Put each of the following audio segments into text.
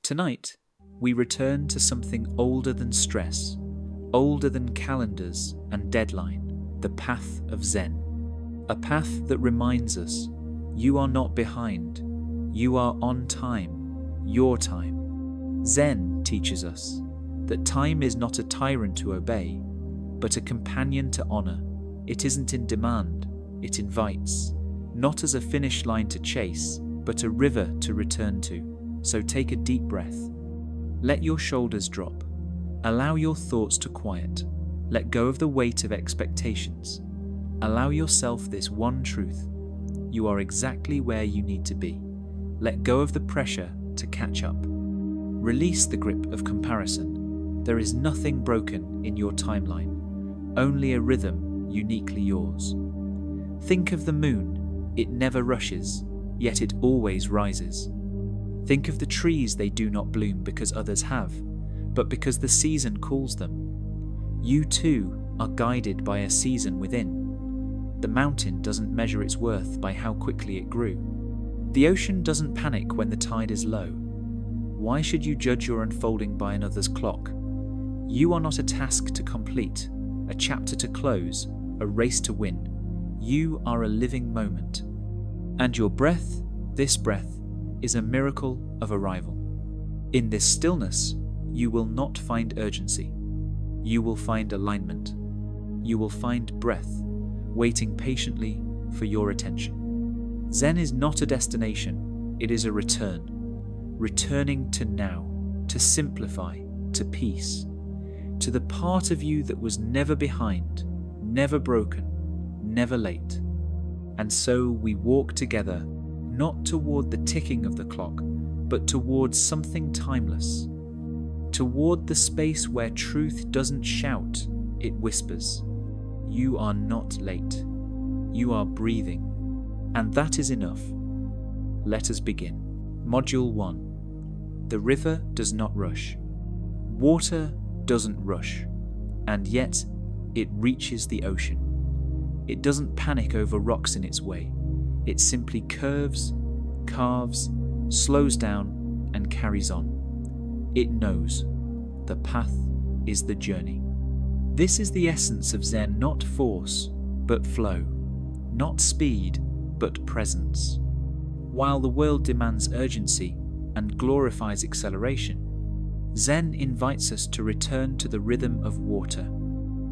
Tonight, we return to something older than stress, older than calendars and deadline, the path of Zen. A path that reminds us, you are not behind, you are on time, your time. Zen teaches us that time is not a tyrant to obey, but a companion to honor. It isn't in demand, it invites, not as a finish line to chase, but a river to return to. So take a deep breath. Let your shoulders drop. Allow your thoughts to quiet. Let go of the weight of expectations. Allow yourself this one truth. You are exactly where you need to be. Let go of the pressure to catch up. Release the grip of comparison. There is nothing broken in your timeline, only a rhythm uniquely yours. Think of the moon. It never rushes, yet it always rises. Think of the trees. They do not bloom because others have, but because the season calls them. You too are guided by a season within. The mountain doesn't measure its worth by how quickly it grew. The ocean doesn't panic when the tide is low. Why should you judge your unfolding by another's clock? You are not a task to complete, a chapter to close, a race to win. You are a living moment. And your breath, this breath, is a miracle of arrival. In this stillness, you will not find urgency. You will find alignment. You will find breath, waiting patiently for your attention. Zen is not a destination, it is a return. Returning to now, to simplify, to peace, to the part of you that was never behind, never broken, never late. And so we walk together, not toward the ticking of the clock, but towards something timeless, toward the space where truth doesn't shout, it whispers. You are not late. You are breathing. And that is enough. Let us begin. Module 1. The river does not rush. Water doesn't rush, and yet it reaches the ocean. It doesn't panic over rocks in its way. It simply curves, carves, slows down, and carries on. It knows. The path is the journey. This is the essence of Zen, not force, but flow. Not speed, but presence. While the world demands urgency and glorifies acceleration, Zen invites us to return to the rhythm of water.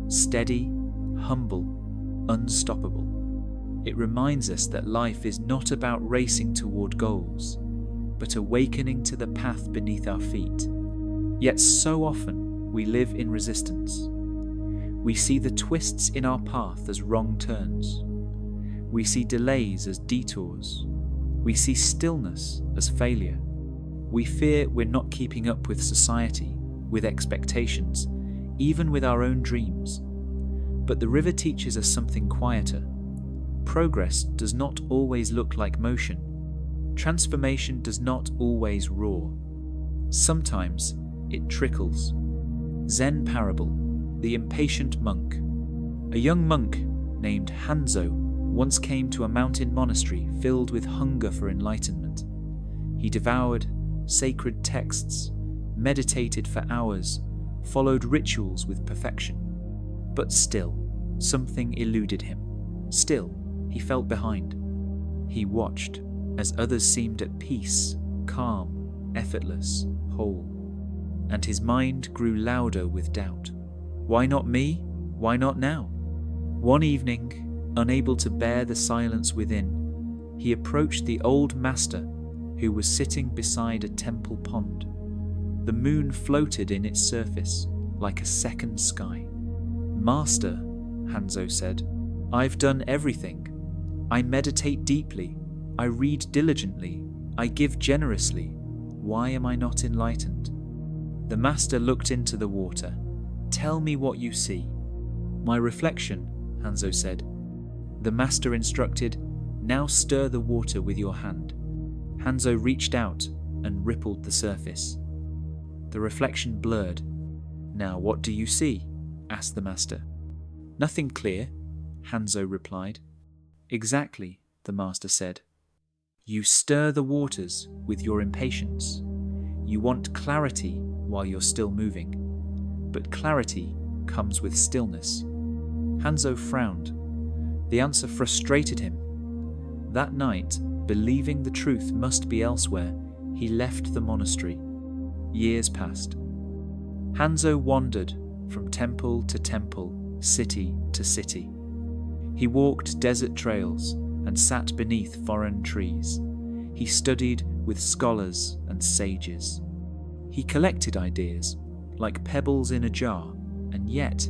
Steady, humble, unstoppable. It reminds us that life is not about racing toward goals, but awakening to the path beneath our feet. Yet so often we live in resistance. We see the twists in our path as wrong turns. We see delays as detours. We see stillness as failure. We fear we're not keeping up with society, with expectations, even with our own dreams. But the river teaches us something quieter. Progress does not always look like motion. Transformation does not always roar. Sometimes it trickles. Zen parable, the impatient monk. A young monk named Hanzo once came to a mountain monastery filled with hunger for enlightenment. He devoured sacred texts, meditated for hours, followed rituals with perfection. But still, something eluded him. Still, he felt behind. He watched as others seemed at peace, calm, effortless, whole. And his mind grew louder with doubt. Why not me? Why not now? One evening, unable to bear the silence within, he approached the old master who was sitting beside a temple pond. The moon floated in its surface like a second sky. Master, Hanzo said, I've done everything. I meditate deeply. I read diligently. I give generously. Why am I not enlightened? The master looked into the water. Tell me what you see. My reflection, Hanzo said. The master instructed, now stir the water with your hand. Hanzo reached out and rippled the surface. The reflection blurred. Now what do you see? Asked the master. Nothing clear, Hanzo replied. Exactly, the master said. You stir the waters with your impatience. You want clarity while you're still moving, but clarity comes with stillness. Hanzo frowned. The answer frustrated him. That night, believing the truth must be elsewhere, he left the monastery. Years passed. Hanzo wandered from temple to temple, city to city. He walked desert trails and sat beneath foreign trees. He studied with scholars and sages. He collected ideas, like pebbles in a jar, and yet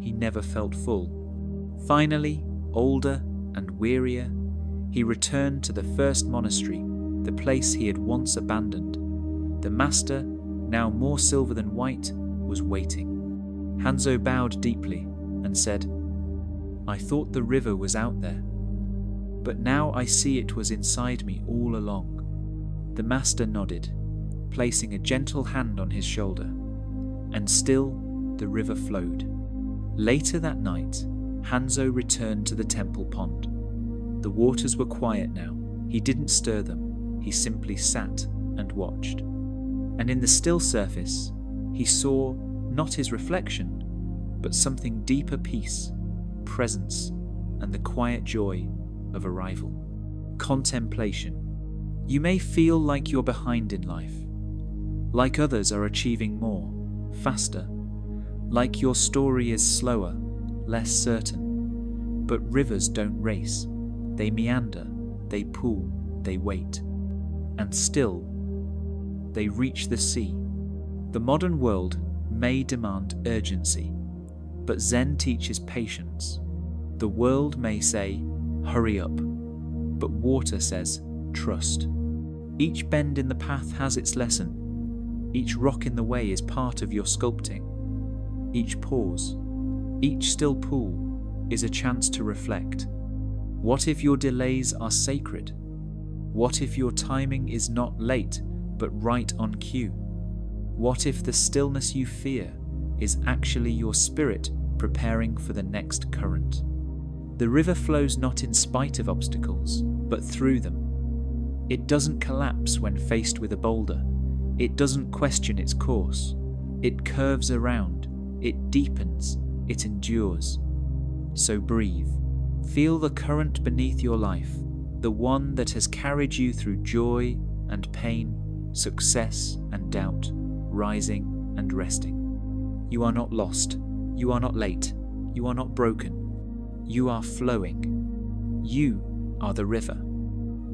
he never felt full. Finally, older and wearier, he returned to the first monastery, the place he had once abandoned. The master, now more silver than white, was waiting. Hanzo bowed deeply and said, "I thought the river was out there, but now I see it was inside me all along." The master nodded, placing a gentle hand on his shoulder, and still the river flowed. Later that night, Hanzo returned to the temple pond. The waters were quiet now. He didn't stir them. He simply sat and watched. And in the still surface, he saw not his reflection, but something deeper: peace, presence, and the quiet joy of arrival. Contemplation. You may feel like you're behind in life, like others are achieving more, faster, like your story is slower, less certain. But rivers don't race. They meander, they pool, they wait. And still, they reach the sea. The modern world may demand urgency, but Zen teaches patience. The world may say, "Hurry up," but water says, "Trust." Each bend in the path has its lesson. Each rock in the way is part of your sculpting. Each pause, each still pool is a chance to reflect. What if your delays are sacred? What if your timing is not late, but right on cue? What if the stillness you fear is actually your spirit preparing for the next current? The river flows not in spite of obstacles, but through them. It doesn't collapse when faced with a boulder. It doesn't question its course. It curves around. It deepens. It endures. So breathe. Feel the current beneath your life, the one that has carried you through joy and pain, success and doubt, rising and resting. You are not lost. You are not late. You are not broken. You are flowing. You are the river.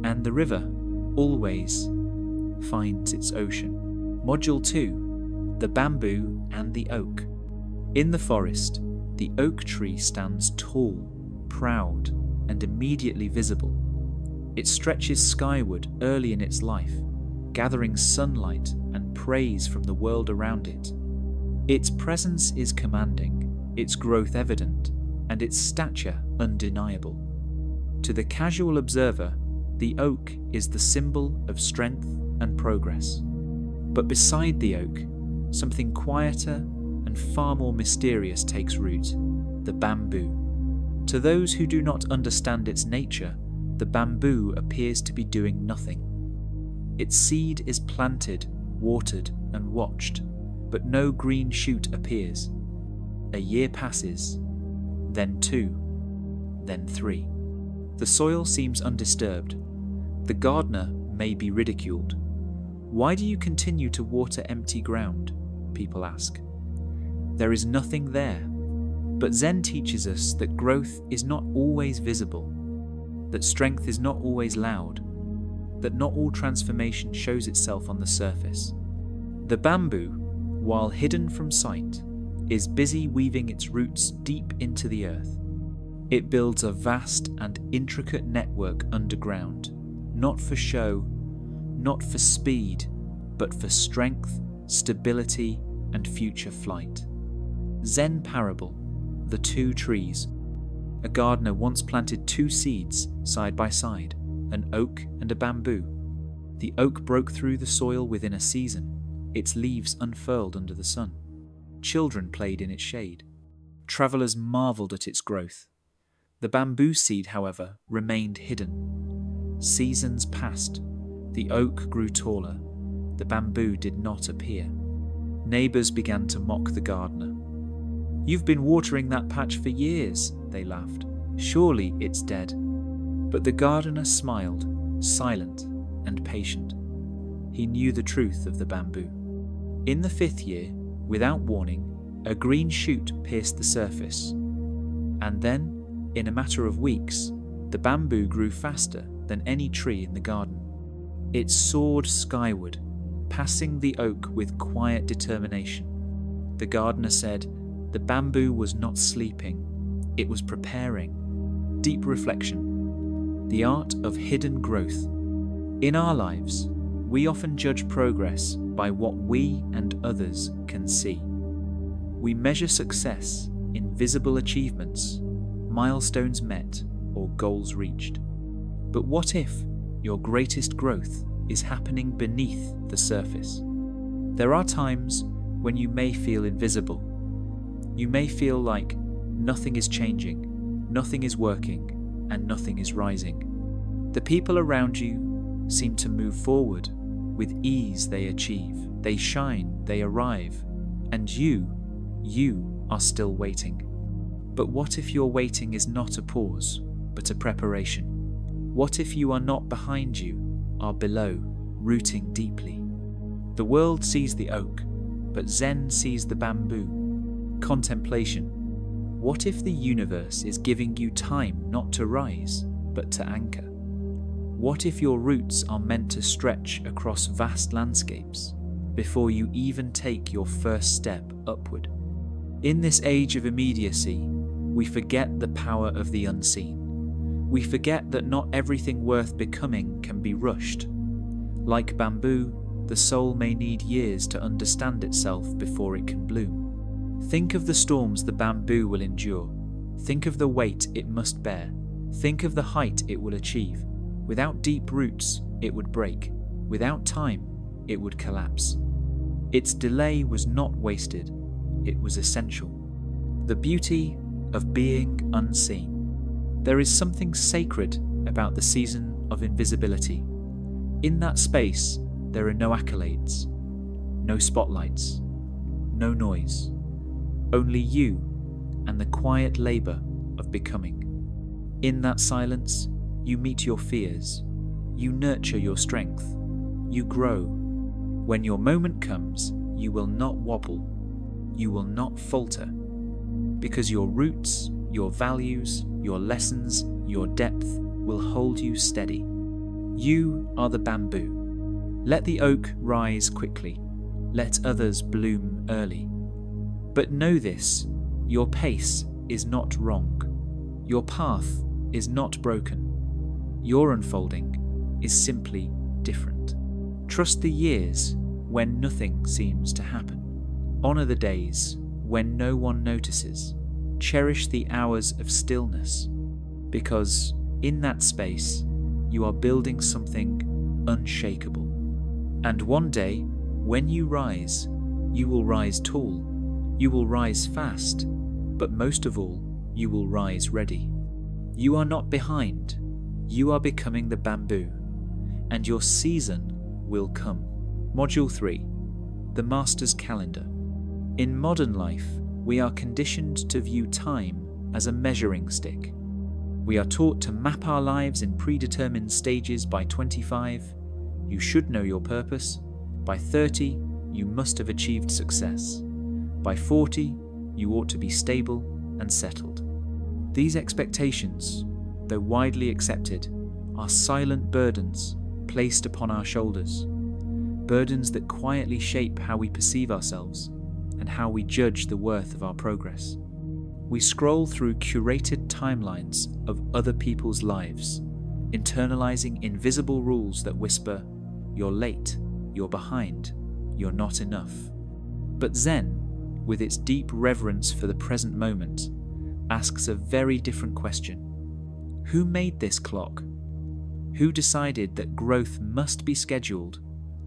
And the river always finds its ocean. Module 2. The Bamboo and the Oak. In the forest, the oak tree stands tall, proud, and immediately visible. It stretches skyward early in its life, gathering sunlight and praise from the world around it. Its presence is commanding, its growth evident, and its stature undeniable. To the casual observer, the oak is the symbol of strength and progress. But beside the oak, something quieter and far more mysterious takes root: the bamboo. To those who do not understand its nature, the bamboo appears to be doing nothing. Its seed is planted, watered, and watched, but no green shoot appears. A year passes, then 2, then 3. The soil seems undisturbed. The gardener may be ridiculed. "Why do you continue to water empty ground?" people ask. There is nothing there. But Zen teaches us that growth is not always visible, that strength is not always loud, that not all transformation shows itself on the surface. The bamboo, while hidden from sight, is busy weaving its roots deep into the earth. It builds a vast and intricate network underground, not for show, not for speed, but for strength, stability, and future flight. Zen parable, the 2 trees. A gardener once planted 2 seeds side by side, an oak and a bamboo. The oak broke through the soil within a season. Its leaves unfurled under the sun. Children played in its shade. Travelers marveled at its growth. The bamboo seed, however, remained hidden. Seasons passed. The oak grew taller. the bamboo did not appear. Neighbours began to mock the gardener. "You've been watering that patch for years," they laughed. "Surely it's dead." But the gardener smiled, silent and patient. He knew the truth of the bamboo. In the 5th year, without warning, a green shoot pierced the surface. And then, in a matter of weeks, the bamboo grew faster than any tree in the garden. It soared skyward, passing the oak with quiet determination. The gardener said, the bamboo was not sleeping, it was preparing. Deep reflection. The art of hidden growth. In our lives, we often judge progress by what we and others can see. We measure success in visible achievements, milestones met, or goals reached. But what if your greatest growth is happening beneath the surface? There are times when you may feel invisible. You may feel like nothing is changing, nothing is working, and nothing is rising. The people around you seem to move forward. With ease they achieve, they shine, they arrive, and you are still waiting. But what if your waiting is not a pause, but a preparation? What if you are not behind you, are below, rooting deeply? The world sees the oak, but Zen sees the bamboo. Contemplation. What if the universe is giving you time not to rise, but to anchor? What if your roots are meant to stretch across vast landscapes before you even take your first step upward? In this age of immediacy, we forget the power of the unseen. We forget that not everything worth becoming can be rushed. Like bamboo, the soul may need years to understand itself before it can bloom. Think of the storms the bamboo will endure. Think of the weight it must bear. Think of the height it will achieve. Without deep roots, it would break. Without time, it would collapse. Its delay was not wasted, it was essential. The beauty of being unseen. There is something sacred about the season of invisibility. In that space, there are no accolades, no spotlights, no noise. Only you and the quiet labor of becoming. In that silence, you meet your fears, you nurture your strength, you grow. When your moment comes, you will not wobble, you will not falter, because your roots, your values, your lessons, your depth will hold you steady. You are the bamboo. Let the oak rise quickly, let others bloom early. But know this, your pace is not wrong. Your path is not broken. Your unfolding is simply different. Trust the years when nothing seems to happen. Honor the days when no one notices. Cherish the hours of stillness, because in that space you are building something unshakable. And one day, when you will rise tall. You will rise fast, but most of all, you will rise ready. You are not behind, you are becoming the bamboo, and your season will come. Module 3. The Master's Calendar. In modern life, we are conditioned to view time as a measuring stick. We are taught to map our lives in predetermined stages. By 25, you should know your purpose. By 30, you must have achieved success. By 40, you ought to be stable and settled. These expectations, though widely accepted, are silent burdens placed upon our shoulders, burdens that quietly shape how we perceive ourselves and how we judge the worth of our progress. We scroll through curated timelines of other people's lives, internalizing invisible rules that whisper, "You're late, you're behind, you're not enough." But Zen, with its deep reverence for the present moment, asks a very different question. Who made this clock? Who decided that growth must be scheduled,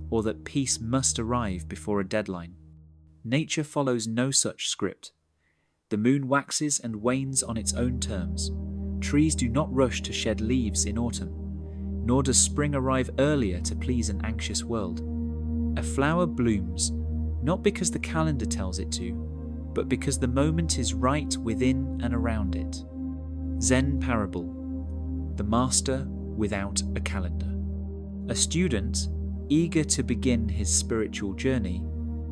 or that peace must arrive before a deadline? Nature follows no such script. The moon waxes and wanes on its own terms. Trees do not rush to shed leaves in autumn, nor does spring arrive earlier to please an anxious world. A flower blooms not because the calendar tells it to, but because the moment is right within and around it. Zen Parable, the master without a calendar. A student, eager to begin his spiritual journey,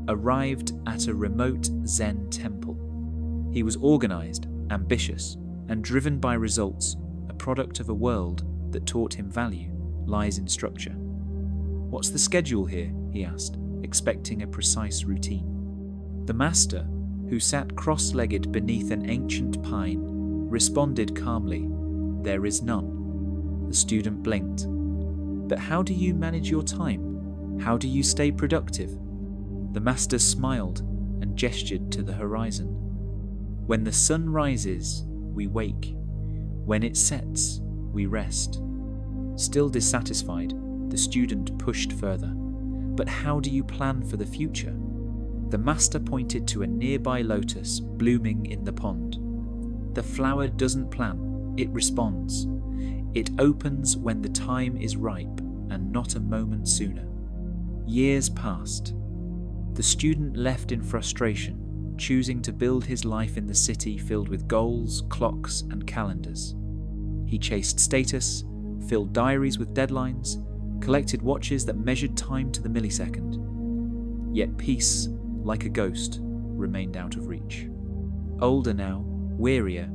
arrived at a remote Zen temple. He was organized, ambitious, and driven by results, a product of a world that taught him value lies in structure. "What's the schedule here?" he asked, expecting a precise routine. The master, who sat cross-legged beneath an ancient pine, responded calmly, "There is none." The student blinked. "But how do you manage your time? How do you stay productive?" The master smiled and gestured to the horizon. "When the sun rises, we wake. When it sets, we rest." Still dissatisfied, the student pushed further. "But how do you plan for the future?" The master pointed to a nearby lotus blooming in the pond. "The flower doesn't plan, it responds. It opens when the time is ripe and not a moment sooner." Years passed. The student left in frustration, choosing to build his life in the city filled with goals, clocks, and calendars. He chased status, filled diaries with deadlines, collected watches that measured time to the millisecond. Yet peace, like a ghost, remained out of reach. Older now, wearier,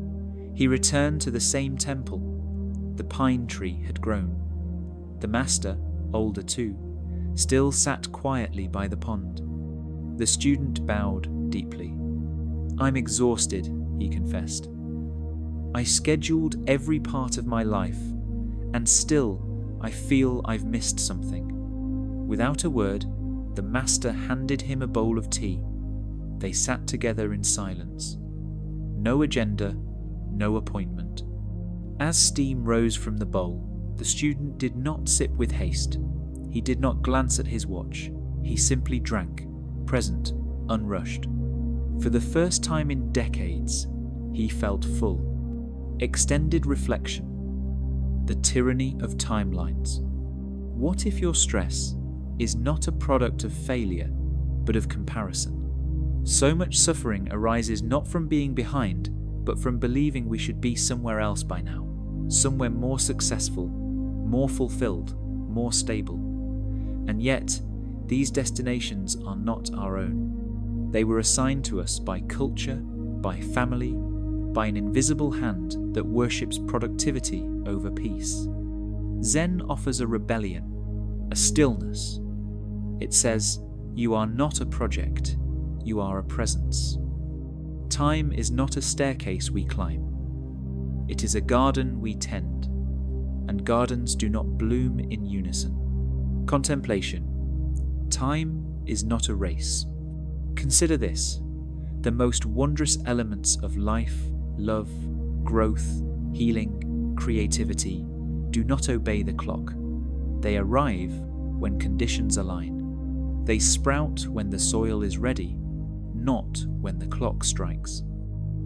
he returned to the same temple. The pine tree had grown. The master, older too, still sat quietly by the pond. The student bowed deeply. "I'm exhausted," he confessed. "I scheduled every part of my life, and still I feel I've missed something." Without a word, the master handed him a bowl of tea. They sat together in silence. No agenda, no appointment. As steam rose from the bowl, the student did not sip with haste. He did not glance at his watch. He simply drank, present, unrushed. For the first time in decades, he felt full. Extended reflection. The tyranny of timelines. What if your stress is not a product of failure, but of comparison? So much suffering arises not from being behind, but from believing we should be somewhere else by now, somewhere more successful, more fulfilled, more stable. And yet, these destinations are not our own. They were assigned to us by culture, by family, by an invisible hand that worships productivity over peace. Zen offers a rebellion, a stillness. It says, "You are not a project, you are a presence." Time is not a staircase we climb. It is a garden we tend, and gardens do not bloom in unison. Contemplation. Time is not a race. Consider this: the most wondrous elements of life, love, growth, healing, creativity do not obey the clock. They arrive when conditions align. They sprout when the soil is ready, not when the clock strikes.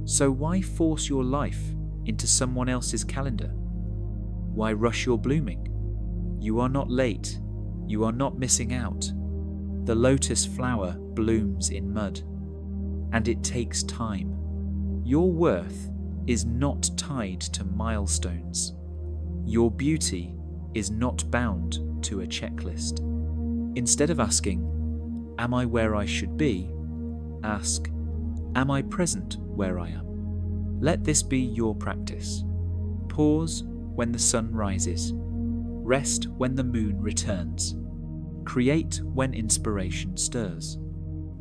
So why force your life into someone else's calendar? Why rush your blooming? You are not late. You are not missing out. The lotus flower blooms in mud, and it takes time. Your worth is not tied to milestones. Your beauty is not bound to a checklist. Instead of asking, "Am I where I should be?" ask, "Am I present where I am?" Let this be your practice. Pause when the sun rises. Rest when the moon returns. Create when inspiration stirs.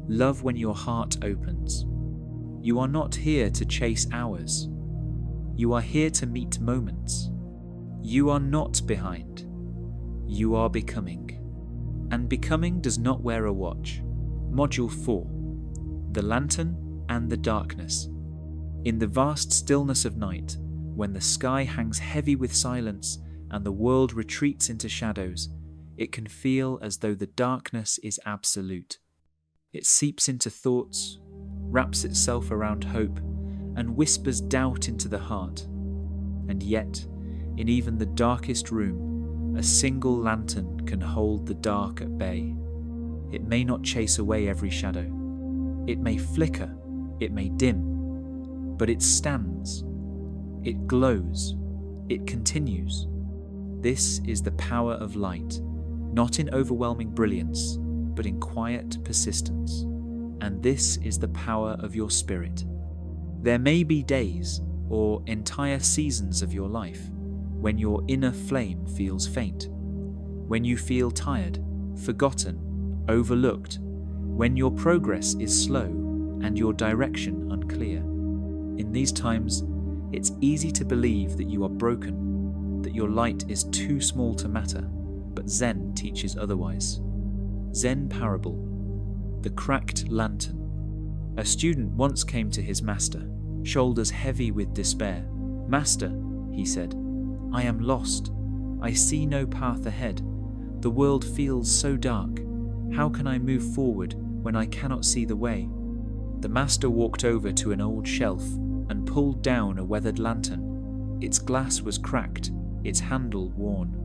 Love when your heart opens. You are not here to chase hours. You are here to meet moments. You are not behind. You are becoming. And becoming does not wear a watch. Module 4. The Lantern and the Darkness. In the vast stillness of night, when the sky hangs heavy with silence and the world retreats into shadows, it can feel as though the darkness is absolute. It seeps into thoughts, wraps itself around hope, and whispers doubt into the heart. And yet, in even the darkest room, a single lantern can hold the dark at bay. It may not chase away every shadow. It may flicker, it may dim, but it stands. It glows. It continues. This is the power of light, not in overwhelming brilliance, but in quiet persistence. And this is the power of your spirit. There may be days or entire seasons of your life when your inner flame feels faint, when you feel tired, forgotten, overlooked, when your progress is slow and your direction unclear. In these times, it's easy to believe that you are broken, that your light is too small to matter, but Zen teaches otherwise. Zen parable, the cracked lantern. A student once came to his master, shoulders heavy with despair. "Master," he said, "I am lost. I see no path ahead. The world feels so dark. How can I move forward when I cannot see the way?" The master walked over to an old shelf and pulled down a weathered lantern. Its glass was cracked, its handle worn.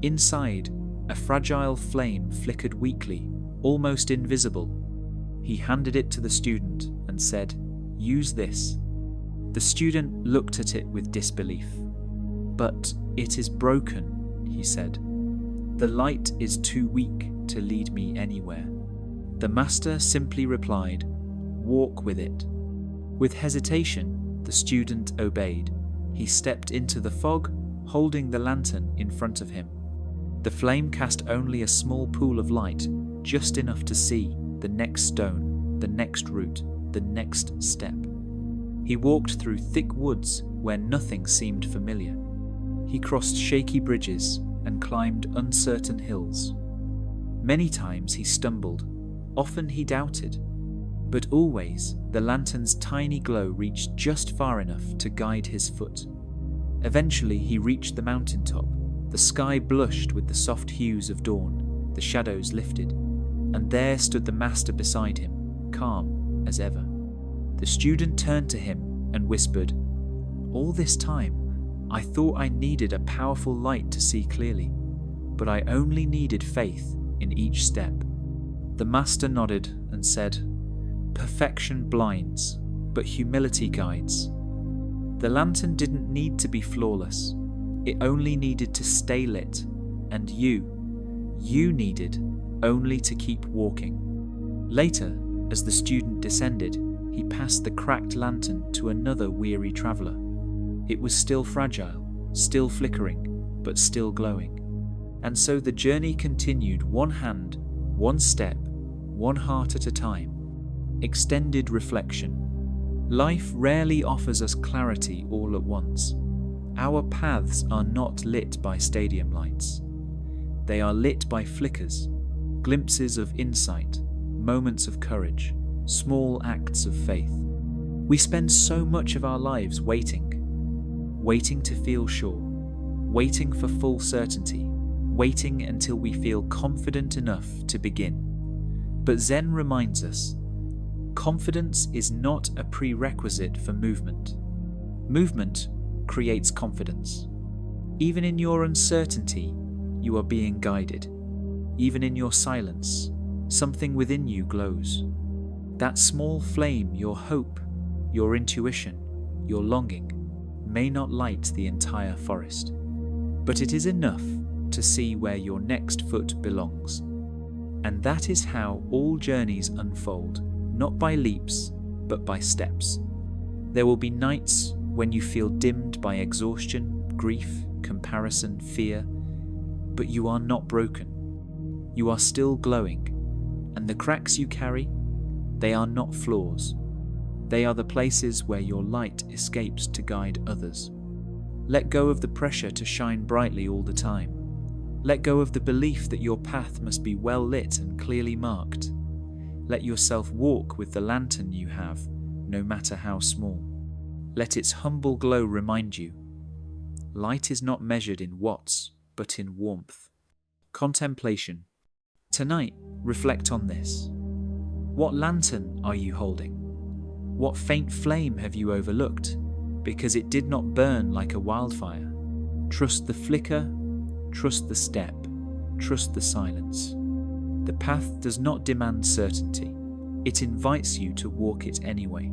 Inside, a fragile flame flickered weakly, almost invisible. He handed it to the student and said, "Use this." The student looked at it with disbelief. "But it is broken," he said. "The light is too weak to lead me anywhere." The master simply replied, "Walk with it." With hesitation, the student obeyed. He stepped into the fog, holding the lantern in front of him. The flame cast only a small pool of light, just enough to see the next stone, the next route, the next step. He walked through thick woods where nothing seemed familiar. He crossed shaky bridges and climbed uncertain hills. Many times he stumbled, often he doubted, but always the lantern's tiny glow reached just far enough to guide his foot. Eventually he reached the mountaintop. The sky blushed with the soft hues of dawn, the shadows lifted, and there stood the master beside him, calm as ever. The student turned to him and whispered, "All this time, I thought I needed a powerful light to see clearly, but I only needed faith in each step." The master nodded and said, "Perfection blinds, but humility guides." The lantern didn't need to be flawless. It only needed to stay lit, and you needed only to keep walking. Later, as the student descended, he passed the cracked lantern to another weary traveller. It was still fragile, still flickering, but still glowing. And so the journey continued, one hand, one step, one heart at a time. Extended reflection. Life rarely offers us clarity all at once. Our paths are not lit by stadium lights. They are lit by flickers, glimpses of insight, moments of courage, small acts of faith. We spend so much of our lives waiting to feel sure, waiting for full certainty, waiting until we feel confident enough to begin. But Zen reminds us, confidence is not a prerequisite for movement. Movement creates confidence. Even in your uncertainty, you are being guided. Even in your silence, something within you glows. That small flame, your hope, your intuition, your longing, may not light the entire forest, but it is enough to see where your next foot belongs. And that is how all journeys unfold, not by leaps, but by steps. There will be nights when you feel dimmed by exhaustion, grief, comparison, fear, but you are not broken. You are still glowing, and the cracks you carry, they are not flaws. They are the places where your light escapes to guide others. Let go of the pressure to shine brightly all the time. Let go of the belief that your path must be well lit and clearly marked. Let yourself walk with the lantern you have, no matter how small. Let its humble glow remind you, light is not measured in watts, but in warmth. Contemplation. Tonight, reflect on this. What lantern are you holding? What faint flame have you overlooked because it did not burn like a wildfire? Trust the flicker, trust the step, trust the silence. The path does not demand certainty. It invites you to walk it anyway.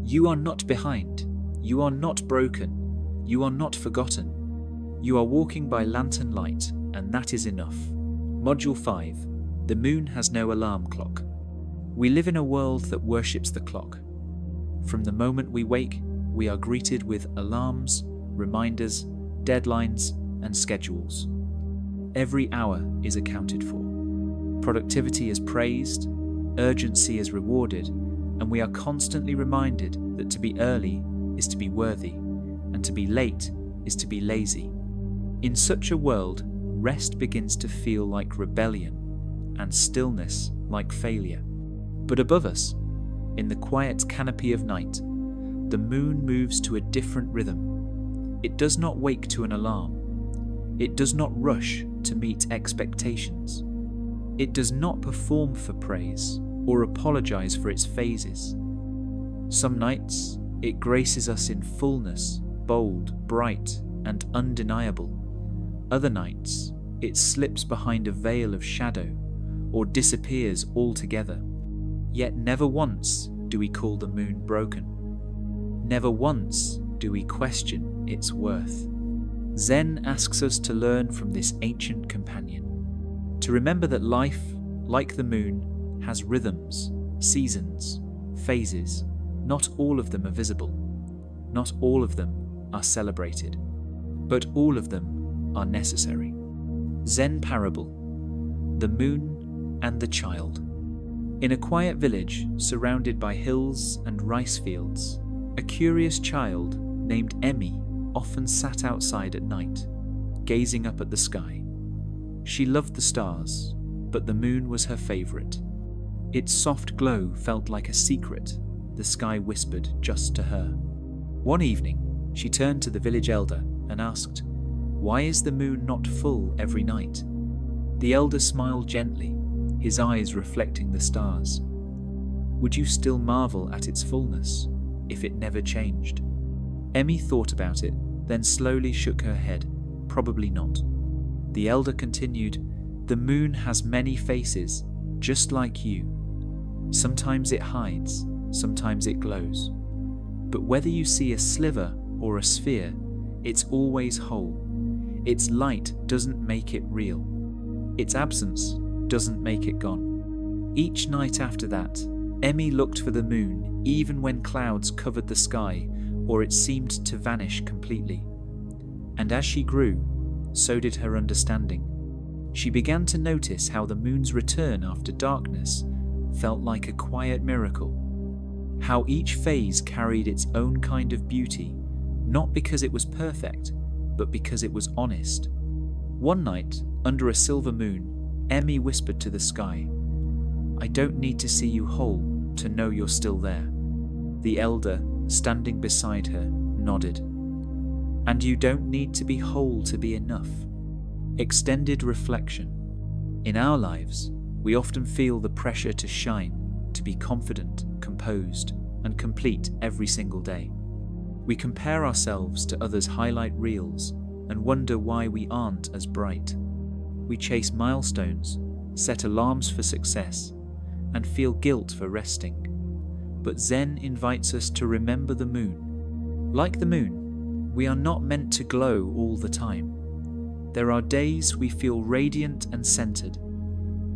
You are not behind. You are not broken. You are not forgotten. You are walking by lantern light, and that is enough. Module 5. The moon has no alarm clock. We live in a world that worships the clock. From the moment we wake, we are greeted with alarms, reminders, deadlines, and schedules. Every hour is accounted for. Productivity is praised, urgency is rewarded, and we are constantly reminded that to be early is to be worthy, and to be late is to be lazy. In such a world, rest begins to feel like rebellion, and stillness like failure. But above us, in the quiet canopy of night, the moon moves to a different rhythm. It does not wake to an alarm. It does not rush to meet expectations. It does not perform for praise or apologize for its phases. Some nights, it graces us in fullness, bold, bright, and undeniable. Other nights, it slips behind a veil of shadow or disappears altogether. Yet never once do we call the moon broken. Never once do we question its worth. Zen asks us to learn from this ancient companion, to remember that life, like the moon, has rhythms, seasons, phases. Not all of them are visible. Not all of them are celebrated. But all of them are necessary. Zen parable: the moon and the child. In a quiet village surrounded by hills and rice fields, a curious child named Emmy often sat outside at night, gazing up at the sky. She loved the stars, but the moon was her favorite. Its soft glow felt like a secret the sky whispered just to her. One evening, she turned to the village elder and asked, "Why is the moon not full every night?" The elder smiled gently, his eyes reflecting the stars. "Would you still marvel at its fullness if it never changed?" Emmy thought about it, then slowly shook her head. "Probably not." The elder continued, "The moon has many faces, just like you. Sometimes it hides, sometimes it glows. But whether you see a sliver or a sphere, it's always whole. Its light doesn't make it real. Its absence doesn't make it gone." Each night after that, Emmy looked for the moon even when clouds covered the sky or it seemed to vanish completely. And as she grew, so did her understanding. She began to notice how the moon's return after darkness felt like a quiet miracle. How each phase carried its own kind of beauty, not because it was perfect, but because it was honest. One night, under a silver moon, Emmy whispered to the sky, "I don't need to see you whole to know you're still there." The elder, standing beside her, nodded. "And you don't need to be whole to be enough." Extended reflection. In our lives, we often feel the pressure to shine, to be confident, composed, and complete every single day. We compare ourselves to others' highlight reels and wonder why we aren't as bright. We chase milestones, set alarms for success, and feel guilt for resting. But Zen invites us to remember the moon. Like the moon, we are not meant to glow all the time. There are days we feel radiant and centered,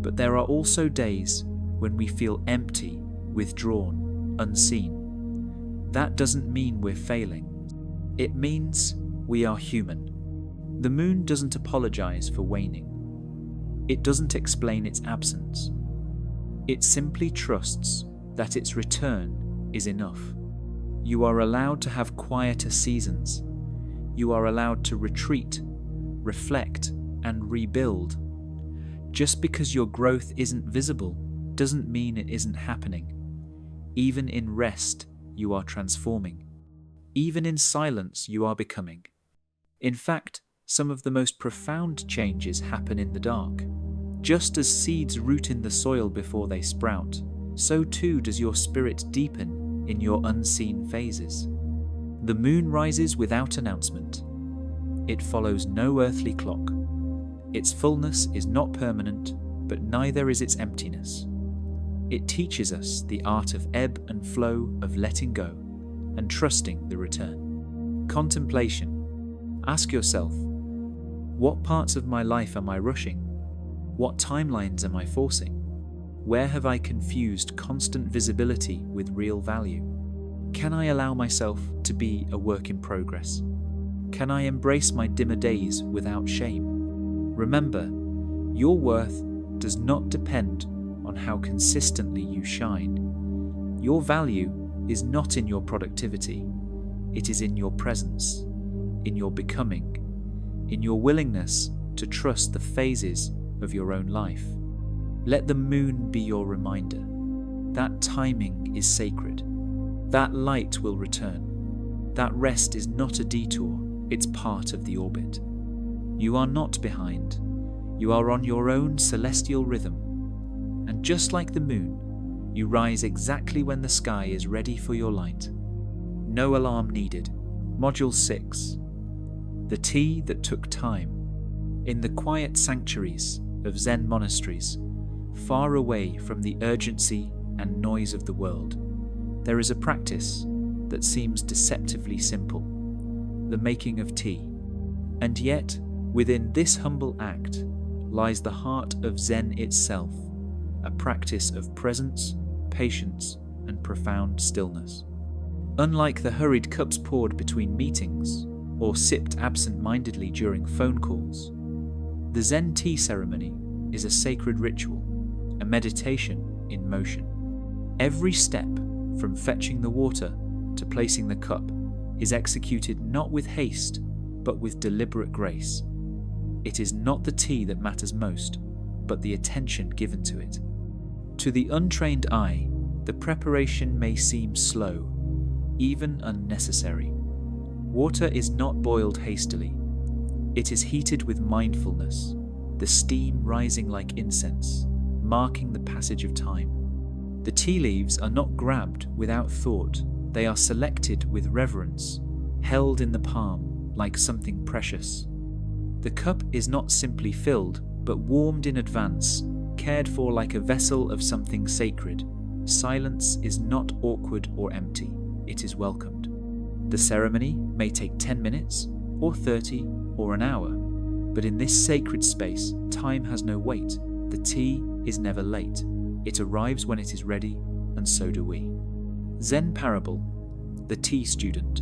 but there are also days when we feel empty, withdrawn, unseen. That doesn't mean we're failing. It means we are human. The moon doesn't apologize for waning. It doesn't explain its absence. It simply trusts that its return is enough. You are allowed to have quieter seasons. You are allowed to retreat, reflect, and rebuild. Just because your growth isn't visible doesn't mean it isn't happening. Even in rest, you are transforming. Even in silence, you are becoming. In fact, some of the most profound changes happen in the dark. Just as seeds root in the soil before they sprout, so too does your spirit deepen in your unseen phases. The moon rises without announcement. It follows no earthly clock. Its fullness is not permanent, but neither is its emptiness. It teaches us the art of ebb and flow, of letting go and trusting the return. Contemplation. Ask yourself, what parts of my life am I rushing? What timelines am I forcing? Where have I confused constant visibility with real value? Can I allow myself to be a work in progress? Can I embrace my dimmer days without shame? Remember, your worth does not depend on how consistently you shine. Your value is not in your productivity. It is in your presence, in your becoming, in your willingness to trust the phases of your own life. Let the moon be your reminder. That timing is sacred. That light will return. That rest is not a detour, it's part of the orbit. You are not behind. You are on your own celestial rhythm. And just like the moon, you rise exactly when the sky is ready for your light. No alarm needed. Module 6. The tea that took time. In the quiet sanctuaries of Zen monasteries, far away from the urgency and noise of the world, there is a practice that seems deceptively simple, the making of tea. And yet, within this humble act lies the heart of Zen itself, a practice of presence, patience, and profound stillness. Unlike the hurried cups poured between meetings or sipped absent-mindedly during phone calls, the Zen tea ceremony is a sacred ritual, a meditation in motion. Every step, from fetching the water to placing the cup, is executed not with haste, but with deliberate grace. It is not the tea that matters most, but the attention given to it. To the untrained eye, the preparation may seem slow, even unnecessary. Water is not boiled hastily. It is heated with mindfulness, the steam rising like incense, marking the passage of time. The tea leaves are not grabbed without thought. They are selected with reverence, held in the palm like something precious. The cup is not simply filled, but warmed in advance, cared for like a vessel of something sacred. Silence is not awkward or empty. It is welcomed. The ceremony may take 10 minutes, or 30, or an hour, but in this sacred space, time has no weight. The tea is never late. It arrives when it is ready, and so do we. Zen parable, the tea student.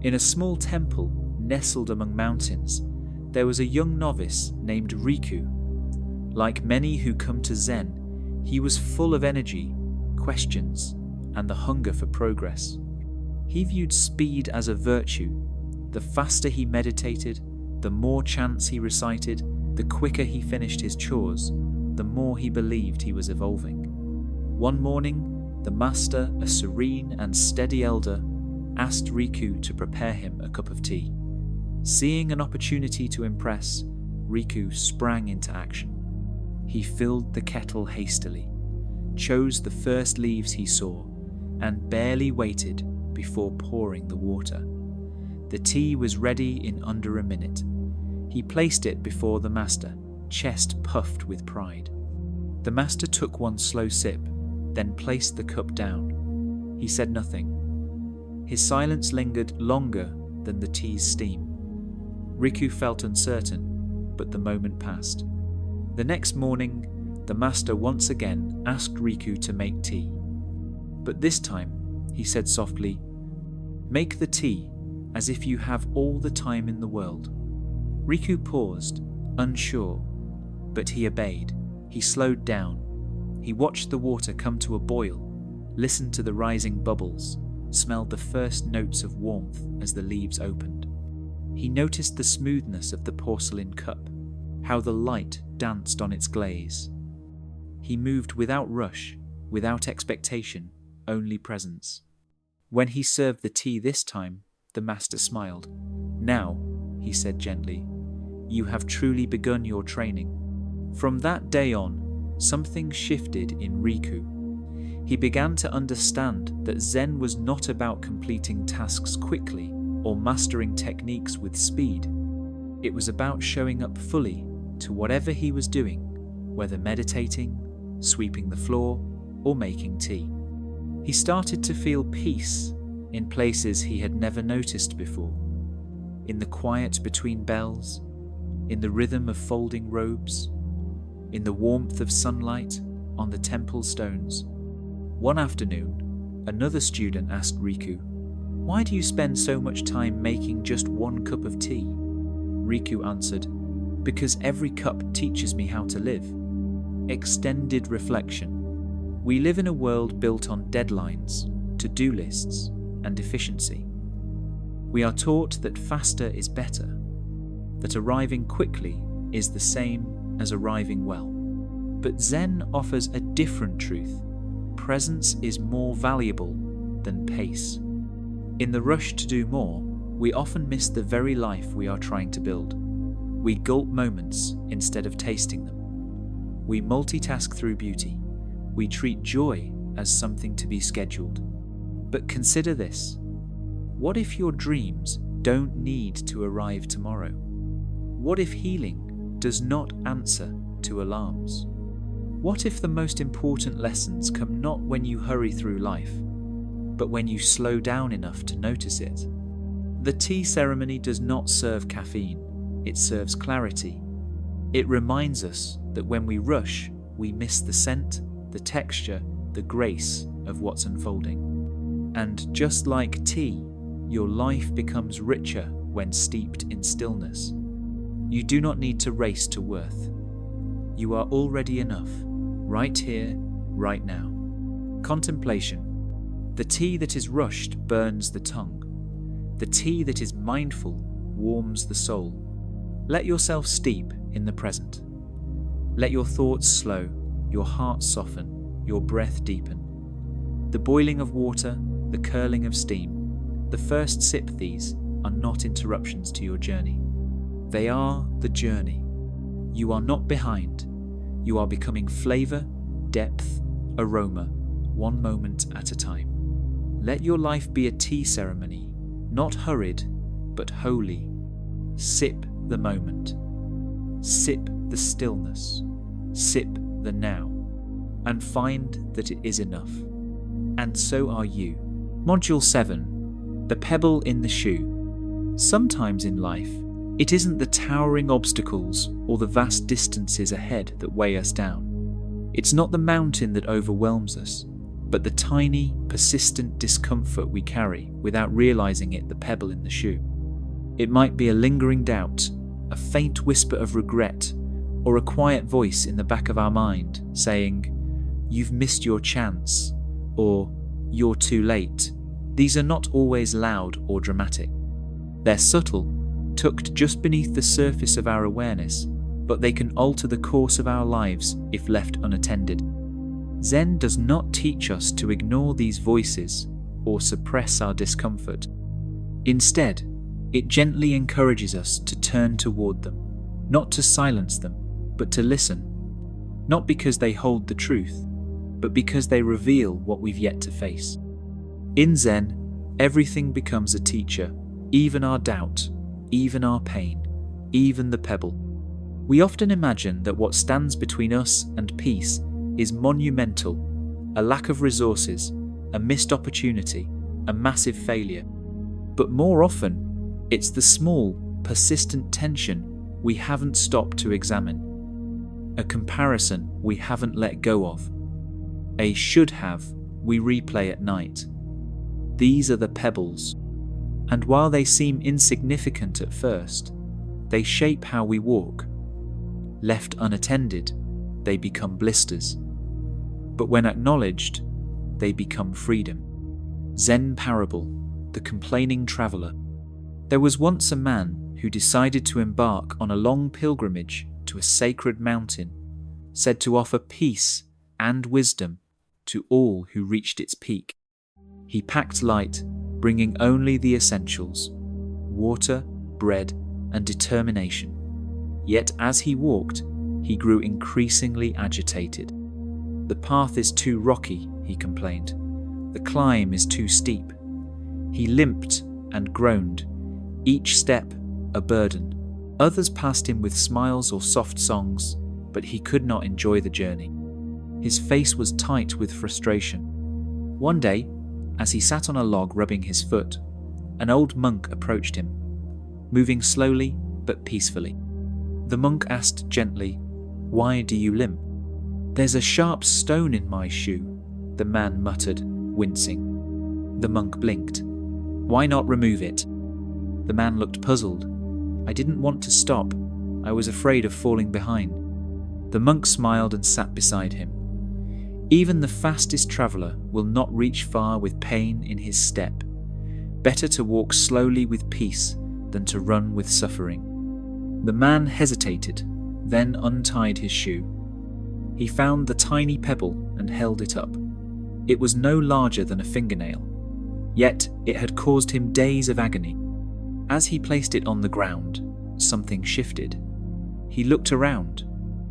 In a small temple nestled among mountains, there was a young novice named Riku. Like many who come to Zen, he was full of energy, questions, and the hunger for progress. He viewed speed as a virtue. The faster he meditated, the more chants he recited, the quicker he finished his chores, the more he believed he was evolving. One morning, the master, a serene and steady elder, asked Riku to prepare him a cup of tea. Seeing an opportunity to impress, Riku sprang into action. He filled the kettle hastily, chose the first leaves he saw, and barely waited before pouring the water. The tea was ready in under a minute. He placed it before the master, chest puffed with pride. The master took one slow sip, then placed the cup down. He said nothing. His silence lingered longer than the tea's steam. Riku felt uncertain, but the moment passed. The next morning, the master once again asked Riku to make tea. But this time, he said softly, "Make the tea as if you have all the time in the world." Riku paused, unsure, but he obeyed. He slowed down. He watched the water come to a boil, listened to the rising bubbles, smelled the first notes of warmth as the leaves opened. He noticed the smoothness of the porcelain cup, how the light danced on its glaze. He moved without rush, without expectation, only presence. When he served the tea this time, the master smiled. "Now," he said gently, "you have truly begun your training." From that day on, something shifted in Riku. He began to understand that Zen was not about completing tasks quickly or mastering techniques with speed. It was about showing up fully to whatever he was doing, whether meditating, sweeping the floor, or making tea. He started to feel peace in places he had never noticed before, in the quiet between bells, in the rhythm of folding robes, in the warmth of sunlight on the temple stones. One afternoon, another student asked Riku, "Why do you spend so much time making just one cup of tea?" Riku answered, "Because every cup teaches me how to live." Extended reflection. We live in a world built on deadlines, to-do lists, and efficiency. We are taught that faster is better, that arriving quickly is the same as arriving well. But Zen offers a different truth. Presence is more valuable than pace. In the rush to do more, we often miss the very life we are trying to build. We gulp moments instead of tasting them. We multitask through beauty. We treat joy as something to be scheduled. But consider this. What if your dreams don't need to arrive tomorrow? What if healing does not answer to alarms? What if the most important lessons come not when you hurry through life, but when you slow down enough to notice it? The tea ceremony does not serve caffeine, it serves clarity. It reminds us that when we rush, we miss the scent, the texture, the grace of what's unfolding. And just like tea, your life becomes richer when steeped in stillness. You do not need to race to worth. You are already enough, right here, right now. Contemplation. The tea that is rushed burns the tongue. The tea that is mindful warms the soul. Let yourself steep in the present. Let your thoughts slow, your heart soften, your breath deepen. The boiling of water, the curling of steam, the first sip, these are not interruptions to your journey. They are the journey. You are not behind. You are becoming flavor, depth, aroma, one moment at a time. Let your life be a tea ceremony, not hurried, but holy. Sip the moment. Sip the stillness. Sip the now. And find that it is enough. And so are you. Module 7. The Pebble in the Shoe. Sometimes in life, it isn't the towering obstacles or the vast distances ahead that weigh us down. It's not the mountain that overwhelms us, but the tiny, persistent discomfort we carry without realizing it, the pebble in the shoe. It might be a lingering doubt, a faint whisper of regret, or a quiet voice in the back of our mind saying, "You've missed your chance," or "You're too late." These are not always loud or dramatic. They're subtle, tucked just beneath the surface of our awareness, but they can alter the course of our lives if left unattended. Zen does not teach us to ignore these voices or suppress our discomfort. Instead, it gently encourages us to turn toward them, not to silence them, but to listen. Not because they hold the truth, but because they reveal what we've yet to face. In Zen, everything becomes a teacher, even our doubt, even our pain, even the pebble. We often imagine that what stands between us and peace is monumental, a lack of resources, a missed opportunity, a massive failure. But more often, it's the small, persistent tension we haven't stopped to examine, a comparison we haven't let go of, a should have we replay at night. These are the pebbles, and while they seem insignificant at first, they shape how we walk. Left unattended, they become blisters. But when acknowledged, they become freedom. Zen parable, the complaining traveller. There was once a man who decided to embark on a long pilgrimage to a sacred mountain, said to offer peace and wisdom to all who reached its peak. He packed light, bringing only the essentials: water, bread, and determination. Yet as he walked, he grew increasingly agitated. "The path is too rocky," he complained. "The climb is too steep." He limped and groaned, each step a burden. Others passed him with smiles or soft songs. but he could not enjoy the journey. His face was tight with frustration. One day, as he sat on a log rubbing his foot, an old monk approached him, moving slowly but peacefully. The monk asked gently, "Why do you limp?" "There's a sharp stone in my shoe," the man muttered, wincing. The monk blinked. "Why not remove it?" The man looked puzzled. "I didn't want to stop. I was afraid of falling behind." The monk smiled and sat beside him. Even the fastest traveller will not reach far with pain in his step. Better to walk slowly with peace than to run with suffering. The man hesitated, then untied his shoe. He found the tiny pebble and held it up. It was no larger than a fingernail, yet it had caused him days of agony. As he placed it on the ground, something shifted. He looked around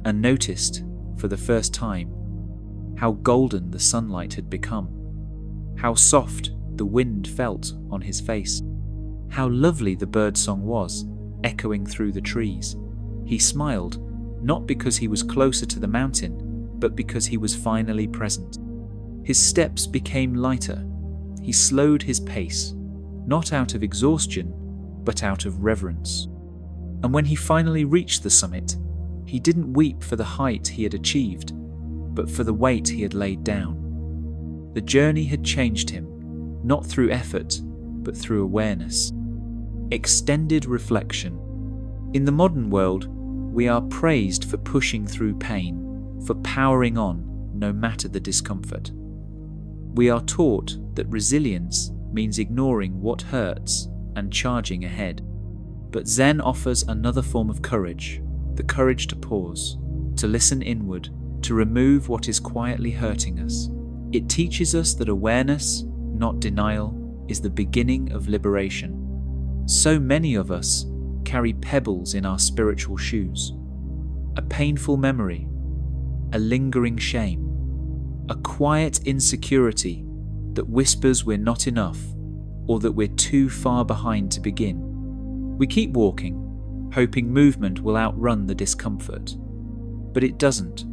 and noticed, for the first time, how golden the sunlight had become, how soft the wind felt on his face, how lovely the birdsong was, echoing through the trees. He smiled, not because he was closer to the mountain, but because he was finally present. His steps became lighter. He slowed his pace, not out of exhaustion, but out of reverence. And when he finally reached the summit, he didn't weep for the height he had achieved, but for the weight he had laid down. The journey had changed him, not through effort, but through awareness. Extended reflection. In the modern world, we are praised for pushing through pain, for powering on no matter the discomfort. We are taught that resilience means ignoring what hurts and charging ahead. But Zen offers another form of courage, the courage to pause, to listen inward, to remove what is quietly hurting us. It teaches us that awareness, not denial, is the beginning of liberation. So many of us carry pebbles in our spiritual shoes. A painful memory, a lingering shame, a quiet insecurity that whispers we're not enough or that we're too far behind to begin. We keep walking, hoping movement will outrun the discomfort. But it doesn't.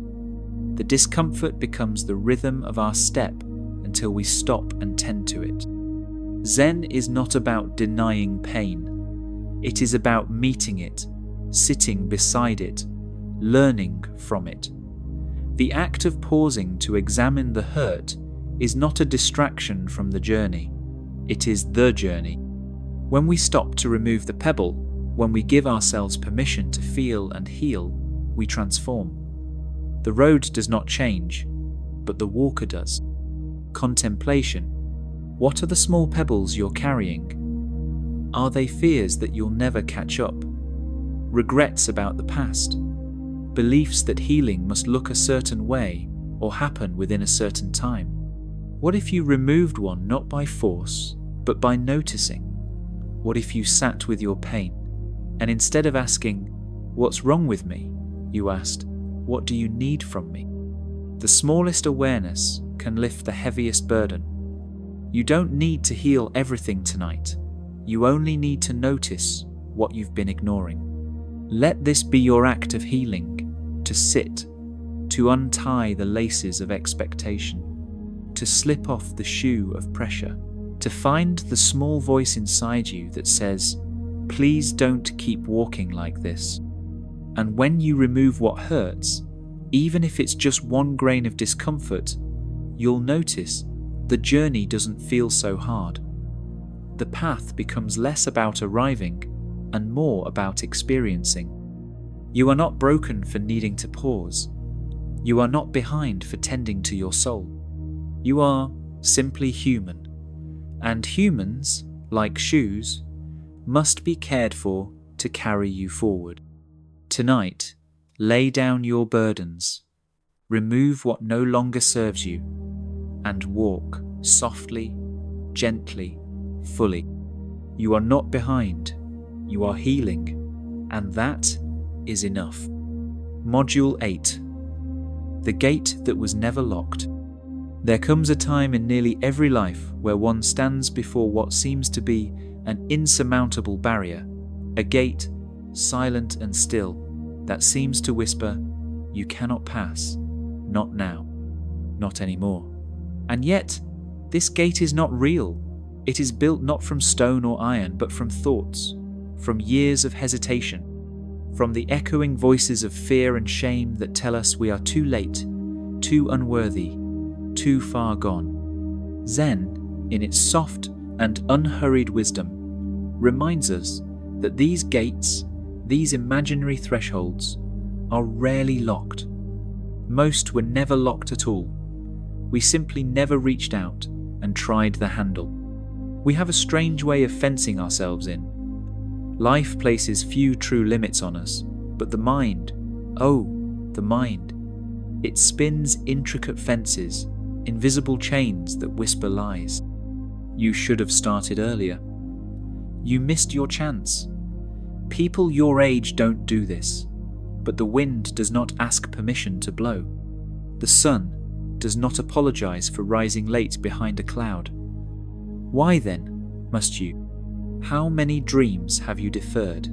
The discomfort becomes the rhythm of our step until we stop and tend to it. Zen is not about denying pain. It is about meeting it, sitting beside it, learning from it. The act of pausing to examine the hurt is not a distraction from the journey. It is the journey. When we stop to remove the pebble, when we give ourselves permission to feel and heal, we transform. The road does not change, but the walker does. Contemplation. What are the small pebbles you're carrying? Are they fears that you'll never catch up? Regrets about the past? Beliefs that healing must look a certain way or happen within a certain time? What if you removed one not by force, but by noticing? What if you sat with your pain, and instead of asking, "What's wrong with me?" you asked, "What do you need from me?" The smallest awareness can lift the heaviest burden. You don't need to heal everything tonight. You only need to notice what you've been ignoring. Let this be your act of healing, to sit, to untie the laces of expectation, to slip off the shoe of pressure, to find the small voice inside you that says, "Please don't keep walking like this." And when you remove what hurts, even if it's just one grain of discomfort, you'll notice the journey doesn't feel so hard. The path becomes less about arriving and more about experiencing. You are not broken for needing to pause. You are not behind for tending to your soul. You are simply human. And humans, like shoes, must be cared for to carry you forward. Tonight, lay down your burdens, remove what no longer serves you, and walk softly, gently, fully. You are not behind, you are healing, and that is enough. Module 8. The gate that was never locked. There comes a time in nearly every life where one stands before what seems to be an insurmountable barrier, a gate, silent and still, that seems to whisper, You cannot pass. Not now. Not anymore. And yet, this gate is not real. It is built not from stone or iron, but from thoughts, from years of hesitation, from the echoing voices of fear and shame that tell us we are too late, too unworthy, too far gone. Zen, in its soft and unhurried wisdom, reminds us that these gates, these imaginary thresholds, are rarely locked. Most were never locked at all. We simply never reached out and tried the handle. We have a strange way of fencing ourselves in. Life places few true limits on us, but the mind, oh, the mind, it spins intricate fences, invisible chains that whisper lies. You should have started earlier. You missed your chance. People your age don't do this, but the wind does not ask permission to blow. The sun does not apologize for rising late behind a cloud. Why then must you? How many dreams have you deferred?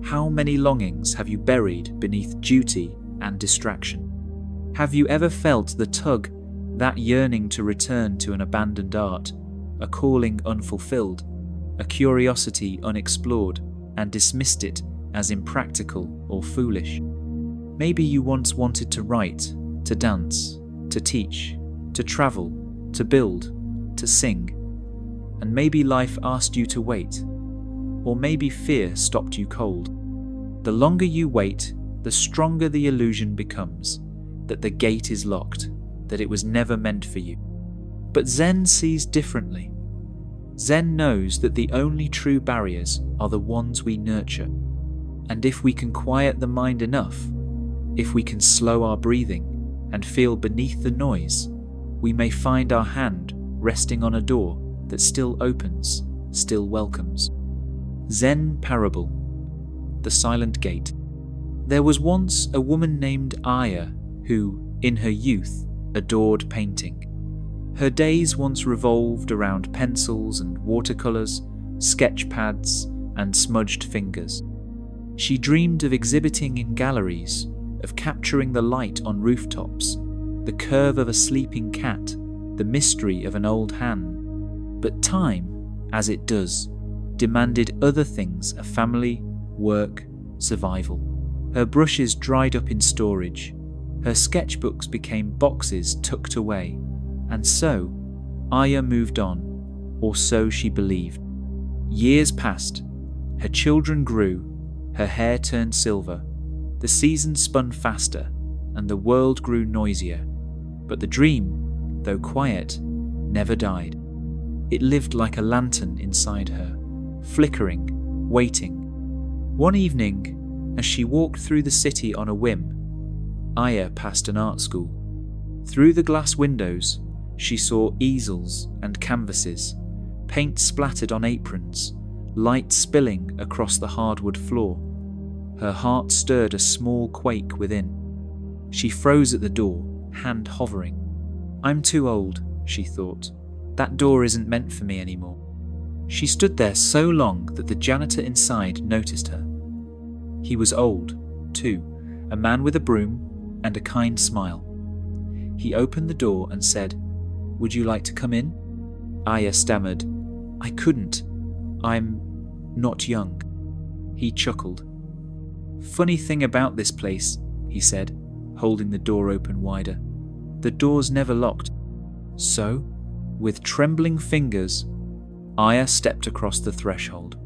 How many longings have you buried beneath duty and distraction? Have you ever felt the tug, that yearning to return to an abandoned art, a calling unfulfilled, a curiosity unexplored, and dismissed it as impractical or foolish? Maybe you once wanted to write, to dance, to teach, to travel, to build, to sing. And maybe life asked you to wait, or maybe fear stopped you cold. The longer you wait, the stronger the illusion becomes that the gate is locked, that it was never meant for you. But Zen sees differently. Zen knows that the only true barriers are the ones we nurture. And if we can quiet the mind enough, if we can slow our breathing and feel beneath the noise, we may find our hand resting on a door that still opens, still welcomes. Zen Parable, the Silent Gate. There was once a woman named Aya who, in her youth, adored painting. Her days once revolved around pencils and watercolours, sketch pads and smudged fingers. She dreamed of exhibiting in galleries, of capturing the light on rooftops, the curve of a sleeping cat, the mystery of an old hand. But time, as it does, demanded other things of family, work, survival. Her brushes dried up in storage. Her sketchbooks became boxes tucked away. And so, Aya moved on, or so she believed. Years passed. Her children grew. Her hair turned silver. The seasons spun faster, and the world grew noisier. But the dream, though quiet, never died. It lived like a lantern inside her, flickering, waiting. One evening, as she walked through the city on a whim, Aya passed an art school. Through the glass windows, she saw easels and canvases, paint splattered on aprons, light spilling across the hardwood floor. Her heart stirred a small quake within. She froze at the door, hand hovering. I'm too old, she thought. That door isn't meant for me anymore. She stood there so long that the janitor inside noticed her. He was old, too, a man with a broom and a kind smile. He opened the door and said, "Would you like to come in?" Aya stammered, "I couldn't. I'm not young." He chuckled. "Funny thing about this place," he said, holding the door open wider. "The door's never locked." So, with trembling fingers, Aya stepped across the threshold.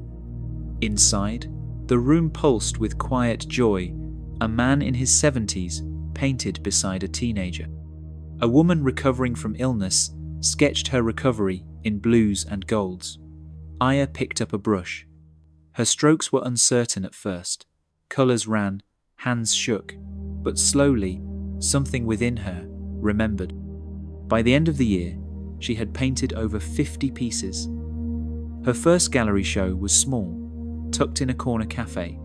Inside, the room pulsed with quiet joy. A man in his 70s painted beside a teenager. A woman recovering from illness sketched her recovery in blues and golds. Aya picked up a brush. Her strokes were uncertain at first. Colours ran, hands shook, but slowly, something within her remembered. By the end of the year, she had painted over 50 pieces. Her first gallery show was small, tucked in a corner cafe,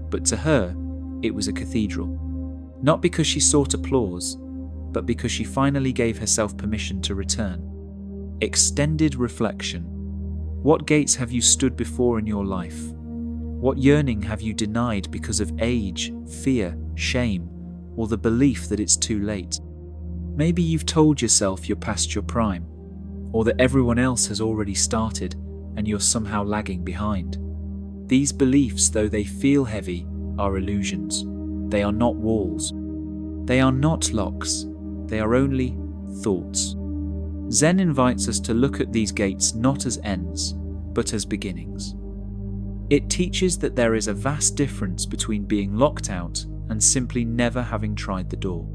but to her, it was a cathedral. Not because she sought applause, but because she finally gave herself permission to return. Extended reflection. What gates have you stood before in your life? What yearning have you denied because of age, fear, shame, or the belief that it's too late. Maybe you've told yourself you're past your prime, or that everyone else has already started and you're somehow lagging behind. These beliefs, though they feel heavy, are illusions. They are not walls. They are not locks. They are only thoughts. Zen invites us to look at these gates not as ends, but as beginnings. It teaches that there is a vast difference between being locked out and simply never having tried the door.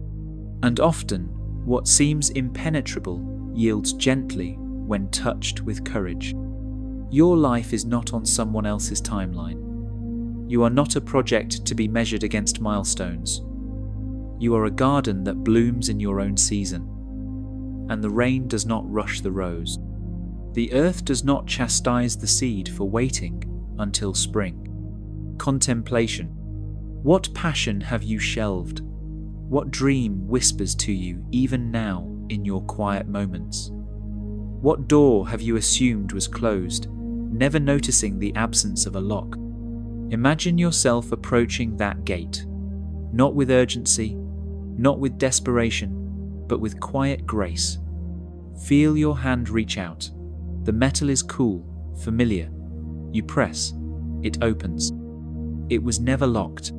And often, what seems impenetrable yields gently when touched with courage. Your life is not on someone else's timeline. You are not a project to be measured against milestones. You are a garden that blooms in your own season, and the rain does not rush the rose. The earth does not chastise the seed for waiting until spring. Contemplation. What passion have you shelved? What dream whispers to you even now in your quiet moments? What door have you assumed was closed, never noticing the absence of a lock? Imagine yourself approaching that gate, not with urgency, not with desperation, but with quiet grace. Feel your hand reach out. The metal is cool, familiar. You press, it opens. It was never locked.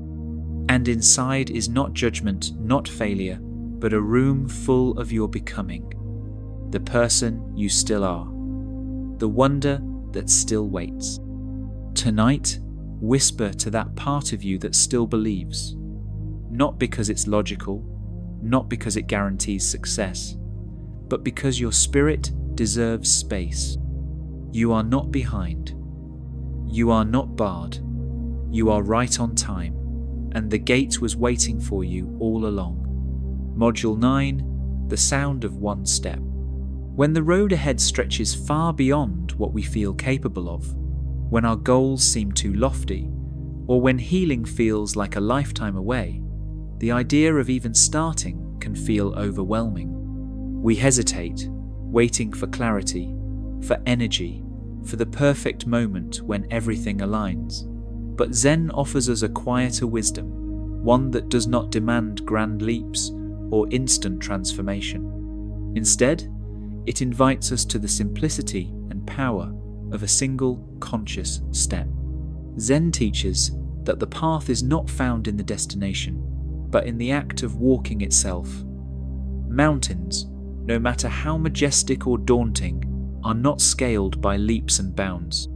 And inside is not judgment, not failure, but a room full of your becoming. The person you still are. The wonder that still waits. Tonight, whisper to that part of you that still believes. Not because it's logical, not because it guarantees success, but because your spirit deserves space. You are not behind. You are not barred. You are right on time, and the gate was waiting for you all along. Module 9, the sound of one step. When the road ahead stretches far beyond what we feel capable of, when our goals seem too lofty, or when healing feels like a lifetime away, the idea of even starting can feel overwhelming. We hesitate, waiting for clarity, for energy, for the perfect moment when everything aligns. But Zen offers us a quieter wisdom, one that does not demand grand leaps or instant transformation. Instead, it invites us to the simplicity and power of a single conscious step. Zen teaches that the path is not found in the destination, but in the act of walking itself. Mountains, no matter how majestic or daunting, are not scaled by leaps and bounds.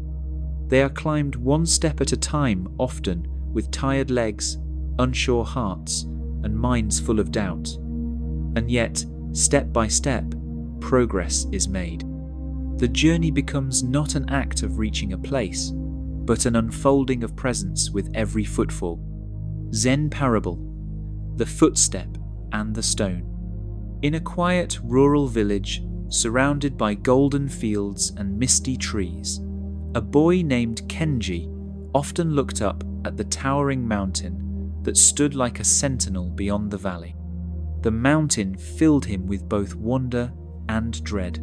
They are climbed one step at a time, often with tired legs, unsure hearts, and minds full of doubt. And yet, step by step, progress is made. The journey becomes not an act of reaching a place, but an unfolding of presence with every footfall. Zen parable, the footstep and the stone. In a quiet rural village, surrounded by golden fields and misty trees, a boy named Kenji often looked up at the towering mountain that stood like a sentinel beyond the valley. The mountain filled him with both wonder and dread.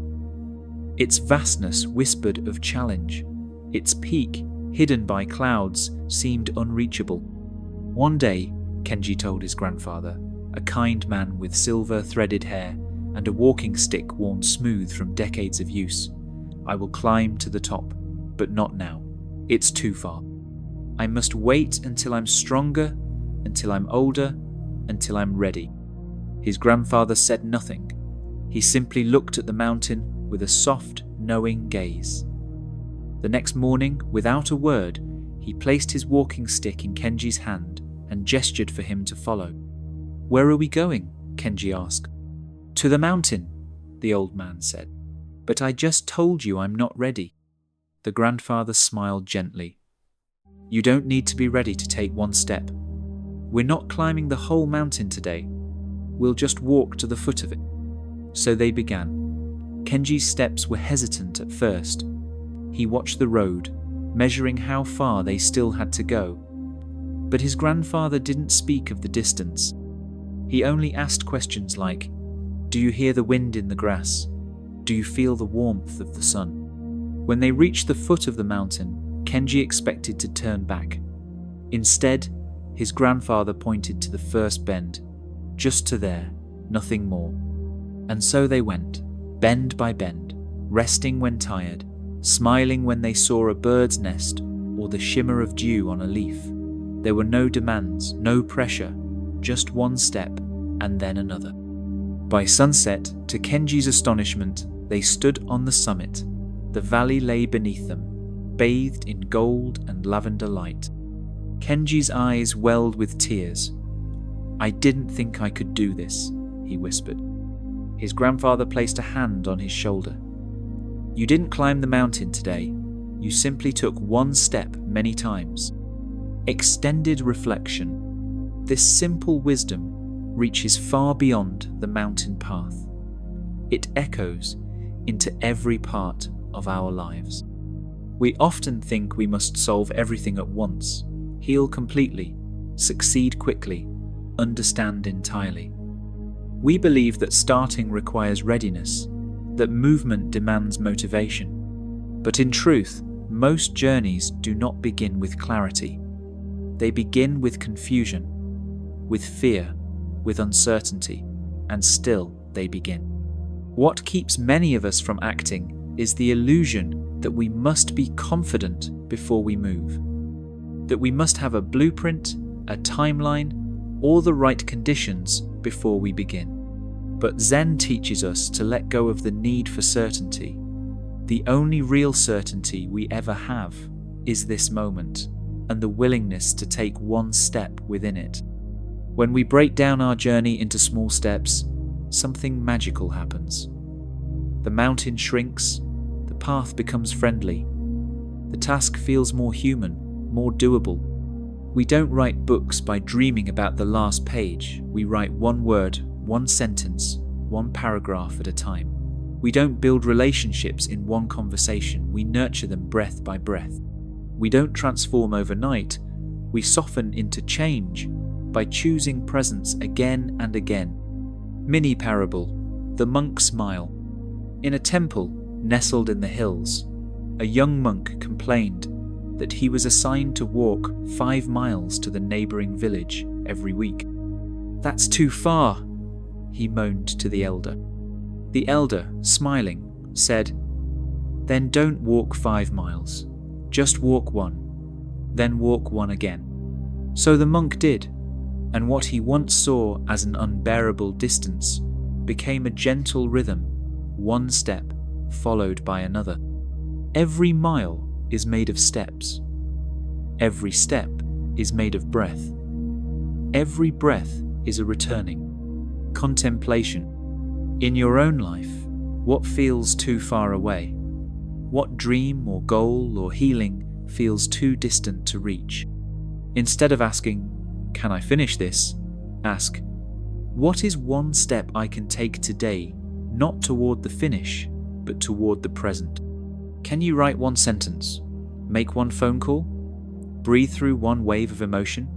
Its vastness whispered of challenge. Its peak, hidden by clouds, seemed unreachable. One day, Kenji told his grandfather, a kind man with silver-threaded hair and a walking stick worn smooth from decades of use, "I will climb to the top, but not now. It's too far. I must wait until I'm stronger, until I'm older, until I'm ready." His grandfather said nothing. He simply looked at the mountain with a soft, knowing gaze. The next morning, without a word, he placed his walking stick in Kenji's hand and gestured for him to follow. "Where are we going?" Kenji asked. "To the mountain," the old man said. "But I just told you I'm not ready." The grandfather smiled gently. "You don't need to be ready to take one step. We're not climbing the whole mountain today. We'll just walk to the foot of it." So they began. Kenji's steps were hesitant at first. He watched the road, measuring how far they still had to go. But his grandfather didn't speak of the distance. He only asked questions like, "Do you hear the wind in the grass? Do you feel the warmth of the sun?" When they reached the foot of the mountain, Kenji expected to turn back. Instead, his grandfather pointed to the first bend. just to there, nothing more. And so they went, bend by bend, resting when tired, smiling when they saw a bird's nest or the shimmer of dew on a leaf. There were no demands, no pressure, just one step and then another. By sunset, to Kenji's astonishment, they stood on the summit. The valley lay beneath them, bathed in gold and lavender light. Kenji's eyes welled with tears. "I didn't think I could do this," he whispered. His grandfather placed a hand on his shoulder. "You didn't climb the mountain today. You simply took one step many times." Extended reflection. This simple wisdom reaches far beyond the mountain path. It echoes into every part of our lives. We often think we must solve everything at once, heal completely, succeed quickly, understand entirely. We believe that starting requires readiness, that movement demands motivation. But in truth, most journeys do not begin with clarity. They begin with confusion, with fear, with uncertainty, and still they begin. What keeps many of us from acting is the illusion that we must be confident before we move, that we must have a blueprint, a timeline, or the right conditions before we begin. But Zen teaches us to let go of the need for certainty. The only real certainty we ever have is this moment, and the willingness to take one step within it. When we break down our journey into small steps, something magical happens. The mountain shrinks, the path becomes friendly, the task feels more human, more doable. We don't write books by dreaming about the last page. We write one word, one sentence, one paragraph at a time. We don't build relationships in one conversation. We nurture them breath by breath. We don't transform overnight. We soften into change by choosing presence again and again. Mini parable, the monk's smile. In a temple nestled in the hills, a young monk complained that he was assigned to walk 5 miles to the neighboring village every week. "That's too far," he moaned to the elder. The elder, smiling, said, "Then don't walk 5 miles. Just walk 1, then walk 1 again." So the monk did, and what he once saw as an unbearable distance became a gentle rhythm, one step followed by another. Every mile is made of steps. Every step is made of breath. Every breath is a returning. Contemplation. In your own life, what feels too far away? What dream or goal or healing feels too distant to reach? Instead of asking, "Can I finish this?" ask, "What is one step I can take today, not toward the finish, but toward the present?" Can you write one sentence? Make one phone call? Breathe through one wave of emotion?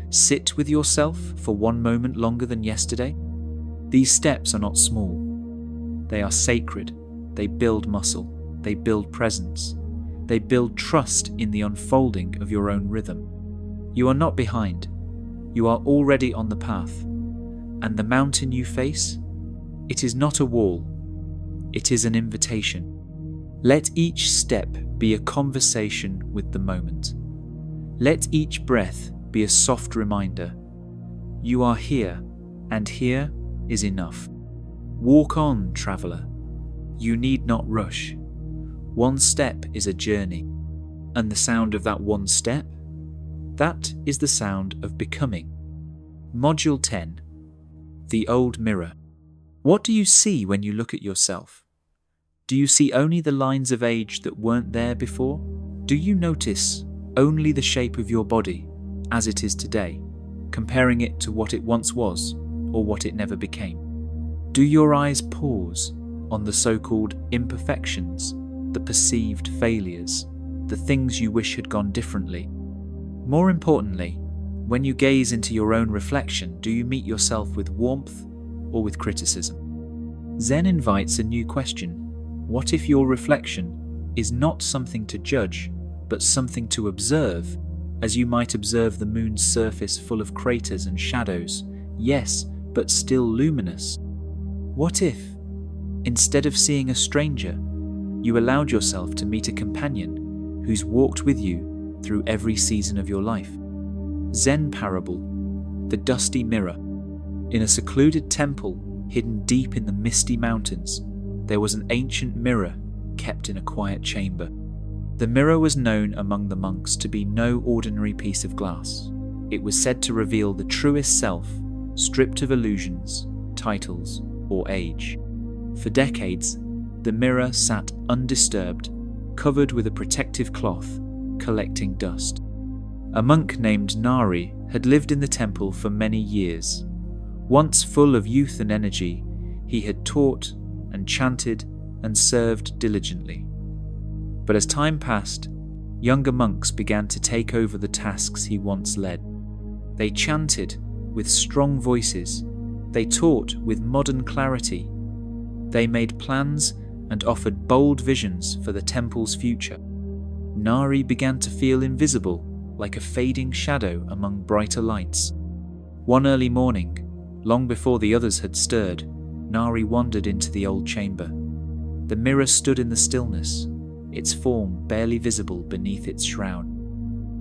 Sit with yourself for one moment longer than yesterday? These steps are not small. They are sacred. They build muscle. They build presence. They build trust in the unfolding of your own rhythm. You are not behind. You are already on the path. And the mountain you face, it is not a wall. It is an invitation. Let each step be a conversation with the moment. Let each breath be a soft reminder. You are here, and here is enough. Walk on, traveler. You need not rush. One step is a journey, and the sound of that one step, that is the sound of becoming. Module 10. The Old Mirror. What do you see when you look at yourself? Do you see only the lines of age that weren't there before? Do you notice only the shape of your body as it is today, comparing it to what it once was or what it never became? Do your eyes pause on the so-called imperfections, the perceived failures, the things you wish had gone differently? More importantly, when you gaze into your own reflection, do you meet yourself with warmth or with criticism? Zen invites a new question. What if your reflection is not something to judge, but something to observe, as you might observe the moon's surface full of craters and shadows? Yes, but still luminous? What if, instead of seeing a stranger, you allowed yourself to meet a companion who's walked with you through every season of your life? Zen parable, the dusty mirror. In a secluded temple hidden deep in the misty mountains, there was an ancient mirror kept in a quiet chamber. The mirror was known among the monks to be no ordinary piece of glass. It was said to reveal the truest self, stripped of illusions, titles, or age. For decades, the mirror sat undisturbed, covered with a protective cloth, collecting dust. A monk named Nari had lived in the temple for many years. Once full of youth and energy, he had taught and chanted and served diligently. But as time passed, younger monks began to take over the tasks he once led. They chanted with strong voices. They taught with modern clarity. They made plans and offered bold visions for the temple's future. Nari began to feel invisible, like a fading shadow among brighter lights. One early morning, long before the others had stirred, Nari wandered into the old chamber. The mirror stood in the stillness, its form barely visible beneath its shroud.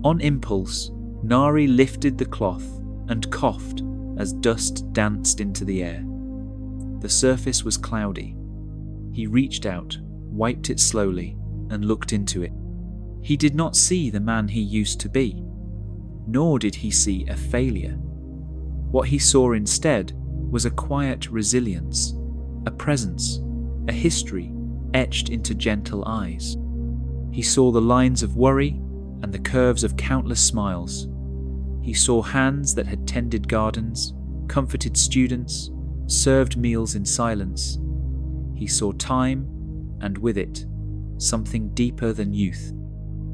On impulse, Nari lifted the cloth and coughed as dust danced into the air. The surface was cloudy. He reached out, wiped it slowly, and looked into it. He did not see the man he used to be, nor did he see a failure. What he saw instead was a quiet resilience, a presence, a history etched into gentle eyes. He saw the lines of worry and the curves of countless smiles. He saw hands that had tended gardens, comforted students, served meals in silence. He saw time, and with it, something deeper than youth.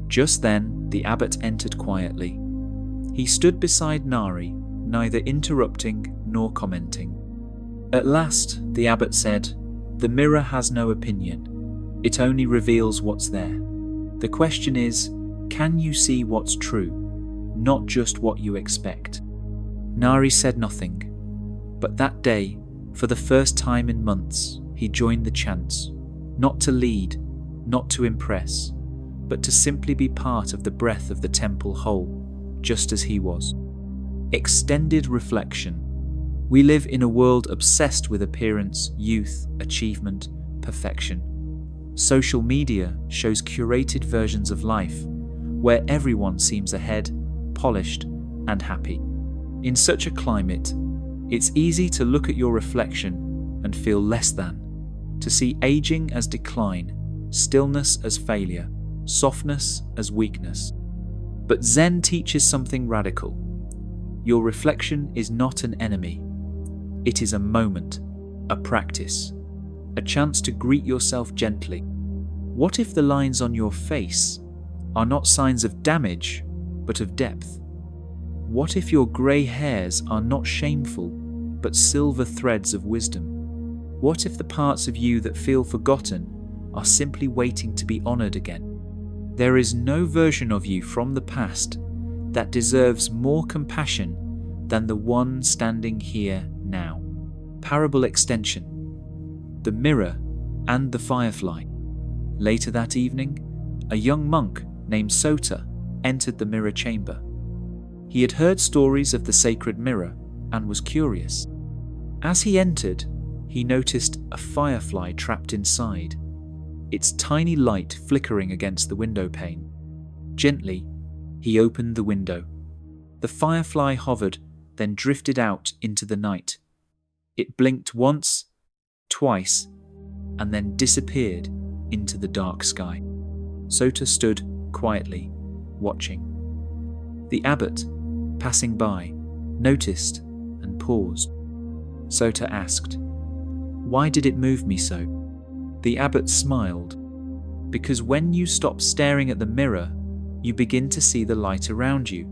Just then, the abbot entered quietly. He stood beside Nari, neither interrupting nor commenting. At last, the abbot said, "The mirror has no opinion. It only reveals what's there. The question is, can you see what's true, not just what you expect?" Nari said nothing, but that day, for the first time in months, he joined the chants, not to lead, not to impress, but to simply be part of the breath of the temple whole, just as he was. Extended reflection. We live in a world obsessed with appearance, youth, achievement, perfection. Social media shows curated versions of life, where everyone seems ahead, polished, and happy. In such a climate, it's easy to look at your reflection and feel less than, to see aging as decline, stillness as failure, softness as weakness. But Zen teaches something radical. Your reflection is not an enemy. It is a moment, a practice, a chance to greet yourself gently. What if the lines on your face are not signs of damage, but of depth? What if your grey hairs are not shameful, but silver threads of wisdom? What if the parts of you that feel forgotten are simply waiting to be honoured again? There is no version of you from the past that deserves more compassion than the one standing here now. Parable extension. The mirror and the firefly. Later that evening, a young monk named Sota entered the mirror chamber. He had heard stories of the sacred mirror and was curious. As he entered, he noticed a firefly trapped inside, its tiny light flickering against the window pane. Gently, he opened the window. The firefly hovered, then drifted out into the night. It blinked once, twice, and then disappeared into the dark sky. Sota stood quietly, watching. The abbot, passing by, noticed and paused. Sota asked, "Why did it move me so?" The abbot smiled. "Because when you stop staring at the mirror, you begin to see the light around you.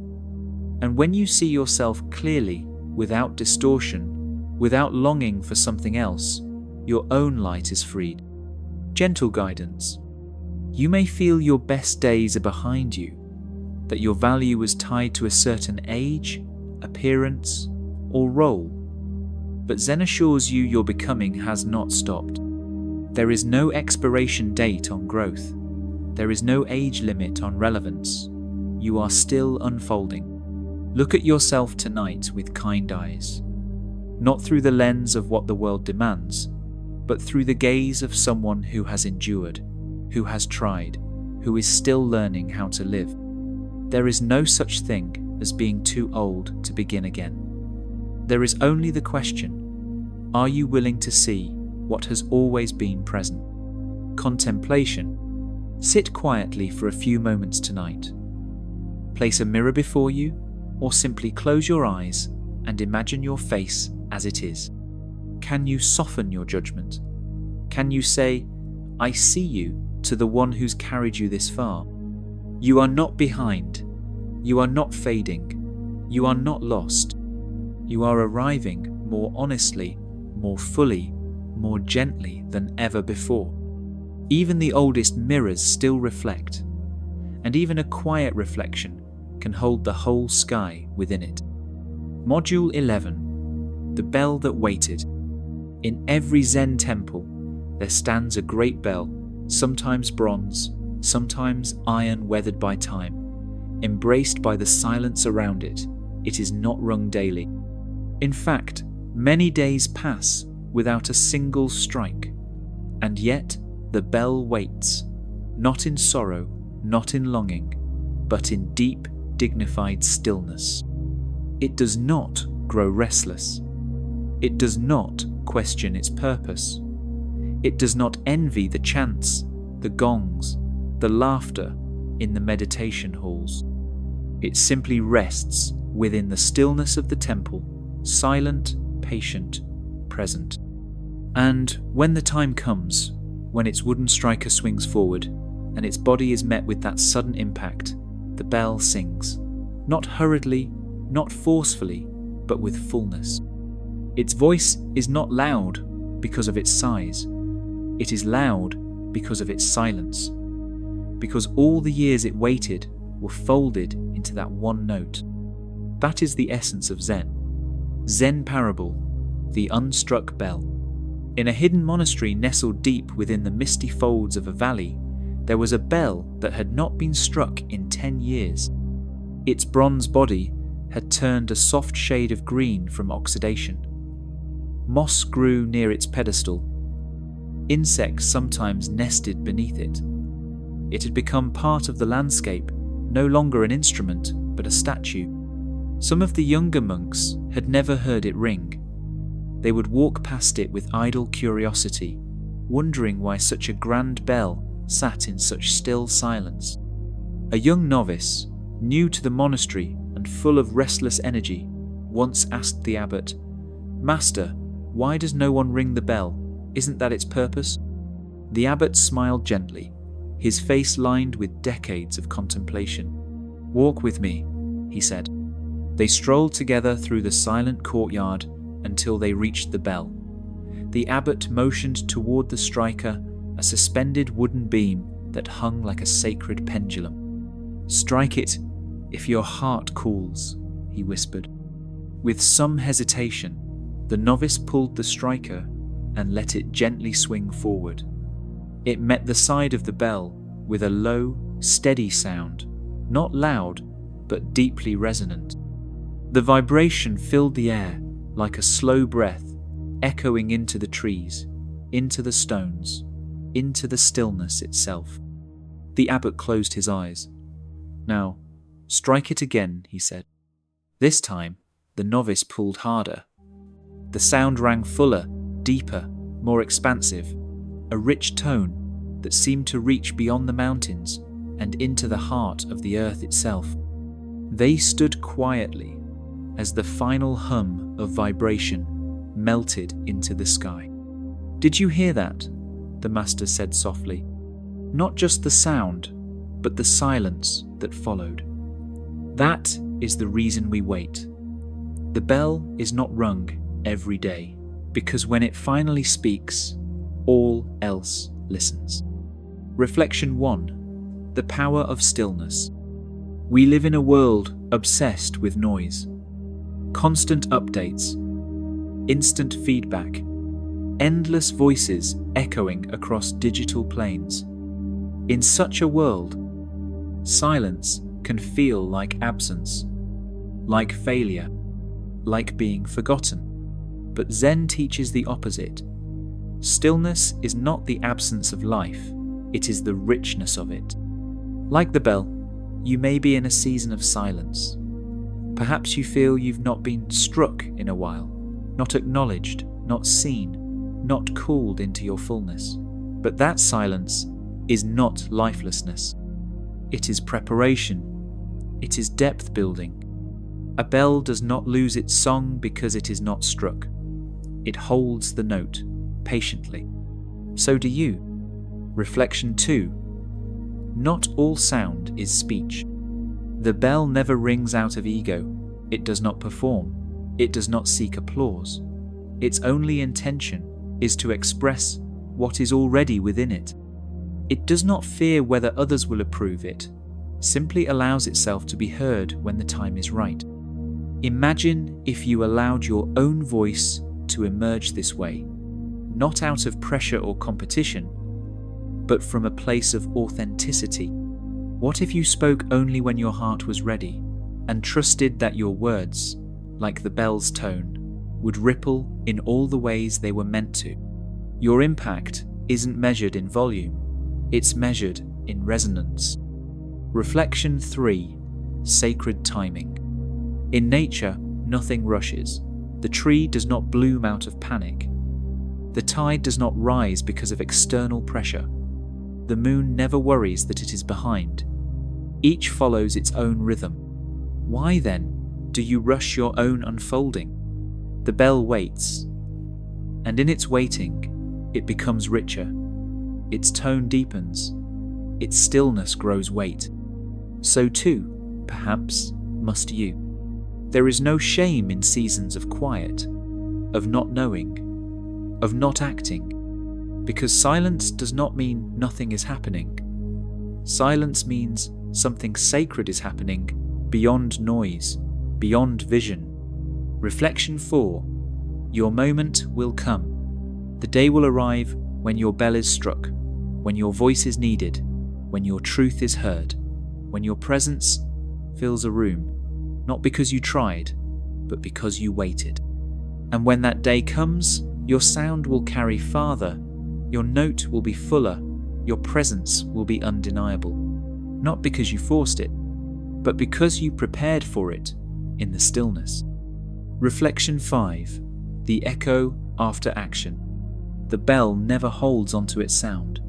And when you see yourself clearly, without distortion, without longing for something else, your own light is freed." Gentle guidance. You may feel your best days are behind you, that your value is tied to a certain age, appearance, or role. But Zen assures you your becoming has not stopped. There is no expiration date on growth. There is no age limit on relevance. You are still unfolding. Look at yourself tonight with kind eyes, not through the lens of what the world demands, but through the gaze of someone who has endured, who has tried, who is still learning how to live. There is no such thing as being too old to begin again. There is only the question, are you willing to see what has always been present? Contemplation. Sit quietly for a few moments tonight. Place a mirror before you, or simply close your eyes and imagine your face as it is. Can you soften your judgment? Can you say, I see you, to the one who's carried you this far? You are not behind. You are not fading. You are not lost. You are arriving more honestly, more fully, more gently than ever before. Even the oldest mirrors still reflect, and even a quiet reflection can hold the whole sky within it. Module 11. The Bell That Waited. In every Zen temple, there stands a great bell, sometimes bronze, sometimes iron weathered by time. Embraced by the silence around it, it is not rung daily. In fact, many days pass without a single strike, and yet the bell waits, not in sorrow, not in longing, but in deep, dignified stillness. It does not grow restless. It does not question its purpose. It does not envy the chants, the gongs, the laughter in the meditation halls. It simply rests within the stillness of the temple, silent, patient, present. And when the time comes, when its wooden striker swings forward, and its body is met with that sudden impact, the bell sings, not hurriedly, not forcefully, but with fullness. Its voice is not loud because of its size. It is loud because of its silence, because all the years it waited were folded into that one note. That is the essence of Zen. Zen parable, the unstruck bell. In a hidden monastery nestled deep within the misty folds of a valley, there was a bell that had not been struck in 10 years. Its bronze body had turned a soft shade of green from oxidation. Moss grew near its pedestal. Insects sometimes nested beneath it. It had become part of the landscape, no longer an instrument, but a statue. Some of the younger monks had never heard it ring. They would walk past it with idle curiosity, wondering why such a grand bell sat in such still silence. A young novice, new to the monastery and full of restless energy, once asked the abbot, "Master, why does no one ring the bell? Isn't that its purpose?" The abbot smiled gently, his face lined with decades of contemplation. "Walk with me," he said. They strolled together through the silent courtyard until they reached the bell. The abbot motioned toward the striker, a suspended wooden beam that hung like a sacred pendulum. "Strike it if your heart cools," he whispered. With some hesitation, the novice pulled the striker and let it gently swing forward. It met the side of the bell with a low, steady sound, not loud, but deeply resonant. The vibration filled the air like a slow breath, echoing into the trees, into the stones, into the stillness itself. The abbot closed his eyes. "Now, strike it again," he said. This time, the novice pulled harder. The sound rang fuller, deeper, more expansive, a rich tone that seemed to reach beyond the mountains and into the heart of the earth itself. They stood quietly as the final hum of vibration melted into the sky. "Did you hear that?" the master said softly. "Not just the sound, but the silence that followed. That is the reason we wait. The bell is not rung every day, because when it finally speaks, all else listens." Reflection 1. The power of stillness. We live in a world obsessed with noise. Constant updates, instant feedback, endless voices echoing across digital planes. In such a world, silence can feel like absence, like failure, like being forgotten. But Zen teaches the opposite. Stillness is not the absence of life, it is the richness of it. Like the bell, you may be in a season of silence. Perhaps you feel you've not been struck in a while, not acknowledged, not seen, not called into your fullness. But that silence is not lifelessness. It is preparation. It is depth building. A bell does not lose its song because it is not struck. It holds the note patiently. So do you. Reflection 2. Not all sound is speech. The bell never rings out of ego. It does not perform. It does not seek applause. Its only intention is to express what is already within it. It does not fear whether others will approve it, simply allows itself to be heard when the time is right. Imagine if you allowed your own voice to emerge this way, not out of pressure or competition, but from a place of authenticity. What if you spoke only when your heart was ready, and trusted that your words, like the bell's tone, would ripple in all the ways they were meant to? Your impact isn't measured in volume, it's measured in resonance. Reflection 3. Sacred timing. In nature, nothing rushes. The tree does not bloom out of panic. The tide does not rise because of external pressure. The moon never worries that it is behind. Each follows its own rhythm. Why then do you rush your own unfolding? The bell waits, and in its waiting, it becomes richer. Its tone deepens. Its stillness grows weight. So too, perhaps, must you. There is no shame in seasons of quiet, of not knowing, of not acting, because silence does not mean nothing is happening. Silence means something sacred is happening beyond noise, beyond vision. Reflection 4. Your moment will come. The day will arrive when your bell is struck, when your voice is needed, when your truth is heard, when your presence fills a room, not because you tried, but because you waited. And when that day comes, your sound will carry farther, your note will be fuller, your presence will be undeniable. Not because you forced it, but because you prepared for it in the stillness. Reflection 5. The echo after action. The bell never holds onto its sound.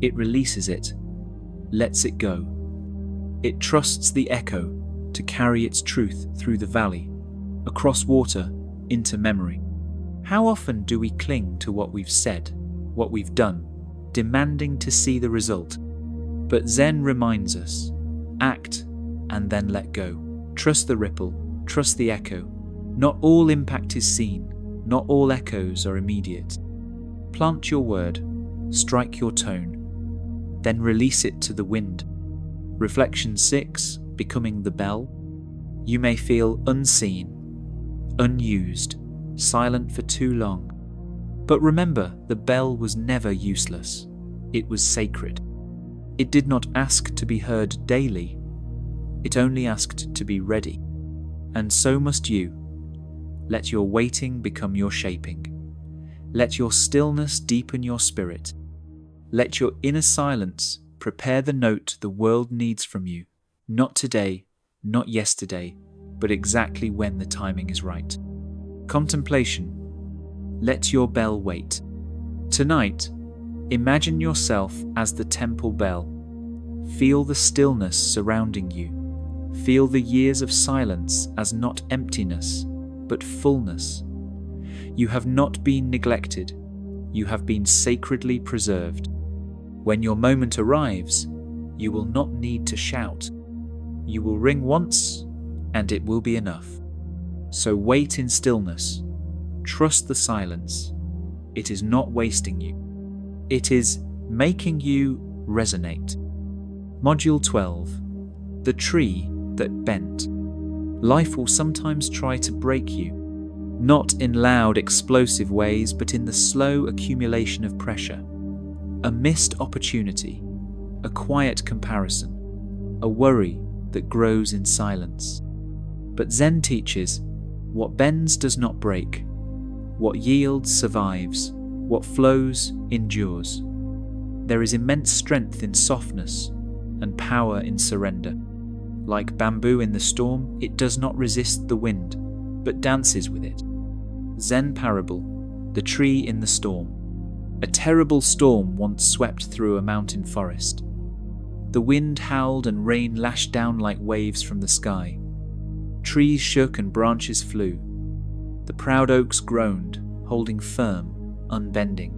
It releases it, lets it go. It trusts the echo to carry its truth through the valley, across water, into memory. How often do we cling to what we've said, what we've done, demanding to see the result? But Zen reminds us, act and then let go. Trust the ripple, trust the echo. Not all impact is seen, not all echoes are immediate. Plant your word, strike your tone, then release it to the wind. Reflection 6. Becoming the bell. You may feel unseen, unused, silent for too long. But remember, the bell was never useless. It was sacred. It did not ask to be heard daily. It only asked to be ready. And so must you. Let your waiting become your shaping. Let your stillness deepen your spirit. Let your inner silence prepare the note the world needs from you. Not today, not yesterday, but exactly when the timing is right. Contemplation. Let your bell wait. Tonight, imagine yourself as the temple bell. Feel the stillness surrounding you. Feel the years of silence as not emptiness, but fullness. You have not been neglected. You have been sacredly preserved. When your moment arrives, you will not need to shout. You will ring once, and it will be enough. So wait in stillness. Trust the silence. It is not wasting you. It is making you resonate. Module 12. The tree that bent. Life will sometimes try to break you. Not in loud, explosive ways, but in the slow accumulation of pressure. A missed opportunity, a quiet comparison, a worry that grows in silence. But Zen teaches, what bends does not break, what yields survives, what flows endures. There is immense strength in softness and power in surrender. Like bamboo in the storm, it does not resist the wind, but dances with it. Zen parable, the tree in the storm. A terrible storm once swept through a mountain forest. The wind howled and rain lashed down like waves from the sky. Trees shook and branches flew. The proud oaks groaned, holding firm, unbending.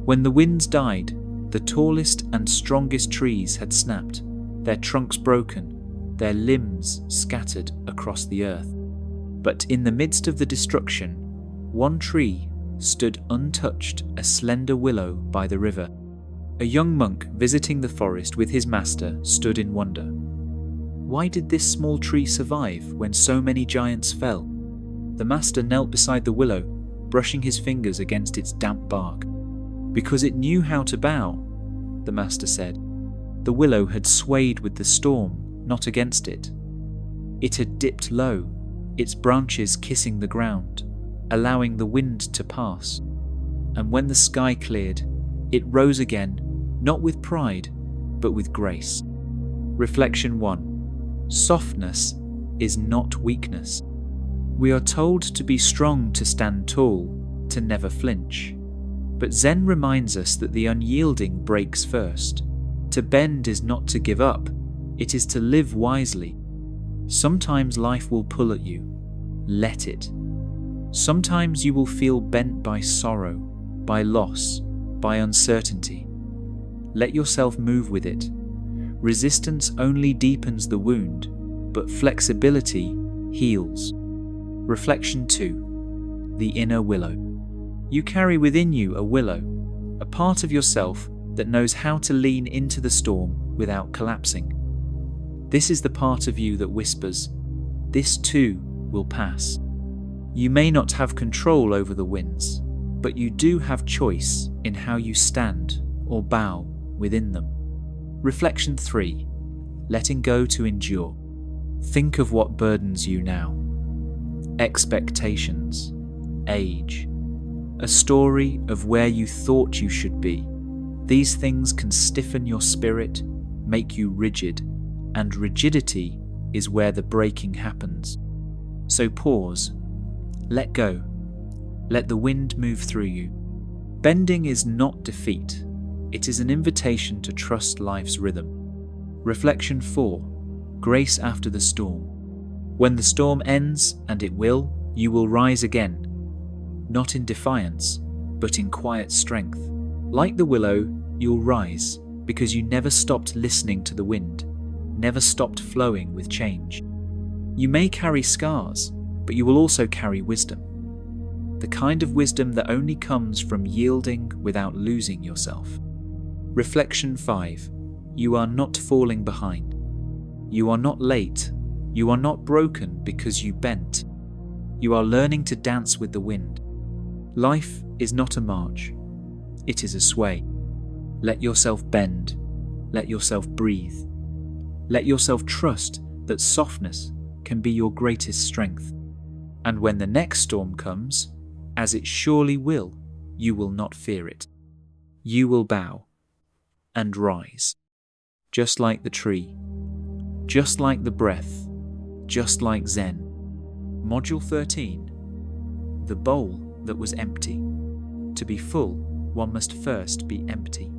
When the winds died, the tallest and strongest trees had snapped, their trunks broken, their limbs scattered across the earth. But in the midst of the destruction, one tree stood untouched, a slender willow by the river. A young monk visiting the forest with his master stood in wonder. Why did this small tree survive when so many giants fell? The master knelt beside the willow, brushing his fingers against its damp bark. Because it knew how to bow, the master said. The willow had swayed with the storm, not against it. It had dipped low, its branches kissing the ground, allowing the wind to pass. And when the sky cleared, it rose again, not with pride, but with grace. Reflection 1. Softness is not weakness. We are told to be strong to stand tall, to never flinch. But Zen reminds us that the unyielding breaks first. To bend is not to give up, it is to live wisely. Sometimes life will pull at you. Let it. Sometimes you will feel bent by sorrow, by loss, by uncertainty. Let yourself move with it. Resistance only deepens the wound, but flexibility heals. Reflection 2. The inner willow. You carry within you a willow, a part of yourself that knows how to lean into the storm without collapsing. This is the part of you that whispers, "This too will pass." You may not have control over the winds, but you do have choice in how you stand or bow within them. Reflection 3. Letting go to endure. Think of what burdens you now. Expectations, age, a story of where you thought you should be. These things can stiffen your spirit, make you rigid, and rigidity is where the breaking happens. So pause, let go, let the wind move through you. Bending is not defeat, it is an invitation to trust life's rhythm. Reflection 4. Grace after the storm. When the storm ends, and it will, you will rise again. Not in defiance, but in quiet strength. Like the willow, you'll rise because you never stopped listening to the wind, never stopped flowing with change. You may carry scars, but you will also carry wisdom. The kind of wisdom that only comes from yielding without losing yourself. Reflection 5. You are not falling behind. You are not late. You are not broken because you bent. You are learning to dance with the wind. Life is not a march. It is a sway. Let yourself bend. Let yourself breathe. Let yourself trust that softness can be your greatest strength. And when the next storm comes, as it surely will, you will not fear it. You will bow and rise, just like the tree, just like the breath, just like Zen. Module 13. The bowl that was empty. To be full, one must first be empty.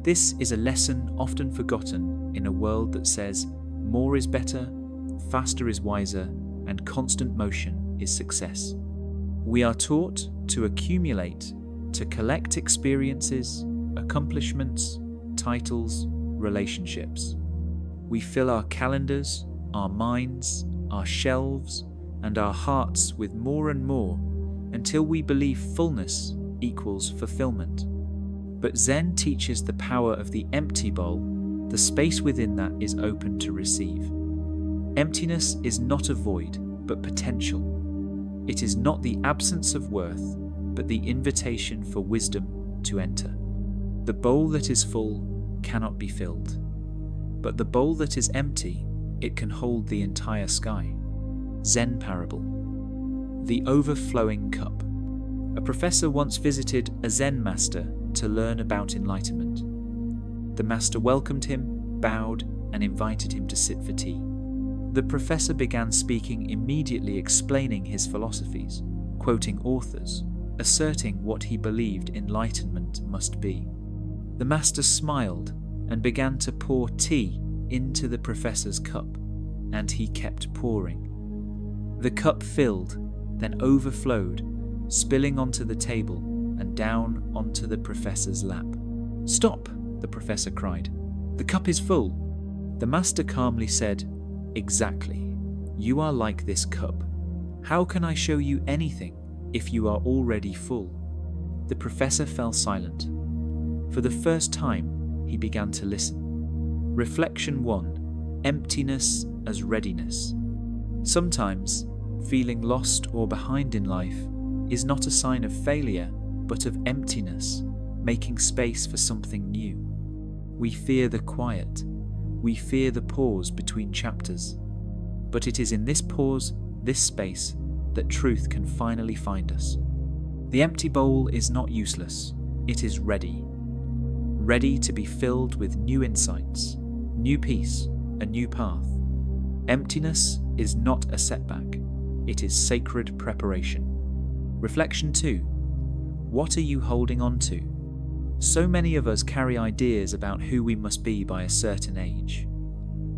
This is a lesson often forgotten in a world that says more is better, faster is wiser, and constant motion is success. We are taught to accumulate, to collect experiences, accomplishments, titles, relationships. We fill our calendars, our minds, our shelves, and our hearts with more and more until we believe fullness equals fulfillment. But Zen teaches the power of the empty bowl, the space within that is open to receive. Emptiness is not a void, but potential. It is not the absence of worth, but the invitation for wisdom to enter. The bowl that is full cannot be filled, but the bowl that is empty, it can hold the entire sky. Zen Parable. The overflowing cup. A professor once visited a Zen master to learn about enlightenment. The master welcomed him, bowed, and invited him to sit for tea. The professor began speaking, immediately explaining his philosophies, quoting authors, asserting what he believed enlightenment must be. The master smiled and began to pour tea into the professor's cup, and he kept pouring. The cup filled, then overflowed, spilling onto the table and down onto the professor's lap. "Stop!" the professor cried. "The cup is full." The master calmly said, "Exactly. You are like this cup. How can I show you anything if you are already full?" The professor fell silent. For the first time, he began to listen. Reflection 1. Emptiness as readiness. Sometimes, feeling lost or behind in life is not a sign of failure, but of emptiness, making space for something new. We fear the quiet. We fear the pause between chapters. But it is in this pause, this space, that truth can finally find us. The empty bowl is not useless. It is ready. Ready to be filled with new insights, new peace, a new path. Emptiness is not a setback. It is sacred preparation. Reflection 2. What are you holding on to? So many of us carry ideas about who we must be by a certain age.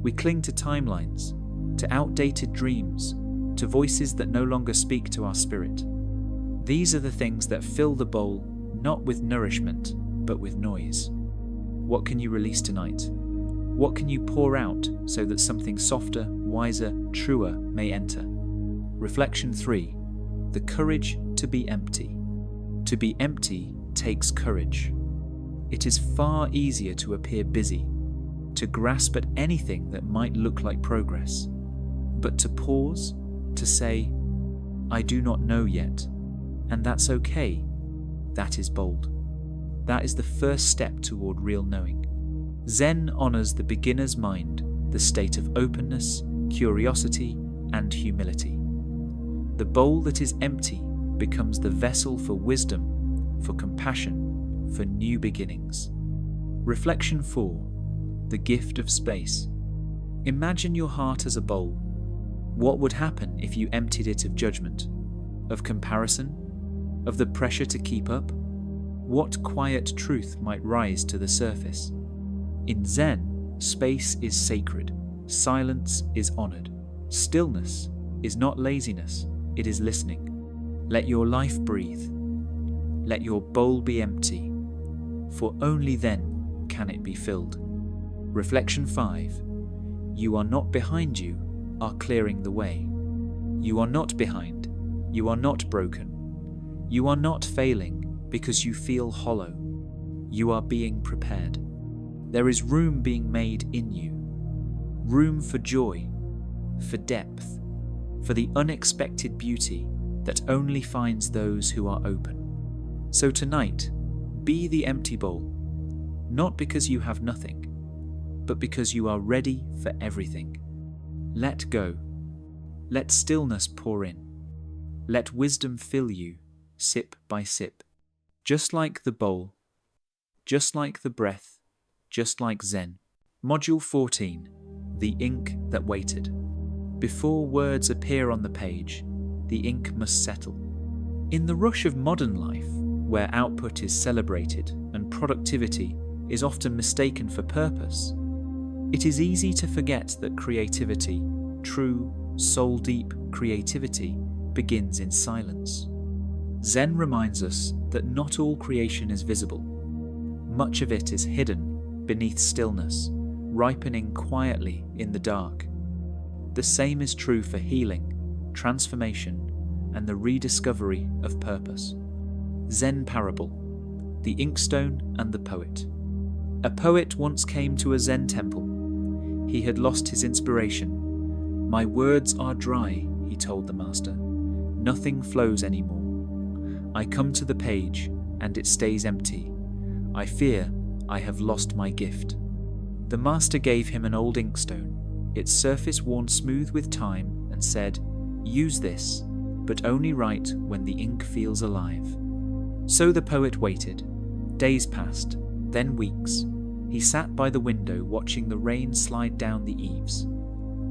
We cling to timelines, to outdated dreams, to voices that no longer speak to our spirit. These are the things that fill the bowl, not with nourishment, but with noise. What can you release tonight? What can you pour out so that something softer, wiser, truer may enter? Reflection 3. The courage to be empty. To be empty takes courage. It is far easier to appear busy, to grasp at anything that might look like progress, but to pause, to say, "I do not know yet," and that's okay. That is bold. That is the first step toward real knowing. Zen honors the beginner's mind, the state of openness, curiosity, and humility. The bowl that is empty becomes the vessel for wisdom, for compassion, for new beginnings. Reflection 4. The gift of space. Imagine your heart as a bowl. What would happen if you emptied it of judgment, of comparison, of the pressure to keep up? What quiet truth might rise to the surface? In Zen, space is sacred, silence is honored, stillness is not laziness, it is listening. Let your life breathe. Let your bowl be empty, for only then can it be filled. Reflection 5. You are not behind, you are clearing the way. You are not behind, you are not broken. You are not failing because you feel hollow. You are being prepared. There is room being made in you. Room for joy, for depth, for the unexpected beauty that only finds those who are open. So tonight, be the empty bowl, not because you have nothing, but because you are ready for everything. Let go. Let stillness pour in. Let wisdom fill you, sip by sip. Just like the bowl, just like the breath, just like Zen. Module 14. The ink that waited. Before words appear on the page, the ink must settle. In the rush of modern life, where output is celebrated and productivity is often mistaken for purpose, it is easy to forget that creativity, true, soul-deep creativity, begins in silence. Zen reminds us that not all creation is visible. Much of it is hidden beneath stillness, ripening quietly in the dark. The same is true for healing, transformation, and the rediscovery of purpose. Zen Parable. The Inkstone and the Poet. A poet once came to a Zen temple. He had lost his inspiration. "My words are dry," he told the master. Nothing flows anymore. I come to the page, and it stays empty. I fear I have lost my gift. The master gave him an old inkstone, its surface worn smooth with time, and said, "Use this, but only write when the ink feels alive." So the poet waited. Days passed, then weeks. He sat by the window watching the rain slide down the eaves.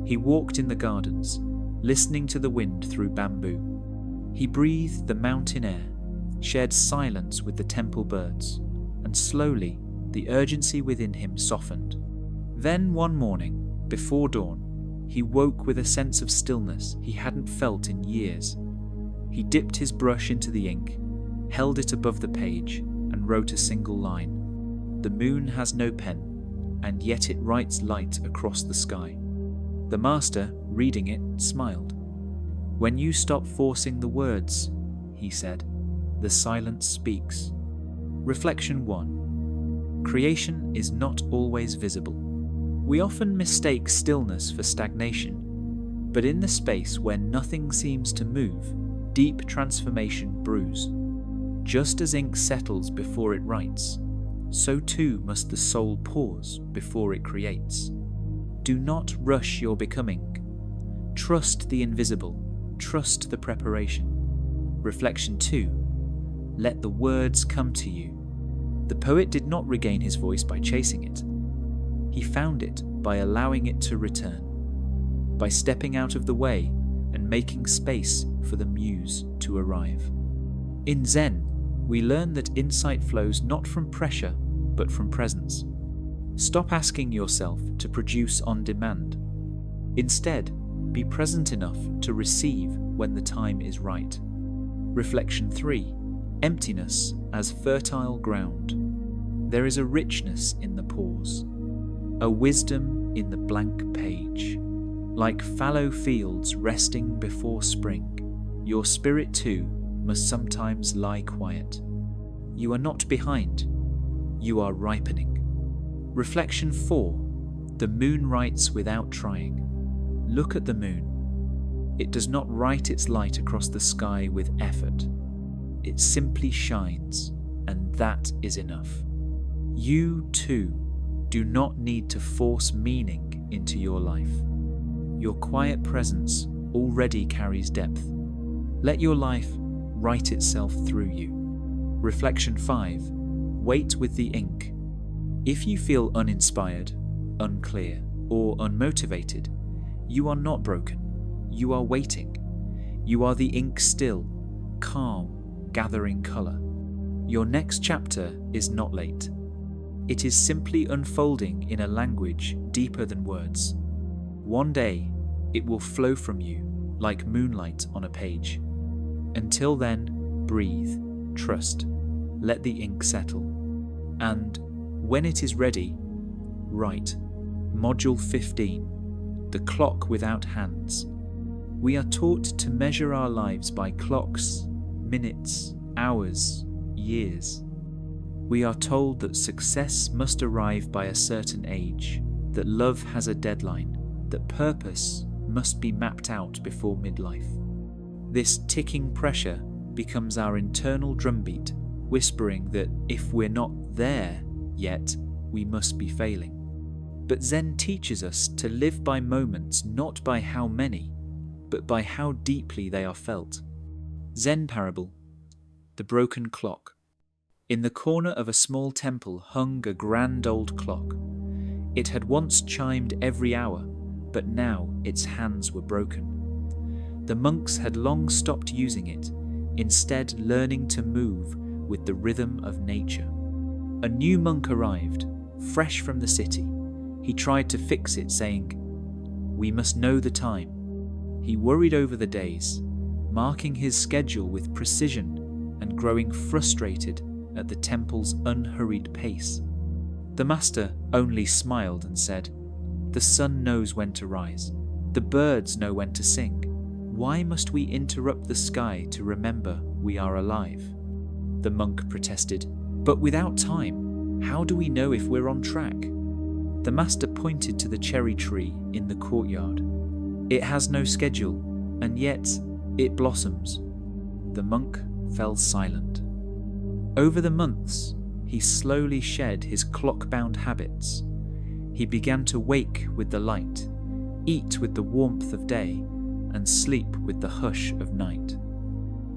He walked in the gardens, listening to the wind through bamboo. He breathed the mountain air, shared silence with the temple birds, and slowly the urgency within him softened. Then one morning, before dawn, he woke with a sense of stillness he hadn't felt in years. He dipped his brush into the ink, held it above the page, and wrote a single line. "The moon has no pen, and yet it writes light across the sky." The master, reading it, smiled. "When you stop forcing the words," he said, "the silence speaks." Reflection 1. Creation is not always visible. We often mistake stillness for stagnation, but in the space where nothing seems to move, deep transformation brews. Just as ink settles before it writes, so too must the soul pause before it creates. Do not rush your becoming. Trust the invisible. Trust the preparation. Reflection 2. Let the words come to you. The poet did not regain his voice by chasing it. He found it by allowing it to return, by stepping out of the way and making space for the muse to arrive. In Zen, we learn that insight flows not from pressure, but from presence. Stop asking yourself to produce on demand. Instead, be present enough to receive when the time is right. Reflection 3. Emptiness as fertile ground. There is a richness in the pause, a wisdom in the blank page. Like fallow fields resting before spring, your spirit too must sometimes lie quiet. You are not behind, you are ripening. Reflection 4. The moon writes without trying. Look at the moon. It does not write its light across the sky with effort. It simply shines, and that is enough. You too do not need to force meaning into your life. Your quiet presence already carries depth. Let your life write itself through you. Reflection 5. Wait with the ink. If you feel uninspired, unclear, or unmotivated, you are not broken. You are waiting. You are the ink still, calm, gathering colour. Your next chapter is not late. It is simply unfolding in a language deeper than words. One day, it will flow from you like moonlight on a page. Until then, breathe, trust, let the ink settle. And when it is ready, write. Module 15. The clock without hands. We are taught to measure our lives by clocks, minutes, hours, years. We are told that success must arrive by a certain age, that love has a deadline, that purpose must be mapped out before midlife. This ticking pressure becomes our internal drumbeat, whispering that if we're not there yet, we must be failing. But Zen teaches us to live by moments not by how many, but by how deeply they are felt. Zen parable. The broken clock. In the corner of a small temple hung a grand old clock. It had once chimed every hour, but now its hands were broken. The monks had long stopped using it, instead learning to move with the rhythm of nature. A new monk arrived, fresh from the city. He tried to fix it, saying, "We must know the time." He worried over the days, marking his schedule with precision and growing frustrated at the temple's unhurried pace. The master only smiled and said, "The sun knows when to rise. The birds know when to sing. Why must we interrupt the sky to remember we are alive?" The monk protested, "But without time, how do we know if we're on track?" The master pointed to the cherry tree in the courtyard. "It has no schedule, and yet It blossoms. The monk fell silent. Over the months, he slowly shed his clock-bound habits. He began to wake with the light, eat with the warmth of day, and sleep with the hush of night.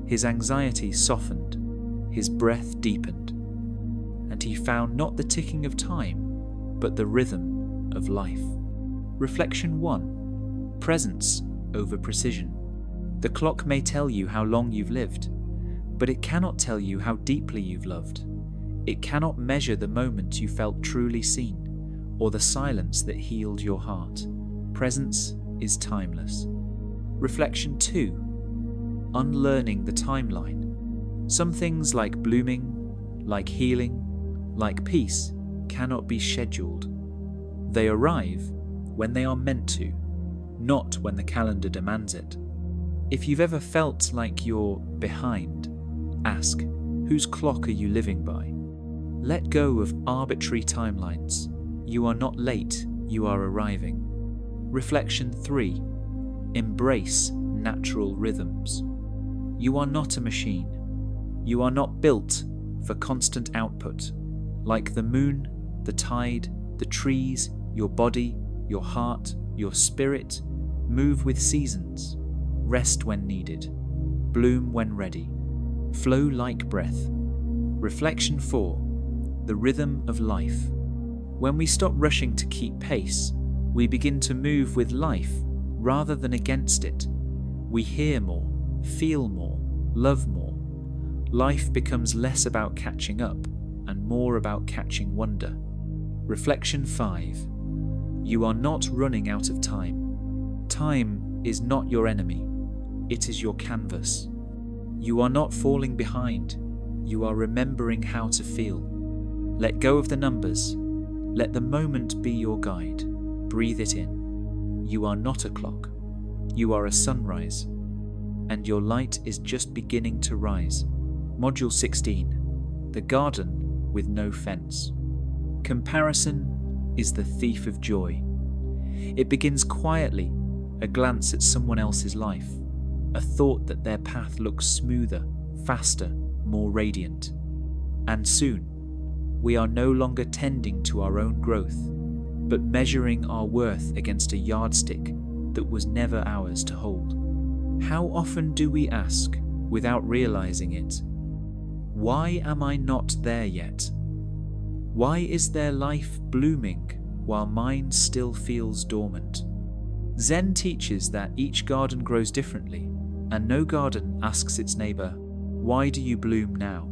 His anxiety softened, his breath deepened, and he found not the ticking of time, but the rhythm of life. Reflection 1. Presence over precision. The clock may tell you how long you've lived, but it cannot tell you how deeply you've loved. It cannot measure the moment you felt truly seen, or the silence that healed your heart. Presence is timeless. Reflection 2. Unlearning the timeline. Some things like blooming, like healing, like peace, cannot be scheduled. They arrive when they are meant to, not when the calendar demands it. If you've ever felt like you're behind, ask, whose clock are you living by? Let go of arbitrary timelines. You are not late, you are arriving. Reflection 3. Embrace natural rhythms. You are not a machine. You are not built for constant output. Like the moon, the tide, the trees, your body, your heart, your spirit, move with seasons. Rest when needed. Bloom when ready. Flow like breath. Reflection 4. The rhythm of life. When we stop rushing to keep pace, we begin to move with life rather than against it. We hear more, feel more, love more. Life becomes less about catching up and more about catching wonder. Reflection 5. You are not running out of time. Time is not your enemy. It is your canvas. You are not falling behind. You are remembering how to feel. Let go of the numbers. Let the moment be your guide. Breathe it in. You are not a clock. You are a sunrise. And your light is just beginning to rise. Module 16. The garden with no fence. Comparison is the thief of joy. It begins quietly, a glance at someone else's life, a thought that their path looks smoother, faster, more radiant. And soon, we are no longer tending to our own growth, but measuring our worth against a yardstick that was never ours to hold. How often do we ask, without realizing it, why am I not there yet? Why is their life blooming while mine still feels dormant? Zen teaches that each garden grows differently, and no garden asks its neighbour, why do you bloom now?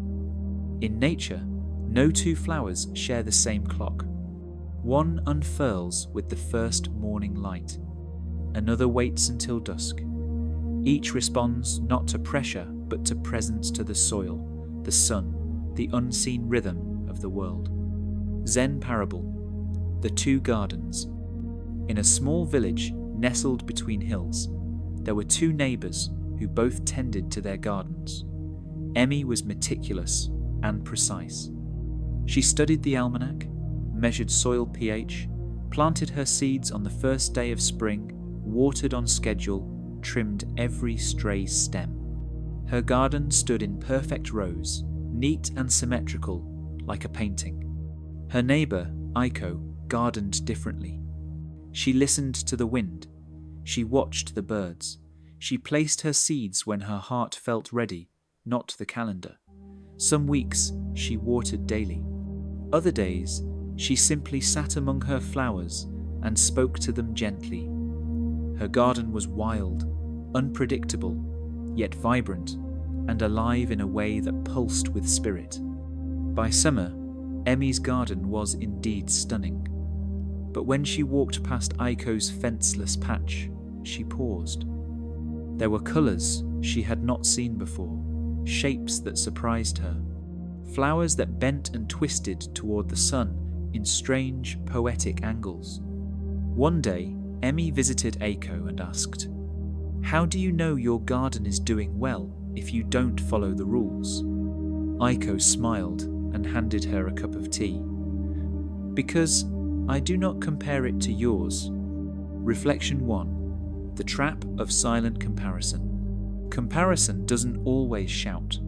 In nature, no two flowers share the same clock. One unfurls with the first morning light. Another waits until dusk. Each responds not to pressure, but to presence to the soil, the sun, the unseen rhythm of the world. Zen parable. The two gardens. In a small village nestled between hills, there were two neighbours who both tended to their gardens. Emmy was meticulous and precise. She studied the almanac, measured soil pH, planted her seeds on the first day of spring, watered on schedule, trimmed every stray stem. Her garden stood in perfect rows, neat and symmetrical, like a painting. Her neighbour, Aiko, gardened differently. She listened to the wind. She watched the birds. She placed her seeds when her heart felt ready, not the calendar. Some weeks she watered daily. Other days she simply sat among her flowers and spoke to them gently. Her garden was wild, unpredictable, yet vibrant and alive in a way that pulsed with spirit. By summer, Emmy's garden was indeed stunning. But when she walked past Aiko's fenceless patch, she paused. There were colours she had not seen before, shapes that surprised her, flowers that bent and twisted toward the sun in strange, poetic angles. One day, Emmy visited Aiko and asked, "How do you know your garden is doing well if you don't follow the rules?" Aiko smiled and handed her a cup of tea. "Because I do not compare it to yours." Reflection 1. The trap of silent comparison. Comparison doesn't always shout.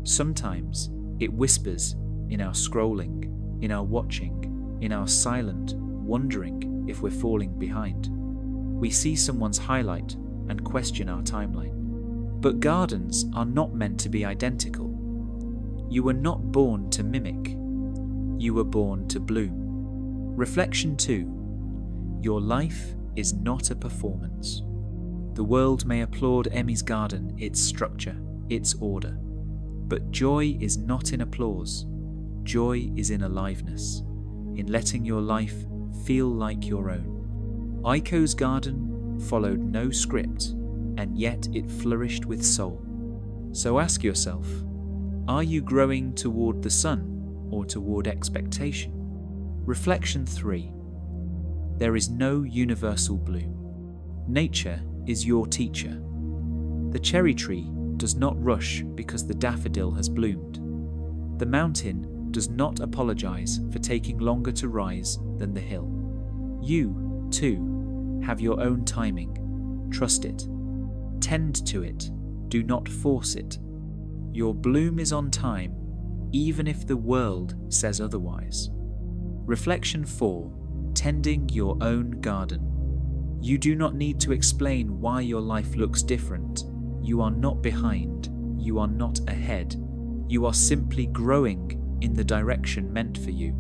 Sometimes it whispers in our scrolling, in our watching, in our silent wondering if we're falling behind. We see someone's highlight and question our timeline. But gardens are not meant to be identical. You were not born to mimic. You were born to bloom. Reflection 2. Your life is not a performance. The world may applaud Emmy's garden, its structure, its order. But joy is not in applause. Joy is in aliveness, in letting your life feel like your own. Aiko's garden followed no script, and yet it flourished with soul. So ask yourself, are you growing toward the sun or toward expectation? Reflection 3. There is no universal bloom. Nature is your teacher. The cherry tree does not rush because the daffodil has bloomed. The mountain does not apologize for taking longer to rise than the hill. You, too, have your own timing. Trust it. Tend to it. Do not force it. Your bloom is on time, even if the world says otherwise. Reflection 4. Tending your own garden. You do not need to explain why your life looks different. You are not behind. You are not ahead. You are simply growing in the direction meant for you.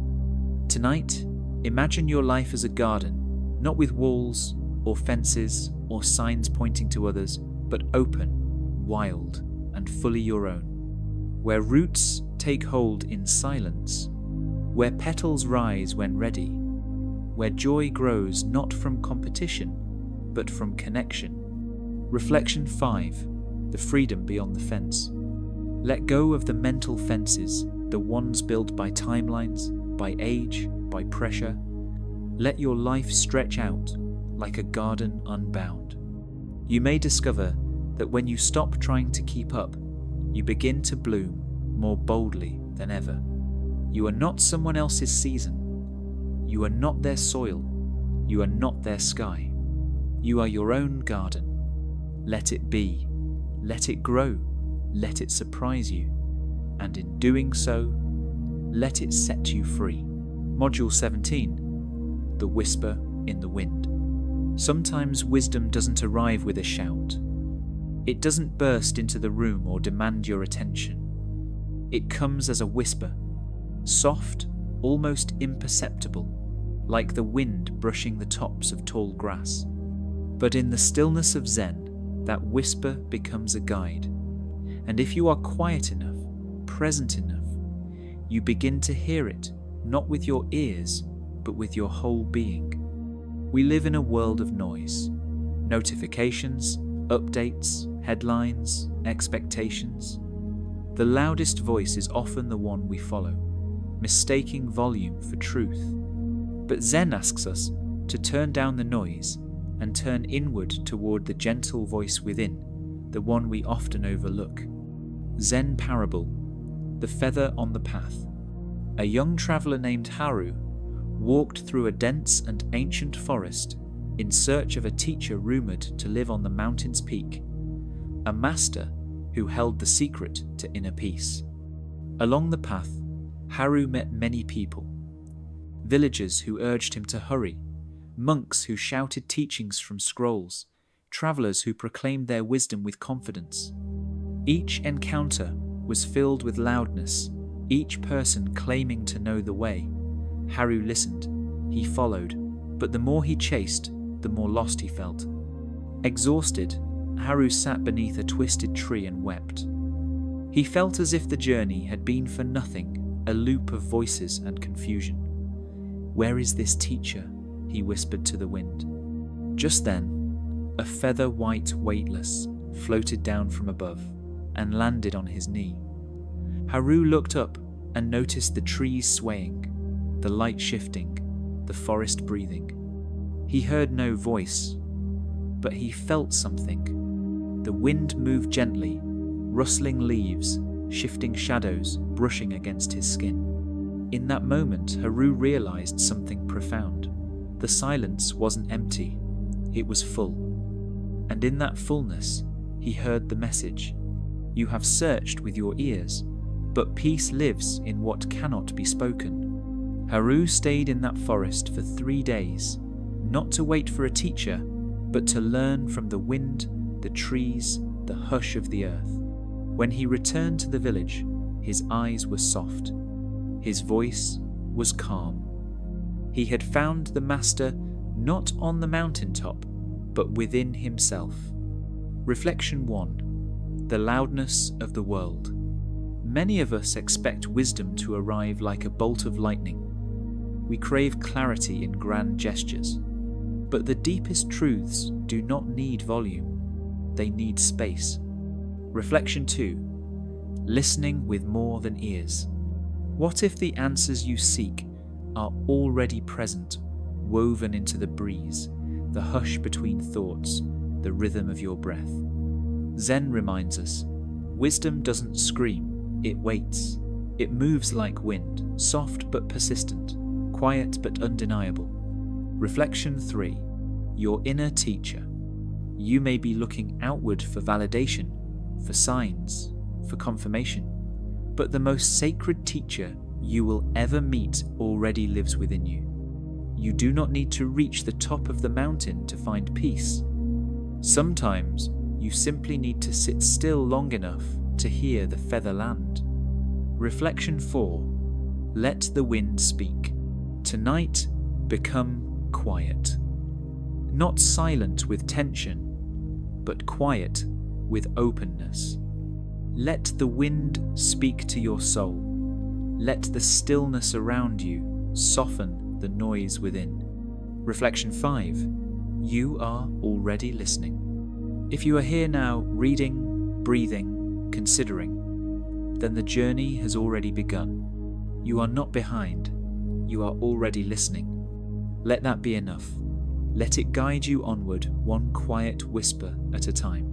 Tonight, imagine your life as a garden, not with walls or fences or signs pointing to others, but open, wild, and fully your own. Where roots take hold in silence, where petals rise when ready, where joy grows not from competition, but from connection. Reflection 5. The freedom beyond the fence. Let go of the mental fences, the ones built by timelines, by age, by pressure. Let your life stretch out like a garden unbound. You may discover that when you stop trying to keep up, you begin to bloom more boldly than ever. You are not someone else's season. You are not their soil. You are not their sky. You are your own garden. Let it be. Let it grow. Let it surprise you. And in doing so, let it set you free. Module 17. The Whisper in the Wind. Sometimes wisdom doesn't arrive with a shout. It doesn't burst into the room or demand your attention. It comes as a whisper, soft, almost imperceptible, like the wind brushing the tops of tall grass. But in the stillness of Zen, that whisper becomes a guide. And if you are quiet enough, present enough, you begin to hear it, not with your ears, but with your whole being. We live in a world of noise. Notifications, updates, headlines, expectations. The loudest voice is often the one we follow, mistaking volume for truth. But Zen asks us to turn down the noise and turn inward toward the gentle voice within, the one we often overlook. Zen parable, the feather on the path. A young traveller named Haru walked through a dense and ancient forest in search of a teacher rumoured to live on the mountain's peak, a master who held the secret to inner peace. Along the path, Haru met many people. Villagers who urged him to hurry, monks who shouted teachings from scrolls, travellers who proclaimed their wisdom with confidence. Each encounter was filled with loudness, each person claiming to know the way. Haru listened, he followed, but the more he chased, the more lost he felt. Exhausted, Haru sat beneath a twisted tree and wept. He felt as if the journey had been for nothing, a loop of voices and confusion. "Where is this teacher?" he whispered to the wind. Just then, a feather white weightless floated down from above and landed on his knee. Haru looked up and noticed the trees swaying, the light shifting, the forest breathing. He heard no voice, but he felt something. The wind moved gently, rustling leaves, shifting shadows, brushing against his skin. In that moment, Haru realized something profound. The silence wasn't empty, it was full. And in that fullness, he he heard the message. You have searched with your ears, but peace lives in what cannot be spoken. Haru stayed in that forest for 3 days, not to wait for a teacher, but to learn from the wind, the trees, the hush of the earth. When he returned to the village, his eyes were soft. His voice was calm. He had found the master not on the mountaintop, but within himself. Reflection 1. The loudness of the world. Many of us expect wisdom to arrive like a bolt of lightning. We crave clarity in grand gestures. But the deepest truths do not need volume. They need space. Reflection 2. Listening with more than ears. What if the answers you seek are already present, woven into the breeze, the hush between thoughts, the rhythm of your breath? Zen reminds us, wisdom doesn't scream, it waits. It moves like wind, soft but persistent, quiet but undeniable. Reflection 3. Your inner teacher. You may be looking outward for validation, for signs, for confirmation, but the most sacred teacher you will ever meet already lives within you. You do not need to reach the top of the mountain to find peace. Sometimes you simply need to sit still long enough to hear the feather land. Reflection 4. Let the wind speak. Tonight, become quiet. Not silent with tension, but quiet with openness. Let the wind speak to your soul. Let the stillness around you soften the noise within. Reflection 5. You are already listening. If you are here now, reading, breathing, considering, then the journey has already begun. You are not behind. You are already listening. Let that be enough. Let it guide you onward, one quiet whisper at a time.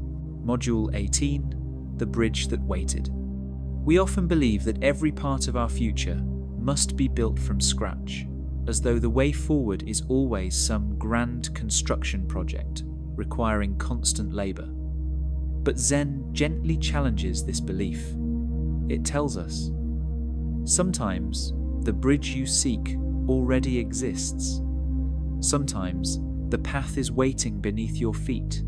Module 18. The Bridge That Waited. We often believe that every part of our future must be built from scratch, as though the way forward is always some grand construction project requiring constant labour. But Zen gently challenges this belief. It tells us, sometimes the bridge you seek already exists. Sometimes the path is waiting beneath your feet,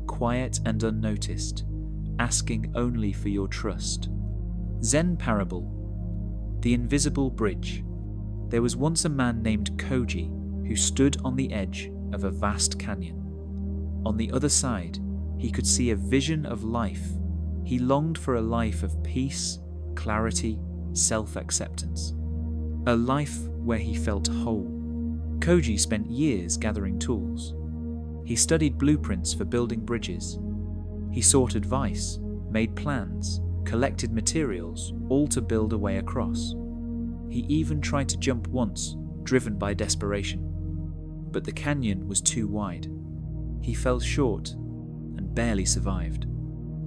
quiet and unnoticed, asking only for your trust. Zen parable. The invisible bridge. There was once a man named Koji who stood on the edge of a vast canyon. On the other side, he could see a vision of life. He longed for a life of peace, clarity, self-acceptance. A life where he felt whole. Koji spent years gathering tools. He studied blueprints for building bridges. He sought advice, made plans, collected materials, all to build a way across. He even tried to jump once, driven by desperation. But the canyon was too wide. He fell short and barely survived.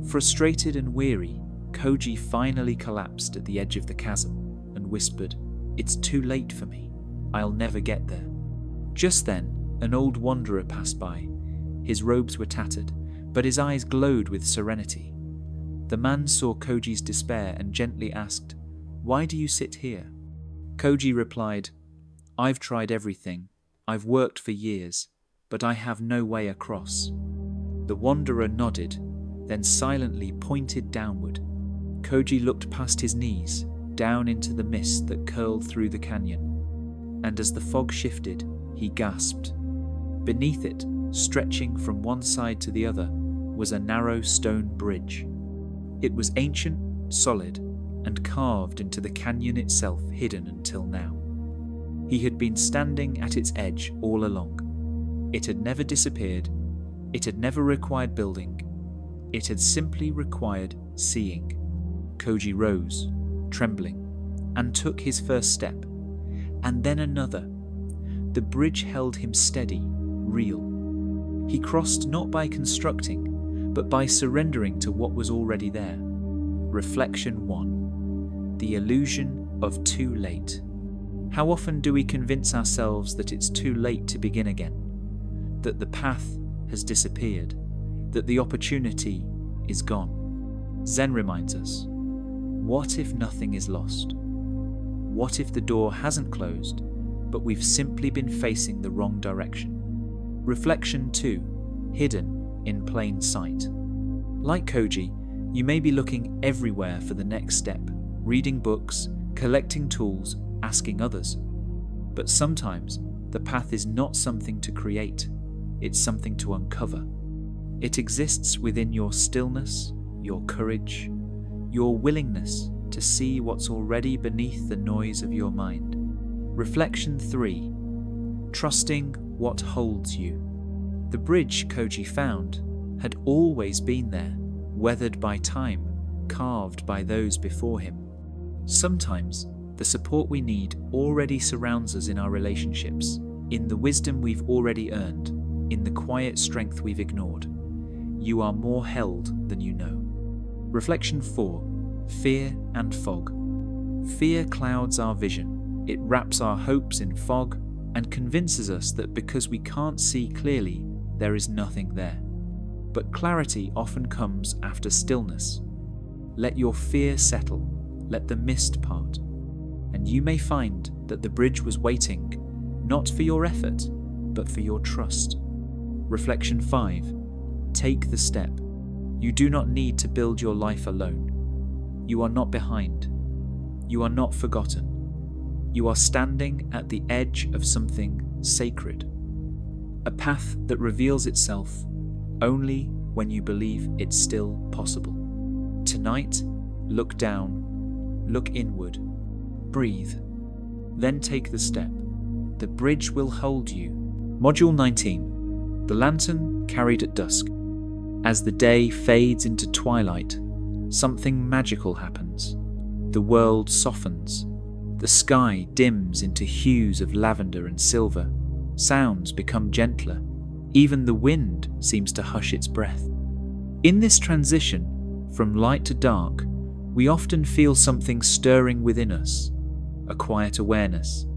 Frustrated and weary, Koji finally collapsed at the edge of the chasm and whispered, "It's too late for me. I'll never get there." Just then, an old wanderer passed by. His robes were tattered, but his eyes glowed with serenity. The man saw Koji's despair and gently asked, "Why do you sit here?" Koji replied, "I've tried everything. I've worked for years, but I have no way across." The wanderer nodded, then silently pointed downward. Koji looked past his knees, down into the mist that curled through the canyon, and as the fog shifted, he gasped. Beneath it, stretching from one side to the other, was a narrow stone bridge. It was ancient, solid, and carved into the canyon itself, hidden until now. He had been standing at its edge all along. It had never disappeared. It had never required building. It had simply required seeing. Koji rose, trembling, and took his first step, and then another. The bridge held him steady, real. He crossed not by constructing, but by surrendering to what was already there. Reflection 1. The illusion of too late. How often do we convince ourselves that it's too late to begin again? That the path has disappeared? That the opportunity is gone. Zen reminds us, what if nothing is lost? What if the door hasn't closed, but we've simply been facing the wrong direction? Reflection 2, hidden in plain sight. Like Koji, you may be looking everywhere for the next step, reading books, collecting tools, asking others. But sometimes the path is not something to create, it's something to uncover. It exists within your stillness, your courage, your willingness to see what's already beneath the noise of your mind. Reflection 3, trusting what holds you. The bridge Koji found had always been there, weathered by time, carved by those before him. Sometimes the support we need already surrounds us in our relationships, in the wisdom we've already earned, in the quiet strength we've ignored. You are more held than you know. Reflection 4, fear and fog. Fear clouds our vision. It wraps our hopes in fog and convinces us that because we can't see clearly, there is nothing there. But clarity often comes after stillness. Let your fear settle, let the mist part, and you may find that the bridge was waiting, not for your effort, but for your trust. Reflection 5, take the step. You do not need to build your life alone. You are not behind. You are not forgotten. You are standing at the edge of something sacred. A path that reveals itself only when you believe it's still possible. Tonight, look down, look inward, breathe, then take the step. The bridge will hold you. Module 19. The lantern carried at dusk. As the day fades into twilight, something magical happens. The world softens. The sky dims into hues of lavender and silver. Sounds become gentler. Even the wind seems to hush its breath. In this transition from light to dark, we often feel something stirring within us. A quiet awareness,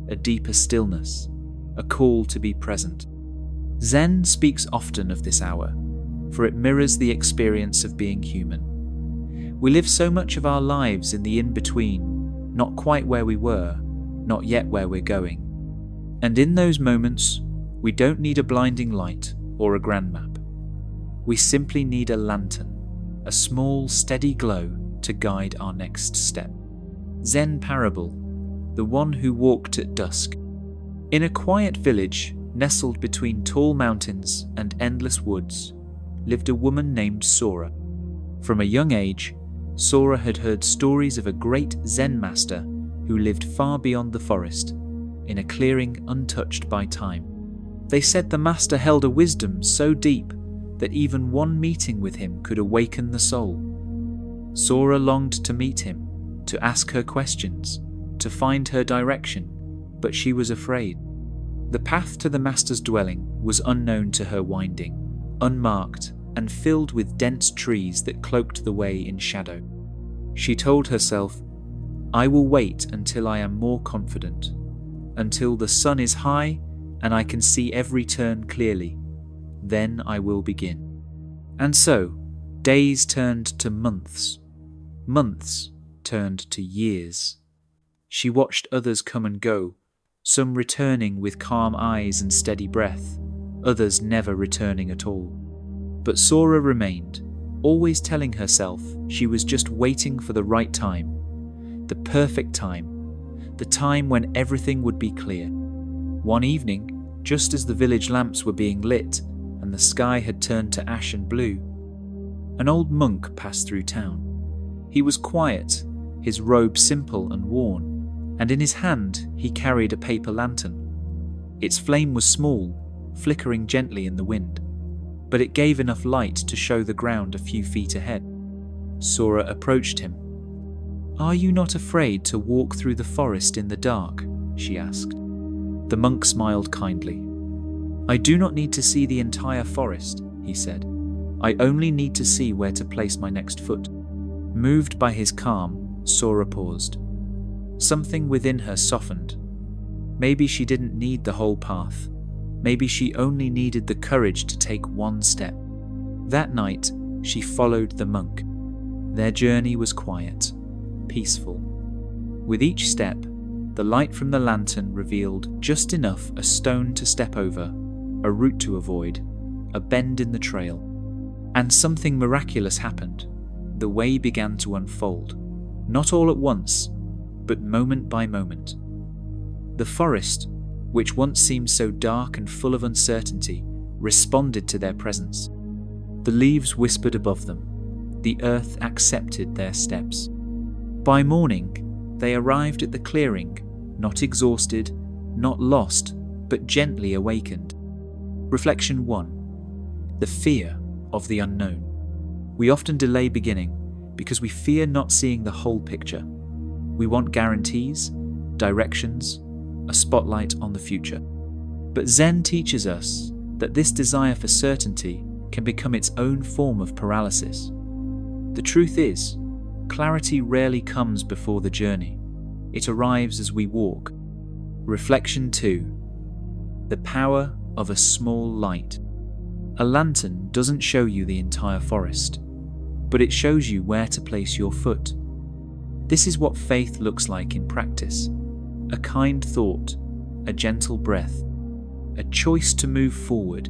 a deeper stillness, a call to be present. Zen speaks often of this hour, for it mirrors the experience of being human. We live so much of our lives in the in-between, not quite where we were, not yet where we're going. And in those moments, we don't need a blinding light or a grand map. We simply need a lantern, a small, steady glow to guide our next step. Zen parable, the one who walked at dusk. In a quiet village nestled between tall mountains and endless woods, lived a woman named Sora. From a young age, Sora had heard stories of a great Zen master who lived far beyond the forest, in a clearing untouched by time. They said the master held a wisdom so deep that even one meeting with him could awaken the soul. Sora longed to meet him, to ask her questions, to find her direction, but she was afraid. The path to the master's dwelling was unknown to her winding, unmarked and filled with dense trees that cloaked the way in shadow. She told herself, "I will wait until I am more confident, until the sun is high and I can see every turn clearly. Then I will begin." And so, days turned to months. Months turned to years. She watched others come and go, some returning with calm eyes and steady breath, others never returning at all. But Sora remained, always telling herself she was just waiting for the right time, the perfect time, the time when everything would be clear. One evening, just as the village lamps were being lit and the sky had turned to ash and blue, an old monk passed through town. He was quiet, his robe simple and worn, and in his hand he carried a paper lantern. Its flame was small, flickering gently in the wind, but it gave enough light to show the ground a few feet ahead. Sora approached him. "Are you not afraid to walk through the forest in the dark?" she asked. The monk smiled kindly. "I do not need to see the entire forest," he said. "I only need to see where to place my next foot." Moved by his calm, Sora paused. Something within her softened. Maybe she didn't need the whole path. Maybe she only needed the courage to take one step. That night, she followed the monk. Their journey was quiet, peaceful. With each step, the light from the lantern revealed just enough a stone to step over, a route to avoid, a bend in the trail. And something miraculous happened. The way began to unfold, not all at once, but moment by moment. The forest, which once seemed so dark and full of uncertainty, responded to their presence. The leaves whispered above them. The earth accepted their steps. By morning, they arrived at the clearing, not exhausted, not lost, but gently awakened. Reflection 1. The fear of the unknown. We often delay beginning because we fear not seeing the whole picture. We want guarantees, directions, a spotlight on the future. But Zen teaches us that this desire for certainty can become its own form of paralysis. The truth is, clarity rarely comes before the journey. It arrives as we walk. Reflection 2. The power of a small light. A lantern doesn't show you the entire forest, but it shows you where to place your foot. This is what faith looks like in practice. A kind thought, a gentle breath, a choice to move forward,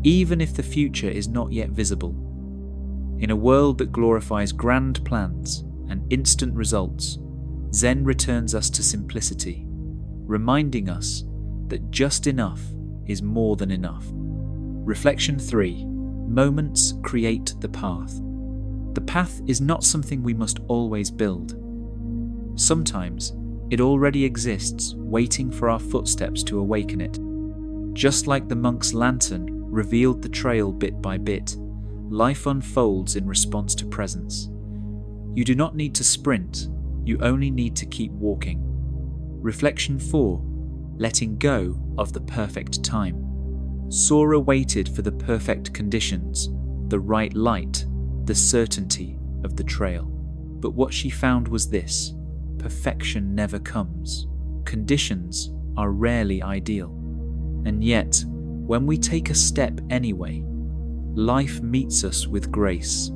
even if the future is not yet visible. In a world that glorifies grand plans and instant results, Zen returns us to simplicity, reminding us that just enough is more than enough. Reflection 3. Moments create the path. The path is not something we must always build. Sometimes it already exists, waiting for our footsteps to awaken it. Just like the monk's lantern revealed the trail bit by bit, life unfolds in response to presence. You do not need to sprint, you only need to keep walking. Reflection 4. Letting go of the perfect time. Sora waited for the perfect conditions, the right light, the certainty of the trail. But what she found was this: perfection never comes. Conditions are rarely ideal. And yet, when we take a step anyway, life meets us with grace.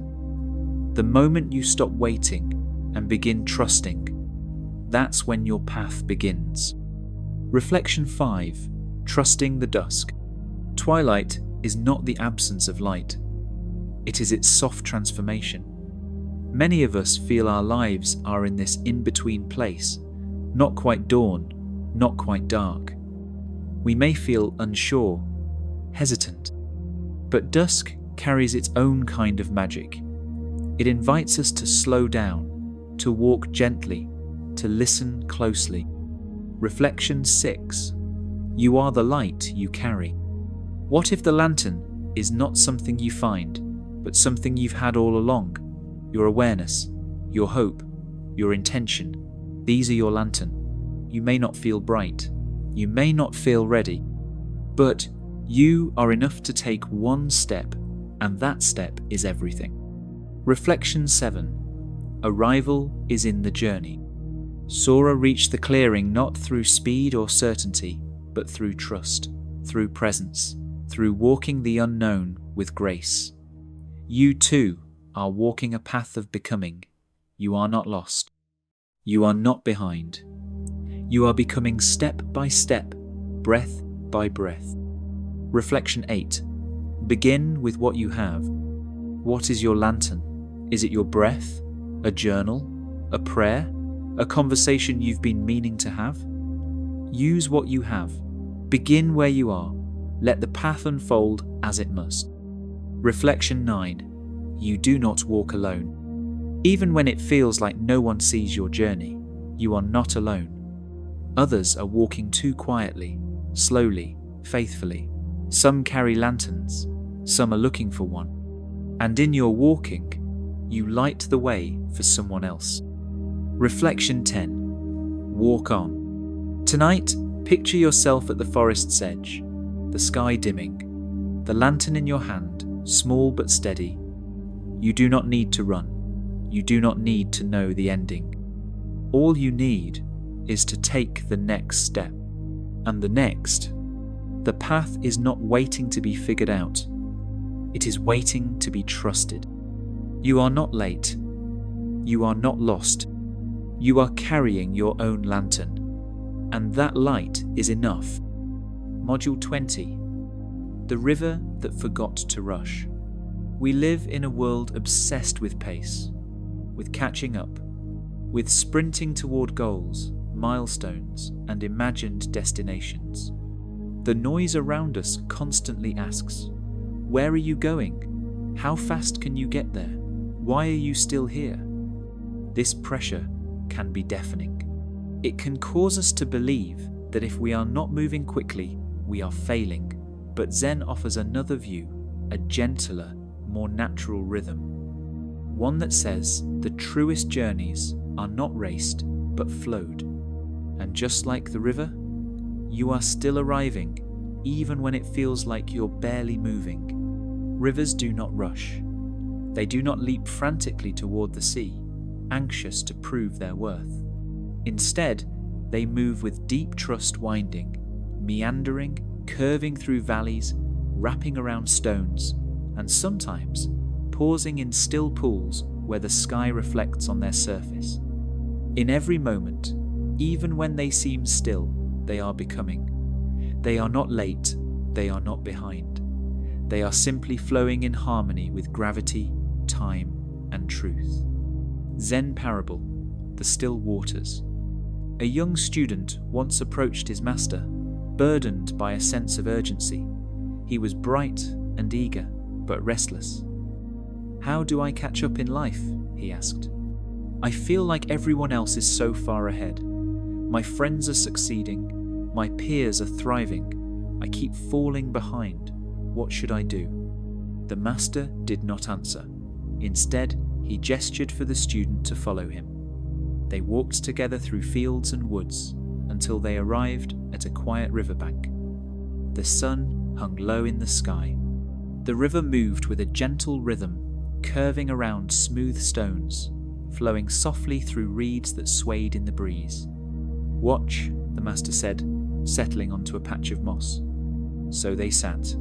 The moment you stop waiting and begin trusting, that's when your path begins. Reflection 5. Trusting the dusk. Twilight is not the absence of light. It is its soft transformation. Many of us feel our lives are in this in-between place, not quite dawn, not quite dark. We may feel unsure, hesitant, but dusk carries its own kind of magic. It invites us to slow down, to walk gently, to listen closely. Reflection 6. You are the light you carry. What if the lantern is not something you find, but something you've had all along? Your awareness, your hope, your intention. These are your lantern. You may not feel bright. You may not feel ready. But you are enough to take one step, and that step is everything. Reflection 7. Arrival is in the journey. Sora reached the clearing not through speed or certainty, but through trust, through presence, through walking the unknown with grace. You too are walking a path of becoming. You are not lost. You are not behind. You are becoming step by step, breath by breath. Reflection 8. Begin with what you have. What is your lantern? Is it your breath? A journal? A prayer? A conversation you've been meaning to have? Use what you have. Begin where you are. Let the path unfold as it must. Reflection 9. You do not walk alone. Even when it feels like no one sees your journey, you are not alone. Others are walking too quietly, slowly, faithfully. Some carry lanterns, some are looking for one. And in your walking, you light the way for someone else. Reflection 10. Walk on. Tonight, picture yourself at the forest's edge, the sky dimming, the lantern in your hand, small but steady. You do not need to run. You do not need to know the ending. All you need is to take the next step. And the next, the path is not waiting to be figured out. It is waiting to be trusted. You are not late. You are not lost. You are carrying your own lantern, and that light is enough. Module 20. The river that forgot to rush. We live in a world obsessed with pace, with catching up, with sprinting toward goals, milestones, and imagined destinations. The noise around us constantly asks, "Where are you going? How fast can you get there? Why are you still here?" This pressure can be deafening. It can cause us to believe that if we are not moving quickly, we are failing. But Zen offers another view, a gentler, more natural rhythm. One that says the truest journeys are not raced, but flowed. And just like the river, you are still arriving, even when it feels like you're barely moving. Rivers do not rush. They do not leap frantically toward the sea, anxious to prove their worth. Instead, they move with deep trust, winding, meandering, curving through valleys, wrapping around stones, and sometimes pausing in still pools where the sky reflects on their surface. In every moment, even when they seem still, they are becoming. They are not late, they are not behind. They are simply flowing in harmony with gravity, time, and truth. Zen parable, the still waters. A young student once approached his master, burdened by a sense of urgency. He was bright and eager, but restless. "How do I catch up in life?" he asked. "I feel like everyone else is so far ahead. My friends are succeeding, my peers are thriving. I keep falling behind. What should I do?" The master did not answer. Instead, he gestured for the student to follow him. They walked together through fields and woods until they arrived at a quiet riverbank. The sun hung low in the sky. The river moved with a gentle rhythm, curving around smooth stones, flowing softly through reeds that swayed in the breeze. "Watch," the master said, settling onto a patch of moss. So they sat.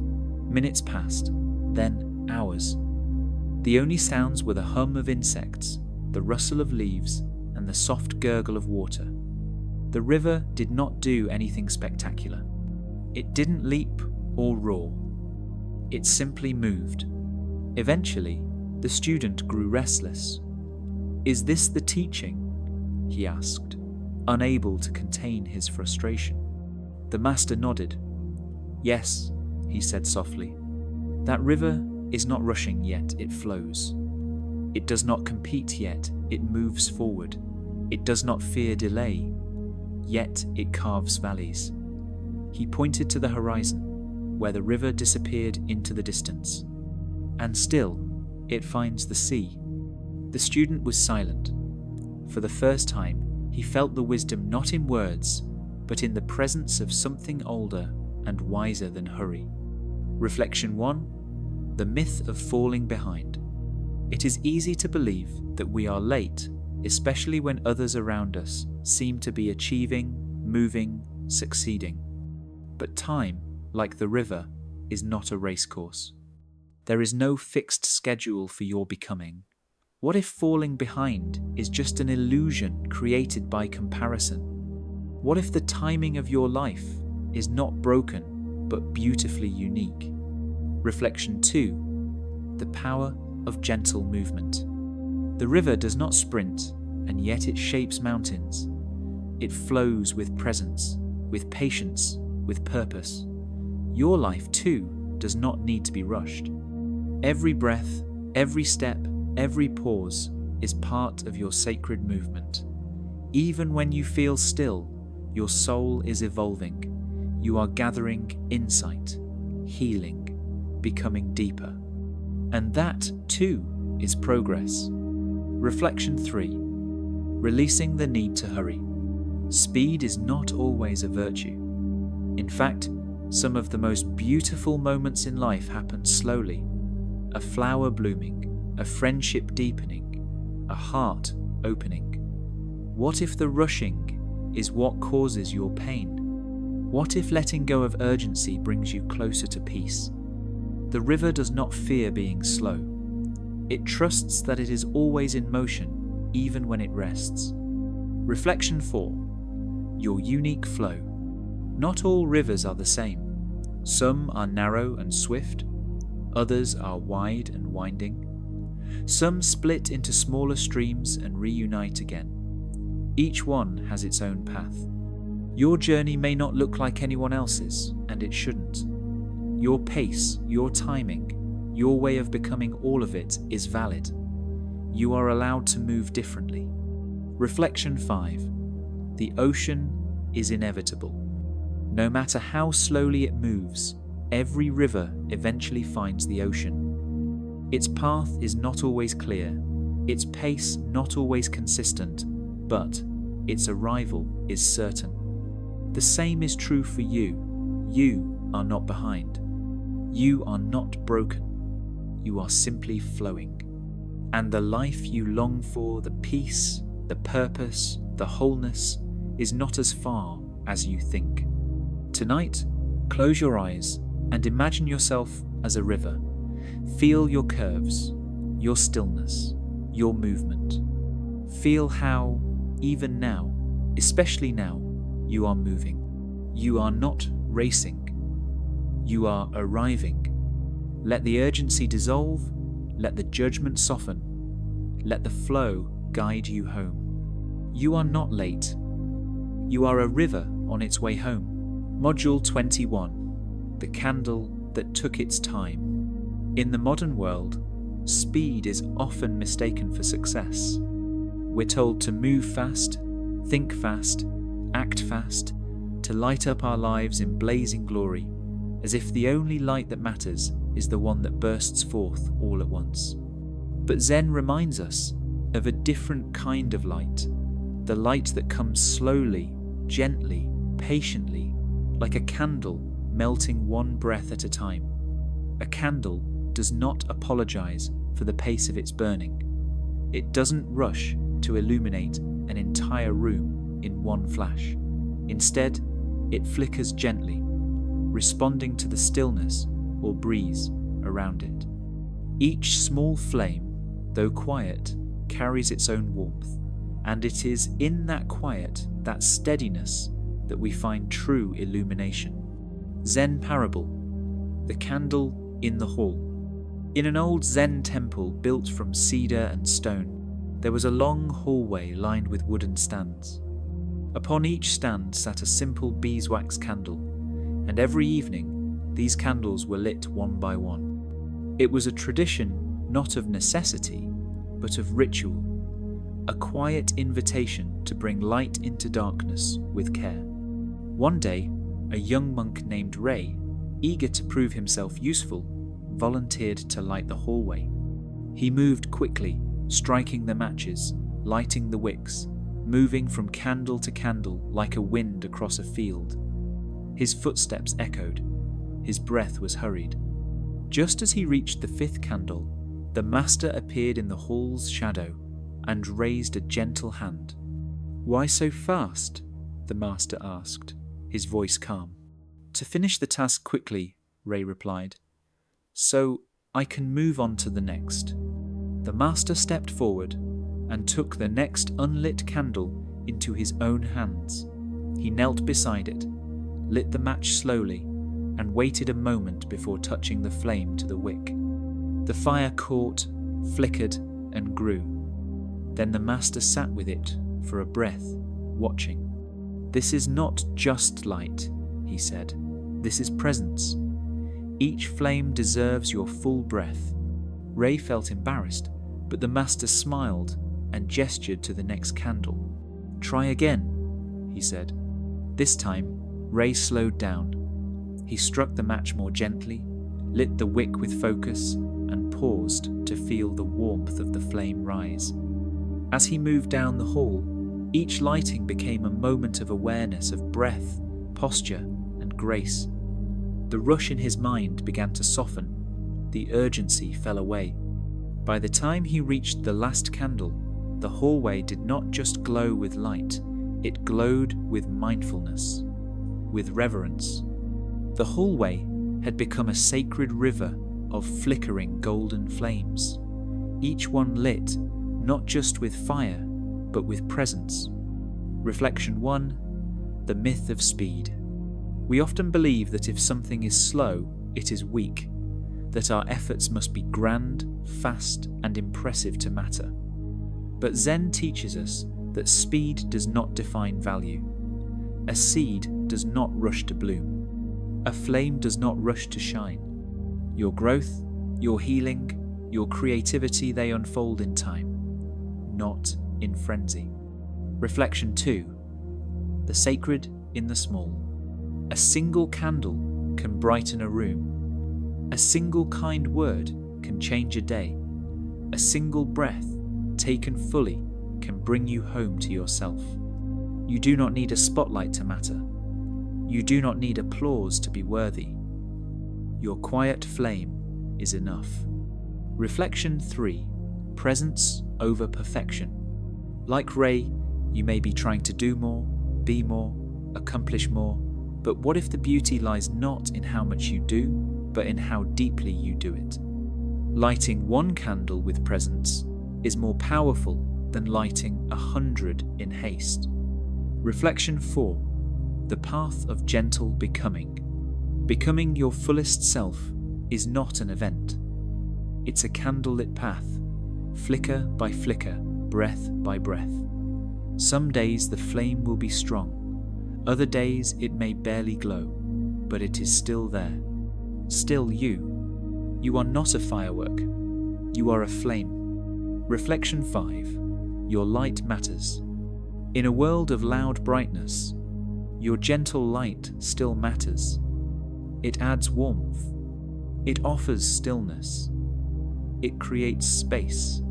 Minutes passed, then hours. The only sounds were the hum of insects, the rustle of leaves, and the soft gurgle of water. The river did not do anything spectacular. It didn't leap or roar. It simply moved. Eventually, the student grew restless. "Is this the teaching?" he asked, unable to contain his frustration. The master nodded. "Yes," he said softly. "That river is not rushing yet, it flows. It does not compete yet, it moves forward. It does not fear delay, yet it carves valleys." He pointed to the horizon, where the river disappeared into the distance. "And still, it finds the sea." The student was silent. For the first time, he felt the wisdom not in words, but in the presence of something older and wiser than hurry. Reflection 1. The myth of falling behind. It is easy to believe that we are late, especially when others around us seem to be achieving, moving, succeeding. But time, like the river, is not a race course. There is no fixed schedule for your becoming. What if falling behind is just an illusion created by comparison? What if the timing of your life is not broken, but beautifully unique? Reflection 2. The power of gentle movement. The river does not sprint, and yet it shapes mountains. It flows with presence, with patience, with purpose. Your life, too, does not need to be rushed. Every breath, every step, every pause is part of your sacred movement. Even when you feel still, your soul is evolving. You are gathering insight, healing, becoming deeper. And that, too, is progress. Reflection 3. Releasing the need to hurry. Speed is not always a virtue. In fact, some of the most beautiful moments in life happen slowly. A flower blooming, a friendship deepening, a heart opening. What if the rushing is what causes your pain? What if letting go of urgency brings you closer to peace? The river does not fear being slow. It trusts that it is always in motion, even when it rests. Reflection 4. Your unique flow. Not all rivers are the same. Some are narrow and swift, others are wide and winding. Some split into smaller streams and reunite again. Each one has its own path. Your journey may not look like anyone else's, and it shouldn't. Your pace, your timing, your way of becoming all of it is valid. You are allowed to move differently. Reflection 5. The ocean is inevitable. No matter how slowly it moves, every river eventually finds the ocean. Its path is not always clear, its pace not always consistent, but its arrival is certain. The same is true for you. You are not behind. You are not broken. You are simply flowing. And the life you long for, the peace, the purpose, the wholeness, is not as far as you think. Tonight, close your eyes and imagine yourself as a river. Feel your curves, your stillness, your movement. Feel how, even now, especially now, you are moving. You are not racing. You are arriving. Let the urgency dissolve. Let the judgment soften. Let the flow guide you home. You are not late. You are a river on its way home. Module 21. The candle that took its time. In the modern world, speed is often mistaken for success. We're told to move fast, think fast, act fast, to light up our lives in blazing glory, as if the only light that matters is the one that bursts forth all at once. But Zen reminds us of a different kind of light, the light that comes slowly, gently, patiently, like a candle melting one breath at a time. A candle does not apologize for the pace of its burning. It doesn't rush to illuminate an entire room in one flash. Instead, it flickers gently, responding to the stillness or breeze around it. Each small flame, though quiet, carries its own warmth, and it is in that quiet, that steadiness, that we find true illumination. Zen parable, the candle in the hall. In an old Zen temple built from cedar and stone, there was a long hallway lined with wooden stands. Upon each stand sat a simple beeswax candle, and every evening these candles were lit one by one. It was a tradition not of necessity, but of ritual, a quiet invitation to bring light into darkness with care. One day, a young monk named Ray, eager to prove himself useful, volunteered to light the hallway. He moved quickly, striking the matches, lighting the wicks, moving from candle to candle like a wind across a field. His footsteps echoed. His breath was hurried. Just as he reached the fifth candle, the master appeared in the hall's shadow and raised a gentle hand. "Why so fast?" the master asked, his voice calm. "To finish the task quickly," Ray replied, "so I can move on to the next." The master stepped forward and took the next unlit candle into his own hands. He knelt beside it, lit the match slowly, and waited a moment before touching the flame to the wick. The fire caught, flickered, and grew. Then the master sat with it for a breath, watching. "This is not just light," he said. "This is presence. Each flame deserves your full breath." Ray felt embarrassed, but the master smiled and gestured to the next candle. "Try again," he said. This time, Ray slowed down. He struck the match more gently, lit the wick with focus, and paused to feel the warmth of the flame rise. As he moved down the hall, each lighting became a moment of awareness of breath, posture, and grace. The rush in his mind began to soften. The urgency fell away. By the time he reached the last candle, the hallway did not just glow with light, it glowed with mindfulness, with reverence. The hallway had become a sacred river of flickering golden flames. each one lit not just with fire, but with presence. Reflection 1. The myth of speed. We often believe that if something is slow, it is weak, that our efforts must be grand, fast, and impressive to matter. But Zen teaches us that speed does not define value. A seed does not rush to bloom. A flame does not rush to shine. Your growth, your healing, your creativity, they unfold in time, not in frenzy. Reflection 2. The sacred in the small. A single candle can brighten a room. A single kind word can change a day. A single breath, taken fully, can bring you home to yourself. You do not need a spotlight to matter. You do not need applause to be worthy. Your quiet flame is enough. Reflection 3. Presence over perfection. Like Ray, you may be trying to do more, be more, accomplish more, but what if the beauty lies not in how much you do, but in how deeply you do it? Lighting one candle with presence is more powerful than lighting 100 in haste. Reflection 4. The path of gentle becoming. Becoming your fullest self is not an event. It's a candlelit path, flicker by flicker, breath by breath. Some days the flame will be strong. Other days it may barely glow, but it is still there. Still you. You are not a firework. You are a flame. Reflection 5. Your light matters. In a world of loud brightness, your gentle light still matters. It adds warmth. It offers stillness. It creates space.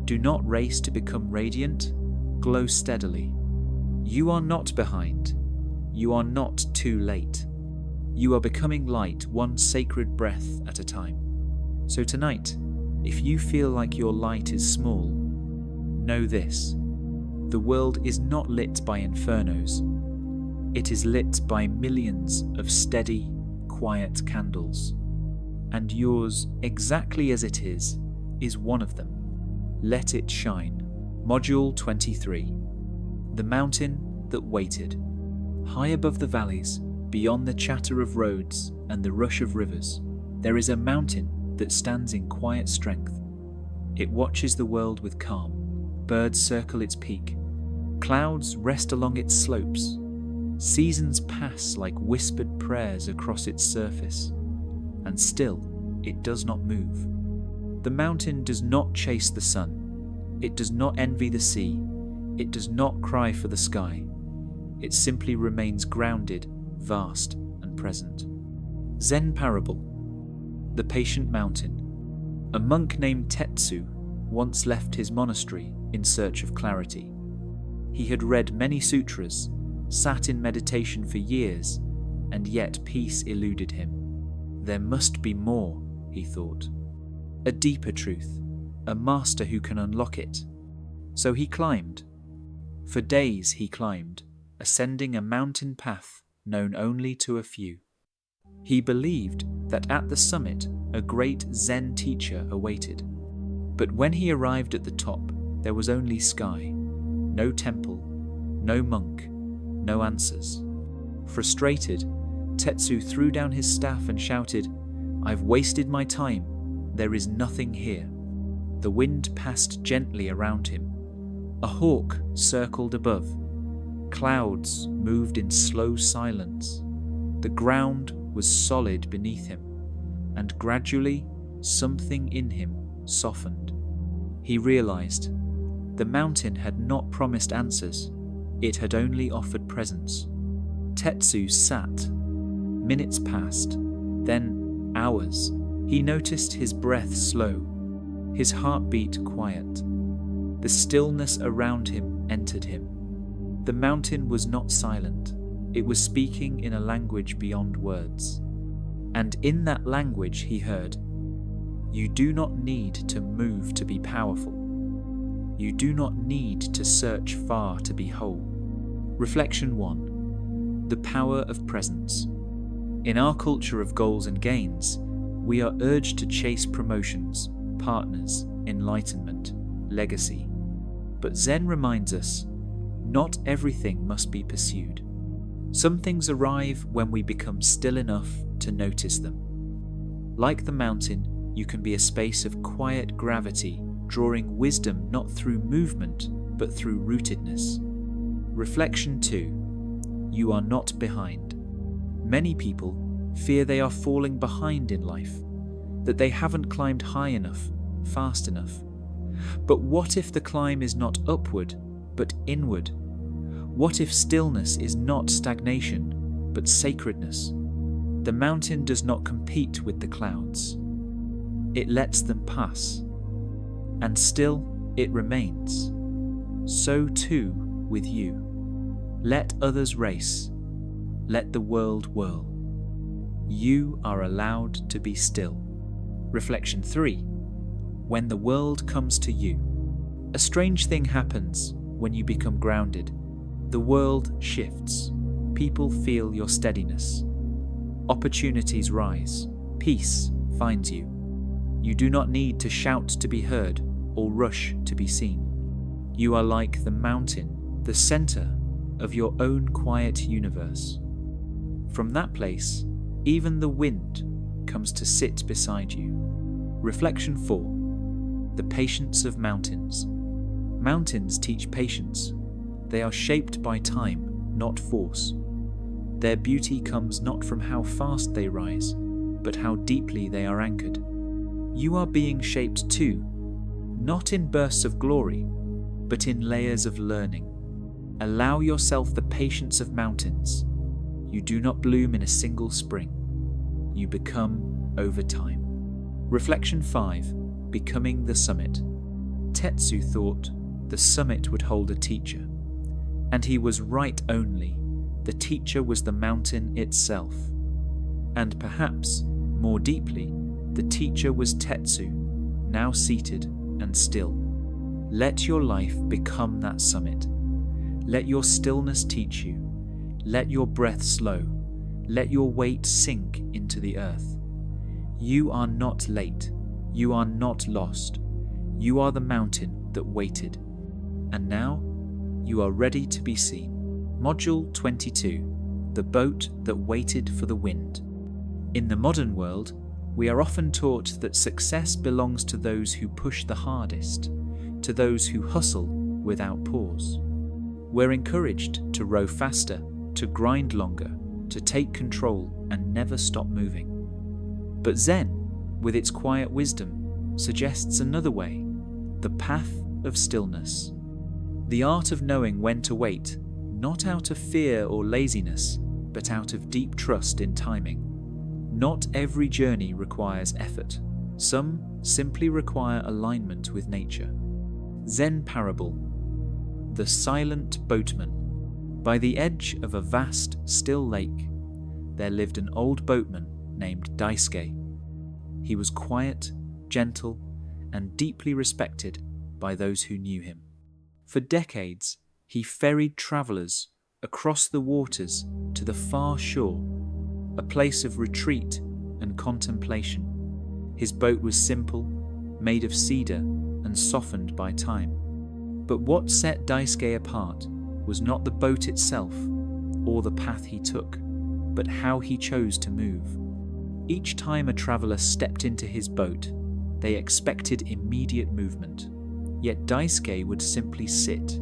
Do not race to become radiant. Glow steadily. You are not behind. You are not too late. You are becoming light one sacred breath at a time. So tonight, if you feel like your light is small, know this. The world is not lit by infernos. It is lit by millions of steady, quiet candles. And yours, exactly as it is one of them. Let it shine. Module 23. The mountain that waited. High above the valleys, beyond the chatter of roads and the rush of rivers, there is a mountain that stands in quiet strength. It watches the world with calm. Birds circle its peak. Clouds rest along its slopes. Seasons pass like whispered prayers across its surface. And still, it does not move. The mountain does not chase the sun. It does not envy the sea. It does not cry for the sky. It simply remains grounded, vast, and present. Zen Parable. The Patient Mountain. A monk named Tetsu once left his monastery in search of clarity. He had read many sutras, sat in meditation for years, and yet peace eluded him. There must be more, he thought. A deeper truth, a master who can unlock it. So he climbed. For days he climbed, ascending a mountain path known only to a few. He believed that at the summit a great Zen teacher awaited. But when he arrived at the top, there was only sky, no temple, no monk, no answers. Frustrated, Tetsu threw down his staff and shouted, "I've wasted my time. There is nothing here." The wind passed gently around him. A hawk circled above. Clouds moved in slow silence. The ground was solid beneath him, and gradually something in him softened. He realized the mountain had not promised answers, it had only offered presence. Tetsu sat. Minutes passed, then hours. He noticed his breath slow, his heartbeat quiet. The stillness around him entered him. The mountain was not silent. It was speaking in a language beyond words. And in that language he heard, "You do not need to move to be powerful. You do not need to search far to be whole." Reflection 1. The power of presence. In our culture of goals and gains, we are urged to chase promotions, partners, enlightenment, legacy. But Zen reminds us, not everything must be pursued. Some things arrive when we become still enough to notice them. Like the mountain, you can be a space of quiet gravity, drawing wisdom not through movement, but through rootedness. Reflection 2. You are not behind. Many people fear they are falling behind in life, that they haven't climbed high enough, fast enough. But what if the climb is not upward, but inward? What if stillness is not stagnation, but sacredness? The mountain does not compete with the clouds. It lets them pass, and still it remains. So too with you. Let others race. Let the world whirl. You are allowed to be still. Reflection 3. When the world comes to you. A strange thing happens when you become grounded. The world shifts. People feel your steadiness. Opportunities rise. Peace finds you. You do not need to shout to be heard or rush to be seen. You are like the mountain, the center of your own quiet universe. From that place, even the wind comes to sit beside you. Reflection 4. The patience of mountains. Mountains teach patience. They are shaped by time, not force. Their beauty comes not from how fast they rise, but how deeply they are anchored. You are being shaped too, not in bursts of glory, but in layers of learning. Allow yourself the patience of mountains. You do not bloom in a single spring. You become over time. Reflection 5. Becoming the summit. Tetsu thought the summit would hold a teacher, and he was right only. The teacher was the mountain itself. And perhaps, more deeply, the teacher was Tetsu, now seated and still. Let your life become that summit. Let your stillness teach you. Let your breath slow. Let your weight sink into the earth. You are not late. You are not lost. You are the mountain that waited. And now, you are ready to be seen. Module 22. The boat that waited for the wind. In the modern world, we are often taught that success belongs to those who push the hardest, to those who hustle without pause. We're encouraged to row faster, to grind longer, to take control and never stop moving. But Zen, with its quiet wisdom, suggests another way, the path of stillness. The art of knowing when to wait, not out of fear or laziness, but out of deep trust in timing. Not every journey requires effort. Some simply require alignment with nature. Zen parable. The silent boatman. By the edge of a vast, still lake, there lived an old boatman named Daisuke. He was quiet, gentle, and deeply respected by those who knew him. For decades, he ferried travelers across the waters to the far shore, a place of retreat and contemplation. His boat was simple, made of cedar and softened by time. But what set Daisuke apart was not the boat itself or the path he took, but how he chose to move. Each time a traveler stepped into his boat, they expected immediate movement. Yet Daisuke would simply sit,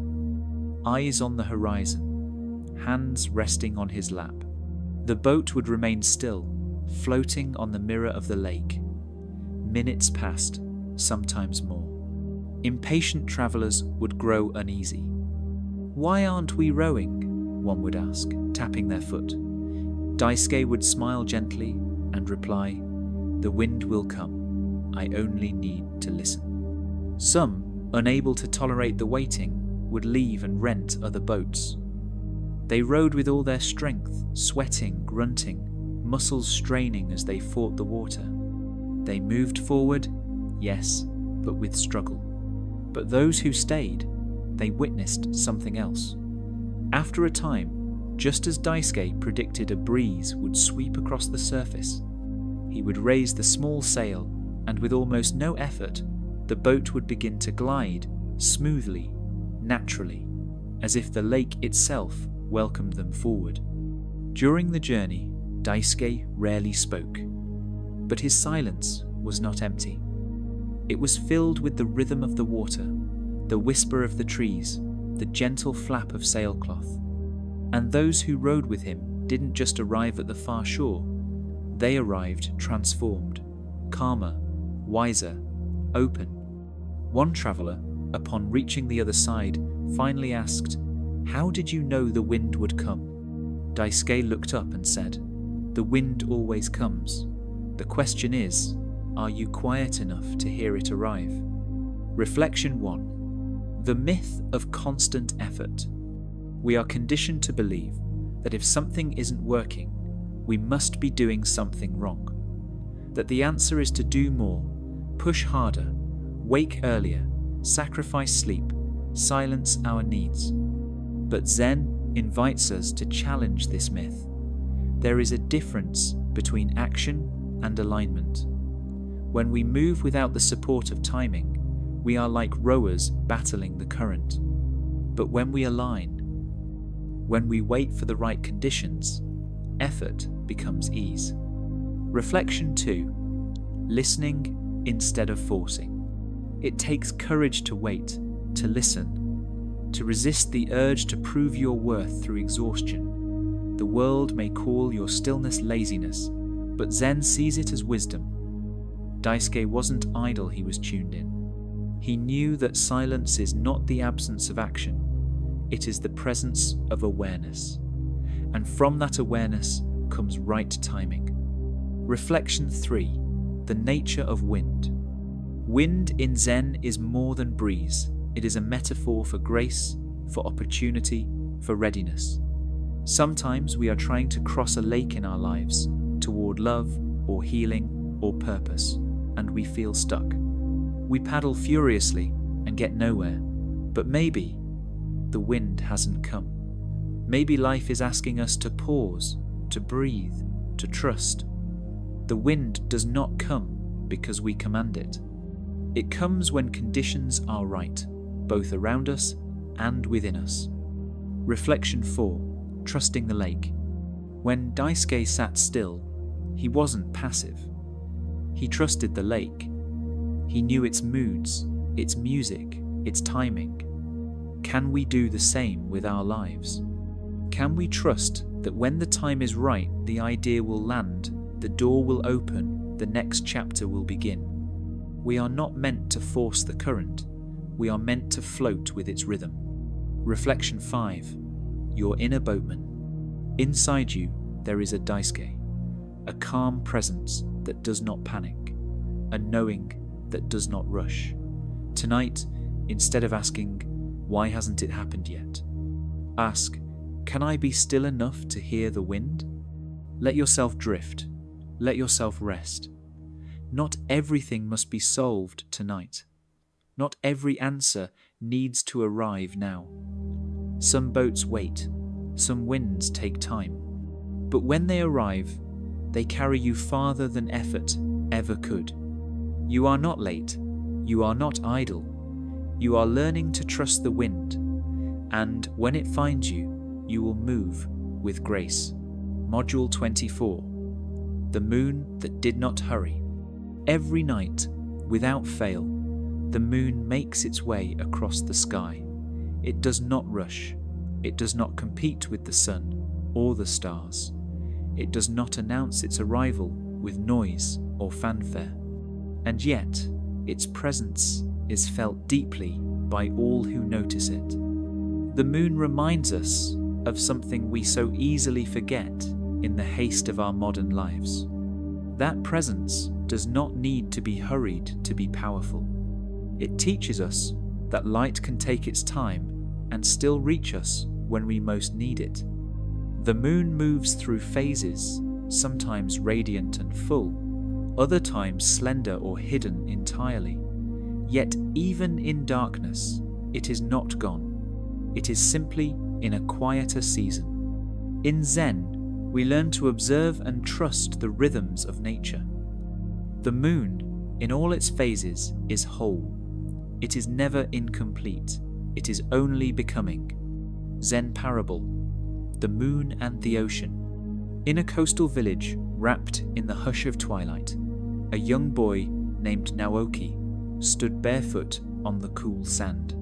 eyes on the horizon, hands resting on his lap. The boat would remain still, floating on the mirror of the lake. Minutes passed, sometimes more. Impatient travelers would grow uneasy. "Why aren't we rowing?" one would ask, tapping their foot. Daisuke would smile gently and reply, "The wind will come. I only need to listen." Some, unable to tolerate the waiting, would leave and rent other boats. They rowed with all their strength, sweating, grunting, muscles straining as they fought the water. They moved forward, yes, but with struggle. But those who stayed, they witnessed something else. After a time, just as Daisuke predicted a breeze would sweep across the surface, he would raise the small sail and with almost no effort, the boat would begin to glide smoothly, naturally, as if the lake itself welcomed them forward. During the journey, Daisuke rarely spoke, but his silence was not empty. It was filled with the rhythm of the water, the whisper of the trees, the gentle flap of sailcloth. And those who rode with him didn't just arrive at the far shore, they arrived transformed, calmer, wiser, open. One traveller, upon reaching the other side, finally asked, "How did you know the wind would come?" Daisuke looked up and said, "The wind always comes. The question is, are you quiet enough to hear it arrive?" Reflection 1. The myth of constant effort. We are conditioned to believe that if something isn't working, we must be doing something wrong. That the answer is to do more, push harder, wake earlier, sacrifice sleep, silence our needs. But Zen invites us to challenge this myth. There is a difference between action and alignment. When we move without the support of timing, we are like rowers battling the current. But when we align, when we wait for the right conditions, effort becomes ease. Reflection 2. Listening instead of forcing. It takes courage to wait, to listen, to resist the urge to prove your worth through exhaustion. The world may call your stillness laziness, but Zen sees it as wisdom. Daisuke wasn't idle, he was tuned in. He knew that silence is not the absence of action, it is the presence of awareness. And from that awareness comes right timing. Reflection 3. The nature of wind. Wind in Zen is more than breeze. It is a metaphor for grace, for opportunity, for readiness. Sometimes we are trying to cross a lake in our lives, toward love, or healing, or purpose, and we feel stuck. We paddle furiously and get nowhere, but maybe the wind hasn't come. Maybe life is asking us to pause, to breathe, to trust. The wind does not come because we command it. It comes when conditions are right, both around us and within us. Reflection 4. Trusting the lake. When Daisuke sat still, he wasn't passive. He trusted the lake. He knew its moods, its music, its timing. Can we do the same with our lives? Can we trust that when the time is right, the idea will land, the door will open, the next chapter will begin? We are not meant to force the current. We are meant to float with its rhythm. Reflection 5. Your inner boatman. Inside you, there is a Daisuke, a calm presence that does not panic, a knowing that does not rush. Tonight, instead of asking, "Why hasn't it happened yet?" ask, "Can I be still enough to hear the wind?" Let yourself drift. Let yourself rest. Not everything must be solved tonight. Not every answer needs to arrive now. Some boats wait. Some winds take time. But when they arrive, they carry you farther than effort ever could. You are not late. You are not idle. You are learning to trust the wind. And when it finds you, you will move with grace. Module 24. The moon that did not hurry. Every night, without fail, the moon makes its way across the sky. It does not rush. It does not compete with the sun or the stars. It does not announce its arrival with noise or fanfare. And yet, its presence is felt deeply by all who notice it. The moon reminds us of something we so easily forget in the haste of our modern lives. That presence does not need to be hurried to be powerful. It teaches us that light can take its time and still reach us when we most need it. The moon moves through phases, sometimes radiant and full, other times slender or hidden entirely. Yet even in darkness, it is not gone. It is simply in a quieter season. In Zen, we learn to observe and trust the rhythms of nature. The moon, in all its phases, is whole. It is never incomplete. It is only becoming. Zen Parable, the moon and the ocean. In a coastal village wrapped in the hush of twilight, a young boy named Naoki stood barefoot on the cool sand.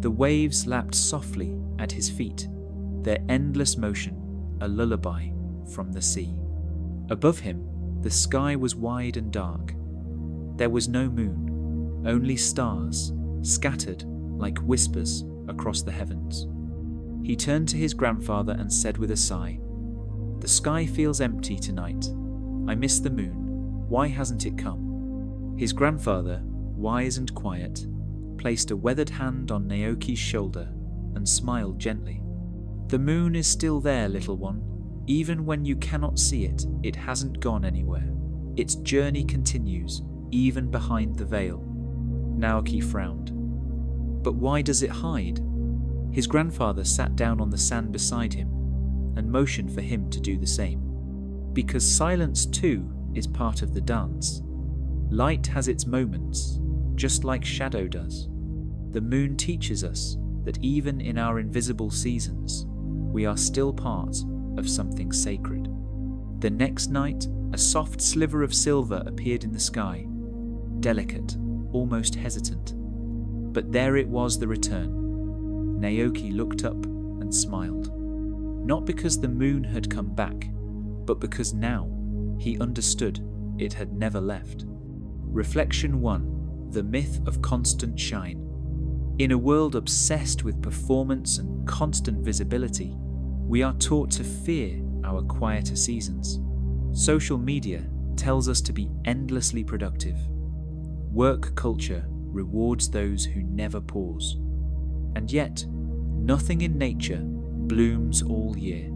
The waves lapped softly at his feet, their endless motion a lullaby from the sea. Above him, the sky was wide and dark. There was no moon, only stars scattered like whispers across the heavens. He turned to his grandfather and said with a sigh, "The sky feels empty tonight. I miss the moon. Why hasn't it come?" His grandfather, wise and quiet, placed a weathered hand on Naoki's shoulder and smiled gently. "The moon is still there, little one. Even when you cannot see it, it hasn't gone anywhere. Its journey continues, even behind the veil." Naoki frowned. "But why does it hide?" His grandfather sat down on the sand beside him and motioned for him to do the same. "Because silence too is part of the dance. Light has its moments, just like shadow does. The moon teaches us that even in our invisible seasons, we are still part of something sacred." The next night, a soft sliver of silver appeared in the sky, delicate, almost hesitant. But there it was, the return. Naoki looked up and smiled. Not because the moon had come back, but because now he understood it had never left. Reflection 1. The myth of constant shine. In a world obsessed with performance and constant visibility, we are taught to fear our quieter seasons. Social media tells us to be endlessly productive. Work culture rewards those who never pause. And yet, nothing in nature blooms all year.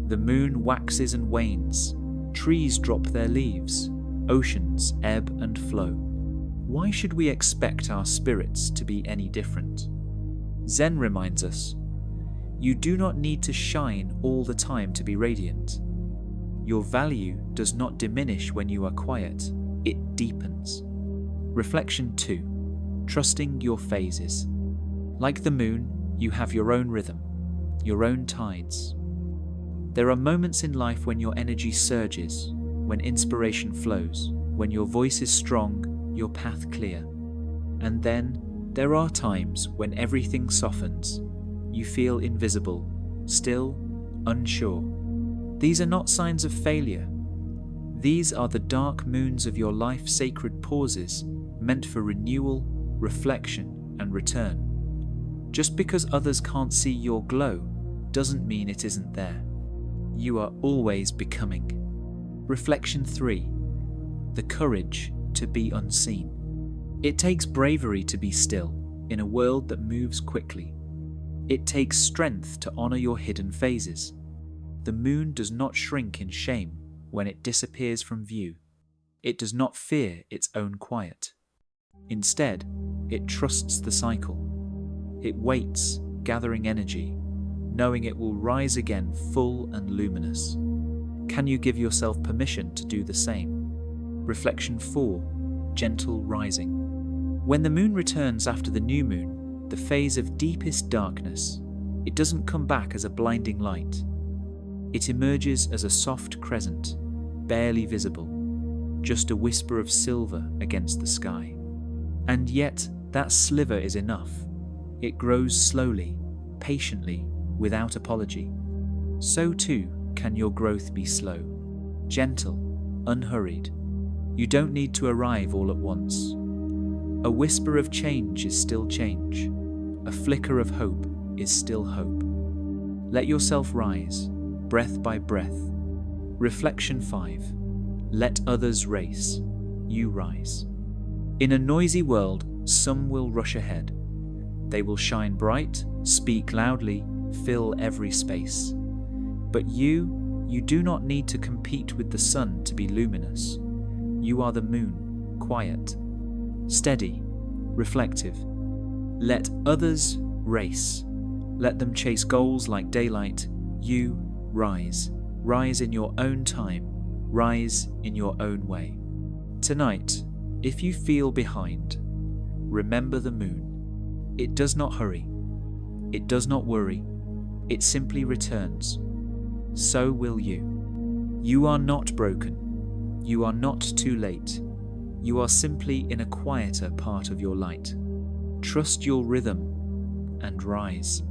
The moon waxes and wanes, trees drop their leaves, oceans ebb and flow. Why should we expect our spirits to be any different? Zen reminds us, you do not need to shine all the time to be radiant. Your value does not diminish when you are quiet, it deepens. Reflection 2. Trusting your phases. Like the moon, you have your own rhythm, your own tides. There are moments in life when your energy surges, when inspiration flows, when your voice is strong, your path clear. And then there are times when everything softens. You feel invisible, still, unsure. These are not signs of failure. These are the dark moons of your life's sacred pauses, meant for renewal, reflection, and return. Just because others can't see your glow doesn't mean it isn't there. You are always becoming. Reflection 3. The courage to be unseen. It takes bravery to be still in a world that moves quickly. It takes strength to honor your hidden phases. The moon does not shrink in shame when it disappears from view. It does not fear its own quiet. Instead, it trusts the cycle. It waits, gathering energy, knowing it will rise again full and luminous. Can you give yourself permission to do the same? Reflection 4. Gentle rising. When the moon returns after the new moon, the phase of deepest darkness, it doesn't come back as a blinding light. It emerges as a soft crescent, barely visible, just a whisper of silver against the sky. And yet, that sliver is enough. It grows slowly, patiently, without apology. So too can your growth be slow, gentle, unhurried. You don't need to arrive all at once. A whisper of change is still change. A flicker of hope is still hope. Let yourself rise, breath by breath. Reflection 5. Let others race, you rise. In a noisy world, some will rush ahead. They will shine bright, speak loudly, fill every space. But you do not need to compete with the sun to be luminous. You are the moon, quiet, steady, reflective. Let others race. Let them chase goals like daylight. You rise. Rise in your own time. Rise in your own way. Tonight, if you feel behind, remember the moon. It does not hurry. It does not worry. It simply returns. So will you. You are not broken. You are not too late. You are simply in a quieter part of your light. Trust your rhythm and rise.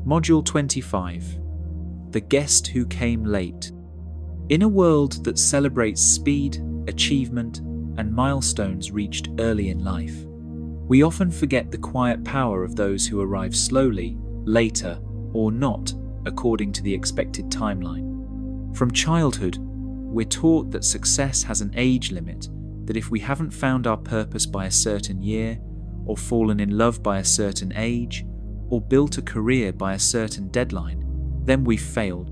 Module 25. The Guest Who Came Late. In a world that celebrates speed, achievement, and milestones reached early in life, we often forget the quiet power of those who arrive slowly, later, or not, according to the expected timeline. From childhood, we're taught that success has an age limit, that if we haven't found our purpose by a certain year, or fallen in love by a certain age, or built a career by a certain deadline, then we've failed.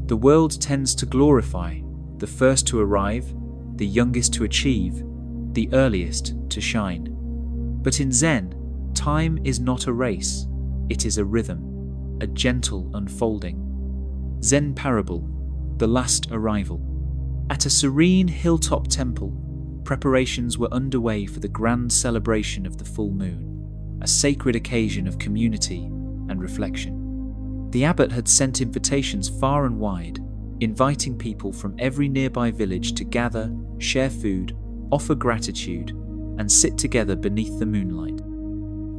The world tends to glorify the first to arrive, the youngest to achieve, the earliest to shine. But in Zen, time is not a race, it is a rhythm, a gentle unfolding. Zen Parable, The Last Arrival. At a serene hilltop temple, preparations were underway for the grand celebration of the full moon, a sacred occasion of community and reflection. The abbot had sent invitations far and wide, inviting people from every nearby village to gather, share food, offer gratitude, and sit together beneath the moonlight.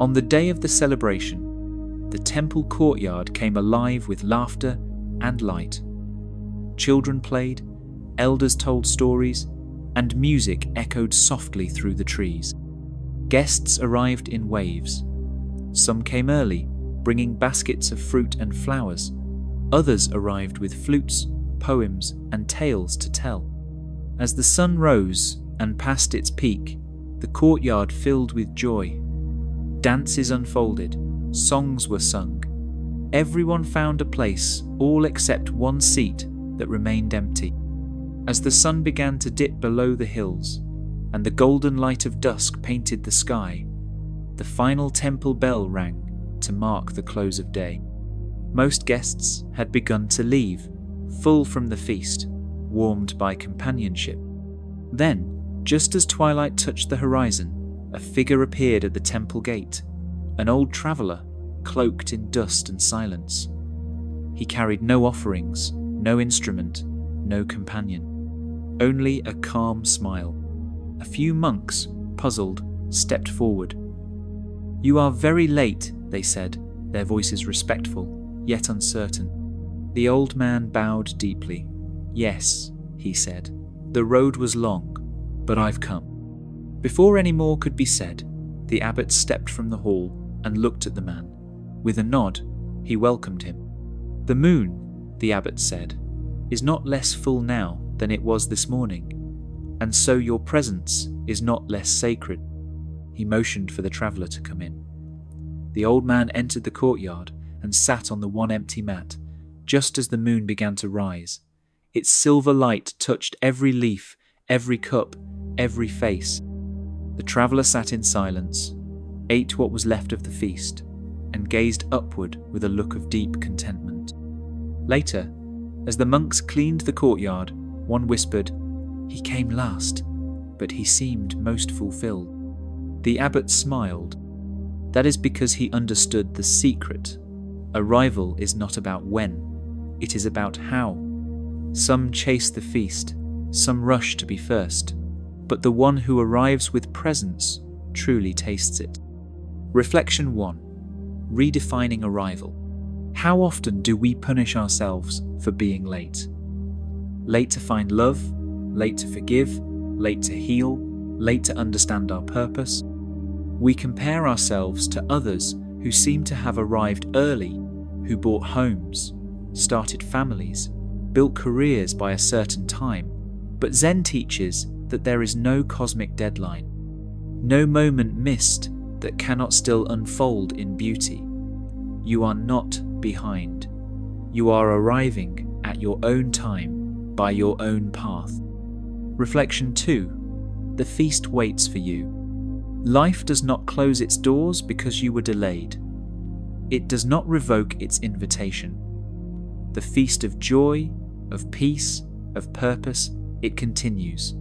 On the day of the celebration, the temple courtyard came alive with laughter and light. Children played, elders told stories, and music echoed softly through the trees. Guests arrived in waves. Some came early, bringing baskets of fruit and flowers. Others arrived with flutes, poems, and tales to tell. As the sun rose and passed its peak, the courtyard filled with joy. Dances unfolded, songs were sung. Everyone found a place, all except one seat that remained empty. As the sun began to dip below the hills, and the golden light of dusk painted the sky, the final temple bell rang to mark the close of day. Most guests had begun to leave, full from the feast, warmed by companionship. Then, just as twilight touched the horizon, a figure appeared at the temple gate, an old traveller, cloaked in dust and silence. He carried no offerings, no instrument, no companion, only a calm smile. A few monks, puzzled, stepped forward. "You are very late," they said, their voices respectful, yet uncertain. The old man bowed deeply. "Yes," he said, "the road was long, but I've come." Before any more could be said, the abbot stepped from the hall and looked at the man. With a nod, he welcomed him. "The moon," the abbot said, "is not less full now than it was this morning, and so your presence is not less sacred." He motioned for the traveller to come in. The old man entered the courtyard and sat on the one empty mat, just as the moon began to rise. Its silver light touched every leaf, every cup, every face. The traveller sat in silence, ate what was left of the feast, and gazed upward with a look of deep contentment. Later, as the monks cleaned the courtyard, one whispered, "He came last, but he seemed most fulfilled." The abbot smiled. That is because he understood the secret. Arrival is not about when, it is about how. Some chase the feast, some rush to be first, but the one who arrives with presence truly tastes it. Reflection 1. Redefining arrival. How often do we punish ourselves for being late? Late to find love, late to forgive, late to heal, late to understand our purpose. We compare ourselves to others who seem to have arrived early, who bought homes, started families, built careers by a certain time. But Zen teaches that there is no cosmic deadline, no moment missed that cannot still unfold in beauty. You are not behind. You are arriving at your own time, by your own path. Reflection 2. The feast waits for you. Life does not close its doors because you were delayed. It does not revoke its invitation. The feast of joy, of peace, of purpose, it continues,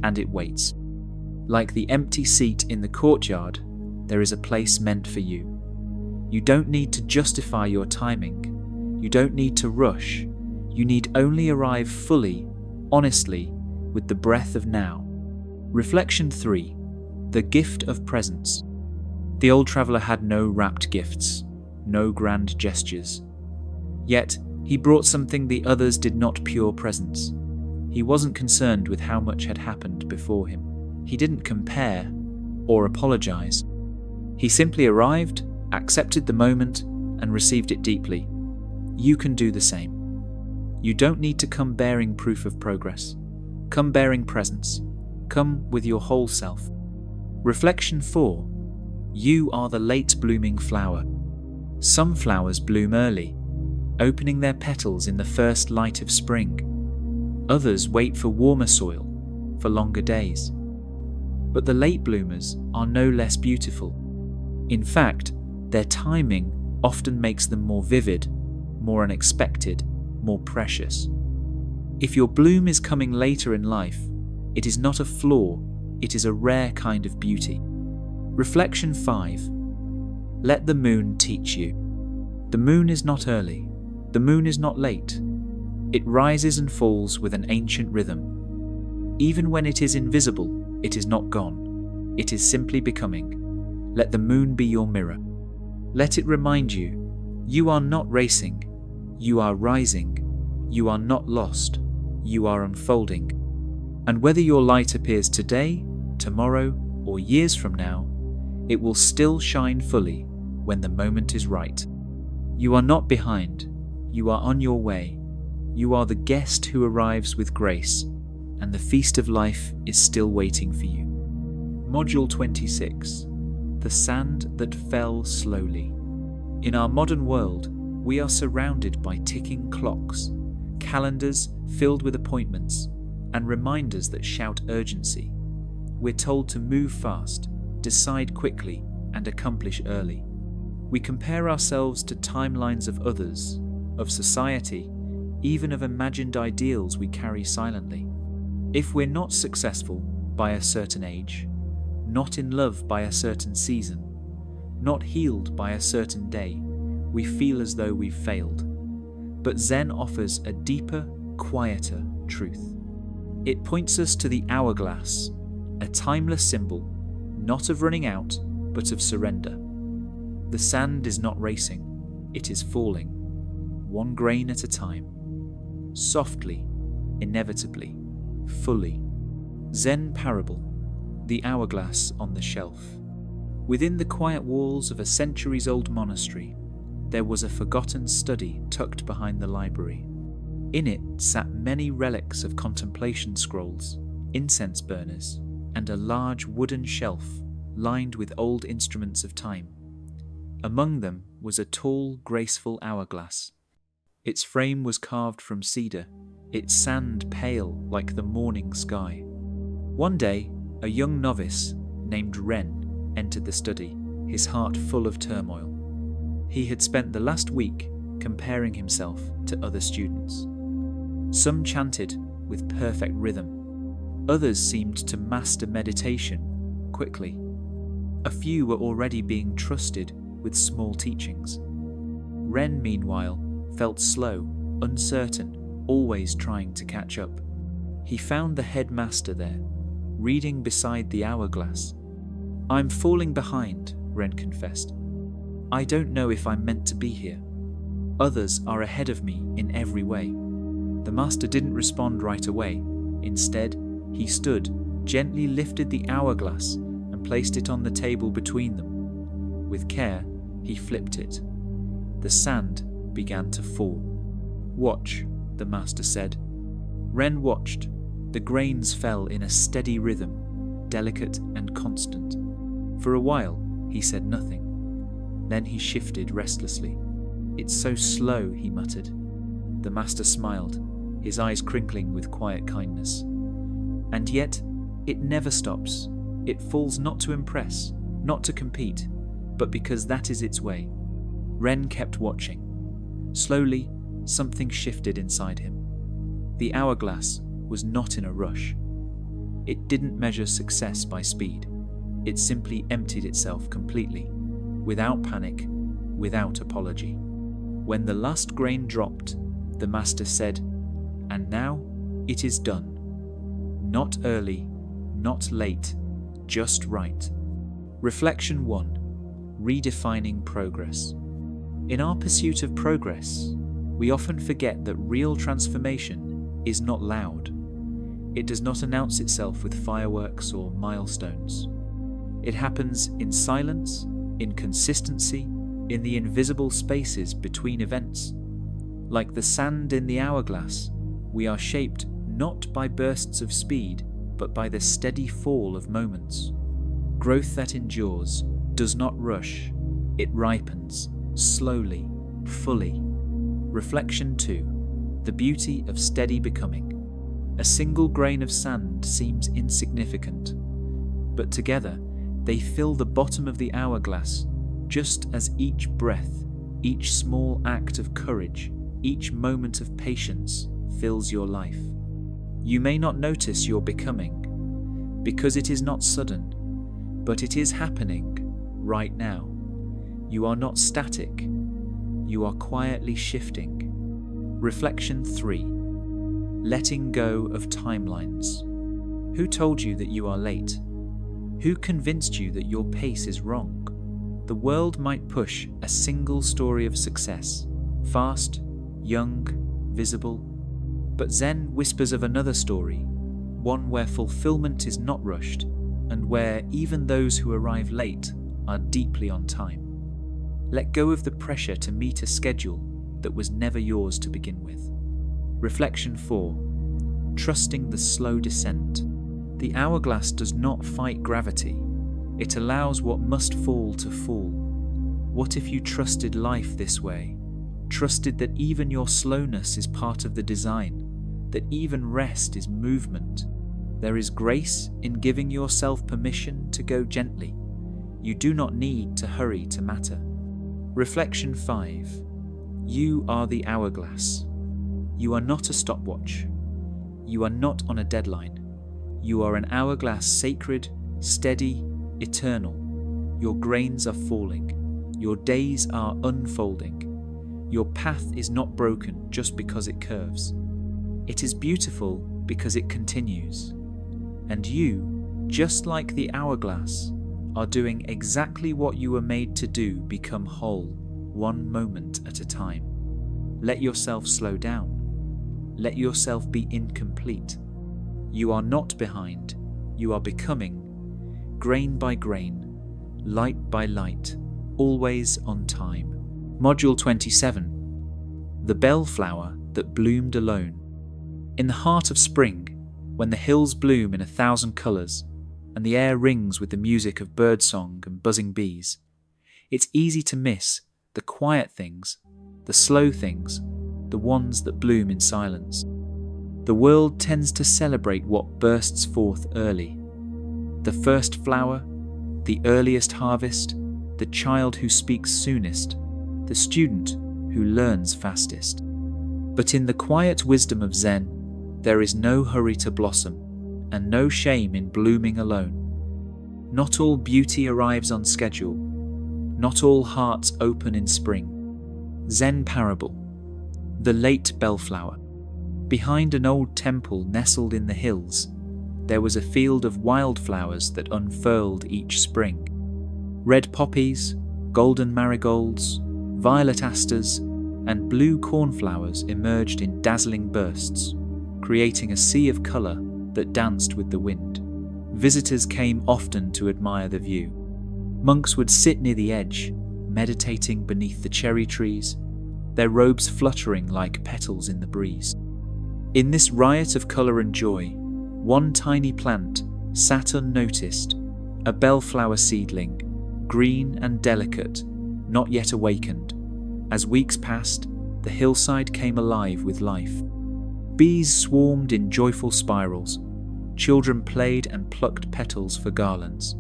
and it waits. Like the empty seat in the courtyard, there is a place meant for you. You don't need to justify your timing. You don't need to rush. You need only arrive fully, honestly, with the breath of now. Reflection 3. The gift of presence. The old traveller had no wrapped gifts, no grand gestures. Yet, he brought something the others did not: pure presence. He wasn't concerned with how much had happened before him. He didn't compare or apologize. He simply arrived, accepted the moment, and received it deeply. You can do the same. You don't need to come bearing proof of progress. Come bearing presence. Come with your whole self. Reflection 4. You are the late blooming flower. Some flowers bloom early, opening their petals in the first light of spring. Others wait for warmer soil, for longer days. But the late bloomers are no less beautiful. In fact, their timing often makes them more vivid, more unexpected, more precious. If your bloom is coming later in life, it is not a flaw, it is a rare kind of beauty. Reflection 5. Let the moon teach you. The moon is not early. The moon is not late. It rises and falls with an ancient rhythm. Even when it is invisible, it is not gone. It is simply becoming. Let the moon be your mirror. Let it remind you, you are not racing. You are rising. You are not lost. You are unfolding. And whether your light appears today, tomorrow, or years from now, it will still shine fully when the moment is right. You are not behind. You are on your way. You are the guest who arrives with grace, and the feast of life is still waiting for you. Module 26. The sand that fell slowly. In our modern world, we are surrounded by ticking clocks, calendars filled with appointments, and reminders that shout urgency. We're told to move fast, decide quickly, and accomplish early. We compare ourselves to timelines of others, of society, even of imagined ideals we carry silently. If we're not successful by a certain age, not in love by a certain season, not healed by a certain day, we feel as though we've failed. But Zen offers a deeper, quieter truth. It points us to the hourglass, a timeless symbol, not of running out, but of surrender. The sand is not racing, it is falling, one grain at a time, softly, inevitably, fully. Zen parable, the hourglass on the shelf. Within the quiet walls of a centuries-old monastery, there was a forgotten study tucked behind the library. In it sat many relics of contemplation scrolls, incense burners, and a large wooden shelf lined with old instruments of time. Among them was a tall, graceful hourglass. Its frame was carved from cedar, its sand pale like the morning sky. One day, a young novice named Ren entered the study, his heart full of turmoil. He had spent the last week comparing himself to other students. Some chanted with perfect rhythm. Others seemed to master meditation quickly. A few were already being trusted with small teachings. Ren, meanwhile, felt slow, uncertain, always trying to catch up. He found the headmaster there, reading beside the hourglass. "I'm falling behind," Ren confessed. "I don't know if I'm meant to be here. Others are ahead of me in every way." The master didn't respond right away. Instead, he stood, gently lifted the hourglass and placed it on the table between them. With care, he flipped it. The sand began to fall. "Watch," the master said. Ren watched. The grains fell in a steady rhythm, delicate and constant. For a while, he said nothing. Then he shifted restlessly. "It's so slow," he muttered. The master smiled, his eyes crinkling with quiet kindness. "And yet, it never stops. It falls not to impress, not to compete, but because that is its way." Ren kept watching. Slowly, something shifted inside him. The hourglass was not in a rush. It didn't measure success by speed. it simply emptied itself completely, without panic, without apology. When the last grain dropped, the master said, "And now it is done. Not early, not late, just right." Reflection 1. Redefining progress. In our pursuit of progress, we often forget that real transformation is not loud. It does not announce itself with fireworks or milestones. It happens in silence, in consistency, in the invisible spaces between events. Like the sand in the hourglass, we are shaped not by bursts of speed, but by the steady fall of moments. Growth that endures does not rush, it ripens, slowly, fully. Reflection 2. The beauty of steady becoming. A single grain of sand seems insignificant, but together they fill the bottom of the hourglass, just as each breath, each small act of courage, each moment of patience fills your life. You may not notice your becoming, because it is not sudden, but it is happening right now. You are not static, you are quietly shifting. Reflection 3. Letting go of timelines. Who told you that you are late? Who convinced you that your pace is wrong? The world might push a single story of success, fast, young, visible. But Zen whispers of another story, one where fulfillment is not rushed, and where even those who arrive late are deeply on time. Let go of the pressure to meet a schedule that was never yours to begin with. Reflection 4. Trusting the slow descent. The hourglass does not fight gravity. It allows what must fall to fall. What if you trusted life this way? Trusted that even your slowness is part of the design, that even rest is movement. There is grace in giving yourself permission to go gently. You do not need to hurry to matter. Reflection 5. You are the hourglass. You are not a stopwatch. You are not on a deadline. You are an hourglass, sacred, steady, eternal. Your grains are falling. Your days are unfolding. Your path is not broken just because it curves. It is beautiful because it continues. And you, just like the hourglass, are doing exactly what you were made to do, become whole, one moment at a time. Let yourself slow down. Let yourself be incomplete. You are not behind, you are becoming, grain by grain, light by light, always on time. Module 27. The Bellflower that bloomed alone. In the heart of spring, when the hills bloom in 1,000 colours, and the air rings with the music of birdsong and buzzing bees, it's easy to miss the quiet things, the slow things, the ones that bloom in silence. The world tends to celebrate what bursts forth early. The first flower, the earliest harvest, the child who speaks soonest, the student who learns fastest. But in the quiet wisdom of Zen, there is no hurry to blossom, and no shame in blooming alone. Not all beauty arrives on schedule. Not all hearts open in spring. Zen parable. The late Bellflower. Behind an old temple nestled in the hills, there was a field of wildflowers that unfurled each spring. Red poppies, golden marigolds, violet asters, and blue cornflowers emerged in dazzling bursts, creating a sea of colour that danced with the wind. Visitors came often to admire the view. Monks would sit near the edge, meditating beneath the cherry trees, their robes fluttering like petals in the breeze. In this riot of colour and joy, one tiny plant sat unnoticed, a bellflower seedling, green and delicate, not yet awakened. As weeks passed, the hillside came alive with life. Bees swarmed in joyful spirals. Children played and plucked petals for garlands.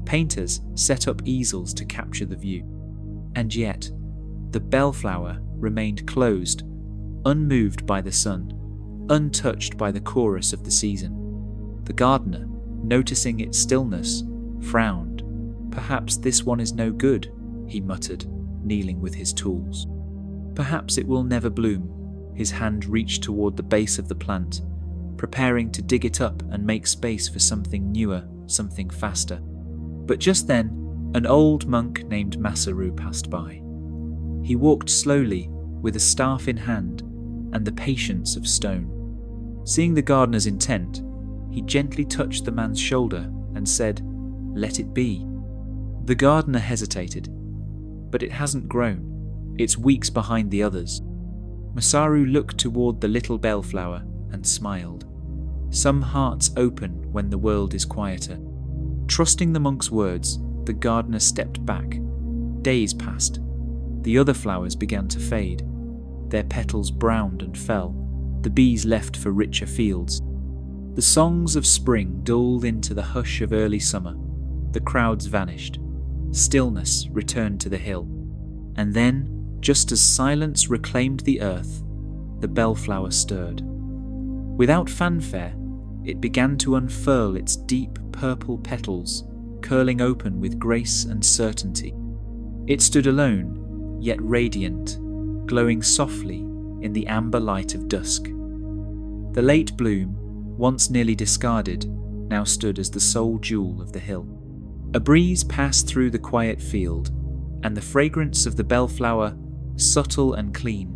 Painters set up easels to capture the view. And yet, the bellflower remained closed, unmoved by the sun, untouched by the chorus of the season. The gardener, noticing its stillness, frowned. "Perhaps this one is no good," he muttered, kneeling with his tools. "Perhaps it will never bloom." His hand reached toward the base of the plant, preparing to dig it up and make space for something newer, something faster. But just then, an old monk named Masaru passed by. He walked slowly, with a staff in hand and the patience of stone. Seeing the gardener's intent, he gently touched the man's shoulder and said, "Let it be." The gardener hesitated. "But it hasn't grown. It's weeks behind the others." Masaru looked toward the little bellflower and smiled. Some hearts open when the world is quieter. Trusting the monk's words, the gardener stepped back. Days passed. The other flowers began to fade. Their petals browned and fell. The bees left for richer fields. The songs of spring dulled into the hush of early summer. The crowds vanished. Stillness returned to the hill. And then, just as silence reclaimed the earth, the bellflower stirred. Without fanfare, it began to unfurl its deep purple petals, curling open with grace and certainty. It stood alone, yet radiant, glowing softly in the amber light of dusk. The late bloom, once nearly discarded, now stood as the sole jewel of the hill. A breeze passed through the quiet field, and the fragrance of the bellflower, subtle and clean,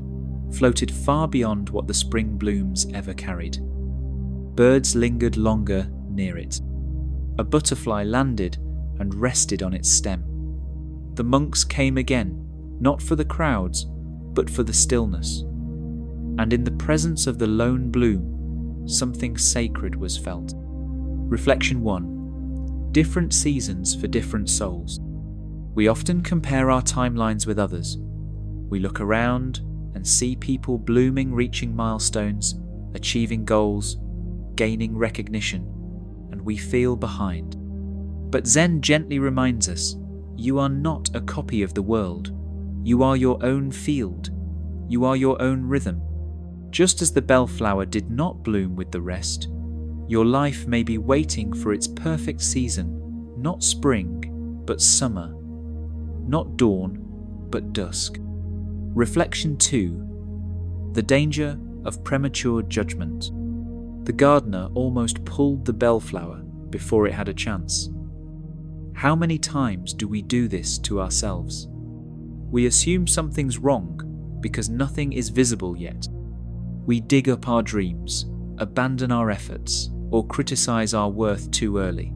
floated far beyond what the spring blooms ever carried. Birds lingered longer near it. A butterfly landed and rested on its stem. The monks came again, not for the crowds, but for the stillness. And in the presence of the lone bloom, something sacred was felt. Reflection 1. Different seasons for different souls. We often compare our timelines with others. We look around and see people blooming, reaching milestones, achieving goals, gaining recognition, and we feel behind. But Zen gently reminds us, you are not a copy of the world. You are your own field. You are your own rhythm. Just as the bellflower did not bloom with the rest, your life may be waiting for its perfect season, not spring, but summer, not dawn, but dusk. Reflection 2. The danger of premature judgment. The gardener almost pulled the bellflower before it had a chance. How many times do we do this to ourselves? We assume something's wrong because nothing is visible yet. We dig up our dreams, abandon our efforts, or criticize our worth too early.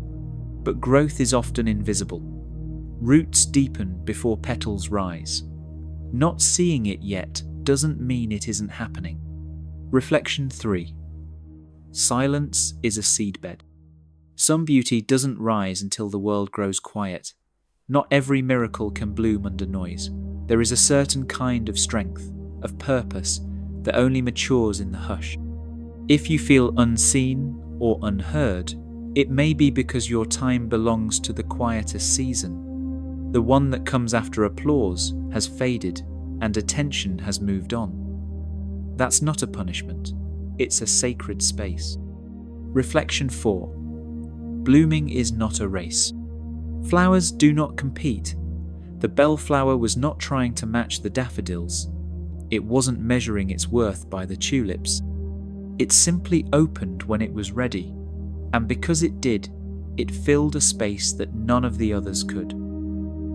But growth is often invisible. Roots deepen before petals rise. Not seeing it yet doesn't mean it isn't happening. Reflection 3. Silence is a seedbed. Some beauty doesn't rise until the world grows quiet. Not every miracle can bloom under noise. There is a certain kind of strength, of purpose, that only matures in the hush. If you feel unseen or unheard, it may be because your time belongs to the quieter season. The one that comes after applause has faded and attention has moved on. That's not a punishment. It's a sacred space. Reflection 4. Blooming is not a race. Flowers do not compete. The bellflower was not trying to match the daffodils. It wasn't measuring its worth by the tulips. It simply opened when it was ready, and because it did, it filled a space that none of the others could.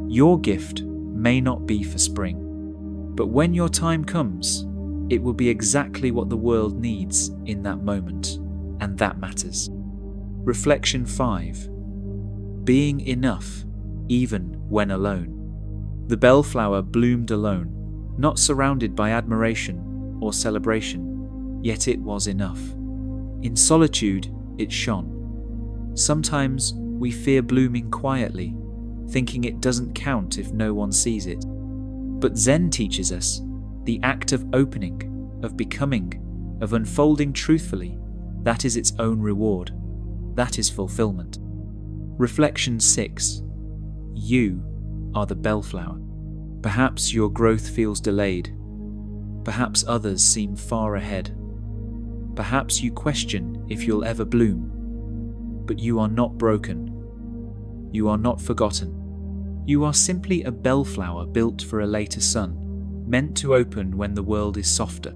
Your gift may not be for spring, but when your time comes, it will be exactly what the world needs in that moment, and that matters. Reflection 5. Being enough, even when alone. The bellflower bloomed alone, not surrounded by admiration or celebration, yet it was enough. In solitude, it shone. Sometimes we fear blooming quietly, thinking it doesn't count if no one sees it. But Zen teaches us the act of opening, of becoming, of unfolding truthfully, that is its own reward. That is fulfillment. Reflection 6. You are the bellflower. Perhaps your growth feels delayed. Perhaps others seem far ahead. Perhaps you question if you'll ever bloom. But you are not broken. You are not forgotten. You are simply a bellflower built for a later sun, meant to open when the world is softer.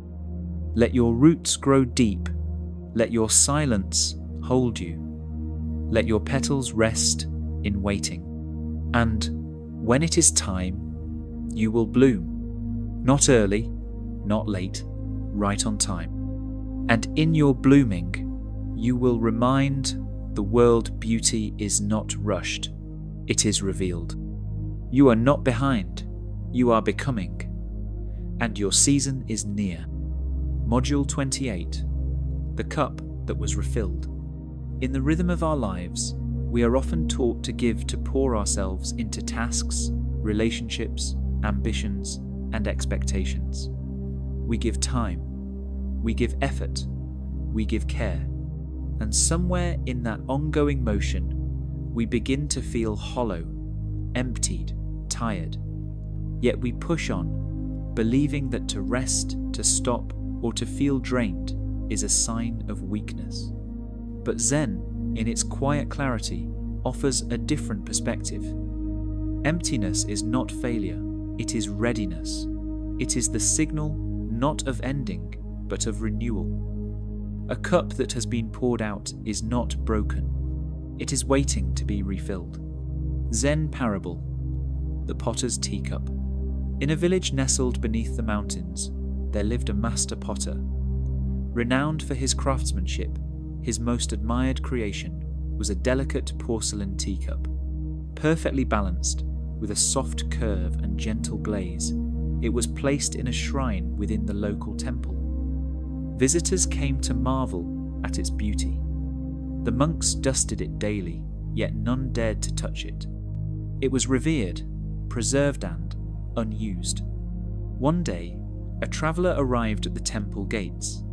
Let your roots grow deep. Let your silence hold you. Let your petals rest in waiting. And when it is time, you will bloom. Not early, not late, right on time. And in your blooming, you will remind the world beauty is not rushed, it is revealed. You are not behind, you are becoming. And your season is near. Module 28. The cup that was refilled. In the rhythm of our lives, we are often taught to pour ourselves into tasks, relationships, ambitions, and expectations. We give time, we give effort, we give care. And somewhere in that ongoing motion, we begin to feel hollow, emptied, tired. Yet we push on, believing that to rest, to stop, or to feel drained is a sign of weakness. But Zen, in its quiet clarity, offers a different perspective. Emptiness is not failure, it is readiness. It is the signal not of ending, but of renewal. A cup that has been poured out is not broken. It is waiting to be refilled. Zen parable, the potter's teacup. In a village nestled beneath the mountains, there lived a master potter. Renowned for his craftsmanship, his most admired creation was a delicate porcelain teacup. Perfectly balanced, with a soft curve and gentle glaze, it was placed in a shrine within the local temple. Visitors came to marvel at its beauty. The monks dusted it daily, yet none dared to touch it. It was revered, preserved and unused. One day, a traveller arrived at the temple gates.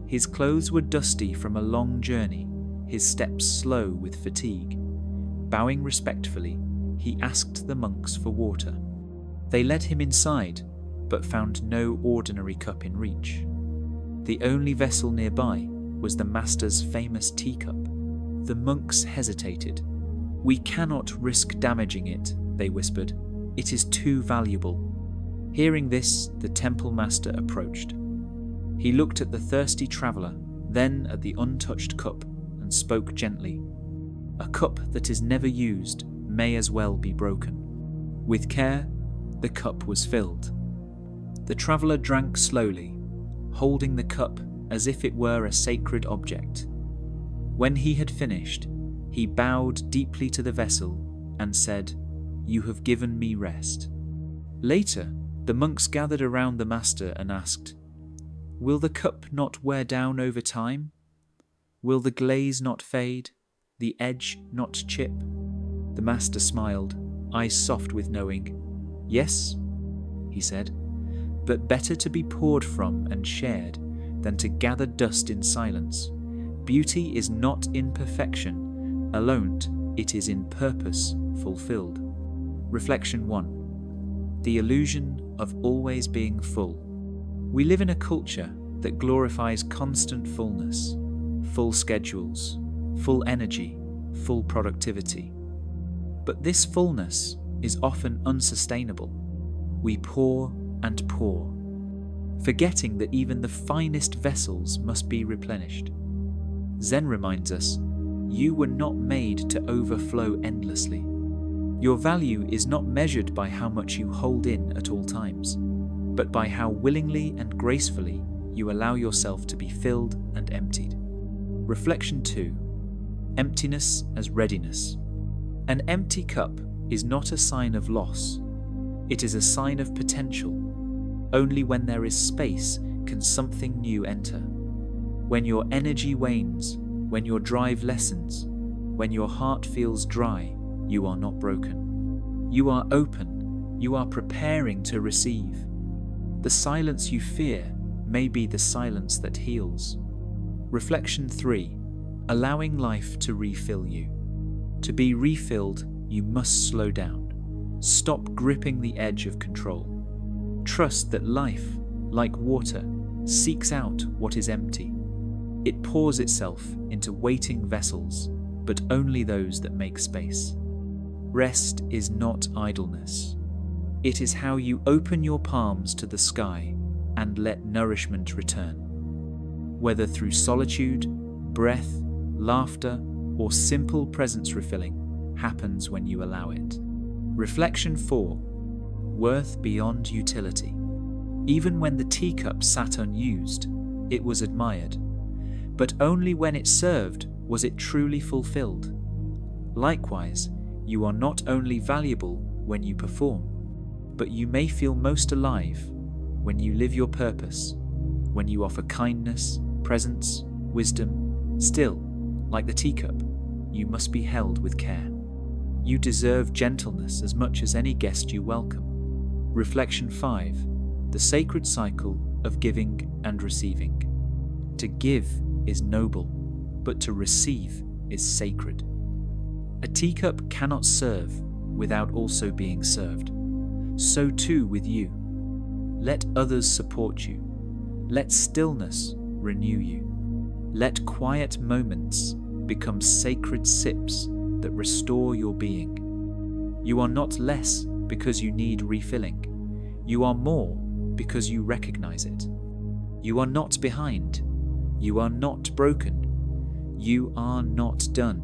His clothes were dusty from a long journey, his steps slow with fatigue. Bowing respectfully, he asked the monks for water. They led him inside, but found no ordinary cup in reach. The only vessel nearby was the master's famous teacup. The monks hesitated. "We cannot risk damaging it," they whispered. "It is too valuable." Hearing this, the temple master approached. He looked at the thirsty traveller, then at the untouched cup, and spoke gently. "A cup that is never used may as well be broken." With care, the cup was filled. The traveller drank slowly, holding the cup as if it were a sacred object. When he had finished, he bowed deeply to the vessel and said, "You have given me rest." Later, the monks gathered around the master and asked, "Will the cup not wear down over time? Will the glaze not fade, the edge not chip?" The master smiled, eyes soft with knowing. "Yes," he said, "but better to be poured from and shared than to gather dust in silence. Beauty is not in perfection alone, it is in purpose fulfilled." Reflection 1. The illusion of always being full. We live in a culture that glorifies constant fullness, full schedules, full energy, full productivity. But this fullness is often unsustainable. We pour and pour, forgetting that even the finest vessels must be replenished. Zen reminds us, you were not made to overflow endlessly. Your value is not measured by how much you hold in at all times, but by how willingly and gracefully you allow yourself to be filled and emptied. Reflection 2. Emptiness as readiness. An empty cup is not a sign of loss. It is a sign of potential. Only when there is space can something new enter. When your energy wanes, when your drive lessens, when your heart feels dry, you are not broken. You are open. You are preparing to receive. The silence you fear may be the silence that heals. Reflection 3. Allowing life to refill you. To be refilled, you must slow down. Stop gripping the edge of control. Trust that life, like water, seeks out what is empty. It pours itself into waiting vessels, but only those that make space. Rest is not idleness. It is how you open your palms to the sky and let nourishment return. Whether through solitude, breath, laughter, or simple presence refilling happens when you allow it. Reflection 4. Worth beyond utility. Even when the teacup sat unused, it was admired. But only when it served was it truly fulfilled. Likewise, you are not only valuable when you perform, but you may feel most alive when you live your purpose, when you offer kindness, presence, wisdom. Still, like the teacup, you must be held with care. You deserve gentleness as much as any guest you welcome. Reflection 5. The sacred cycle of giving and receiving. To give is noble, but to receive is sacred. A teacup cannot serve without also being served. So too with you. Let others support you. Let stillness renew you. Let quiet moments become sacred sips that restore your being. You are not less because you need refilling. You are more because you recognize it. You are not behind. You are not broken. You are not done.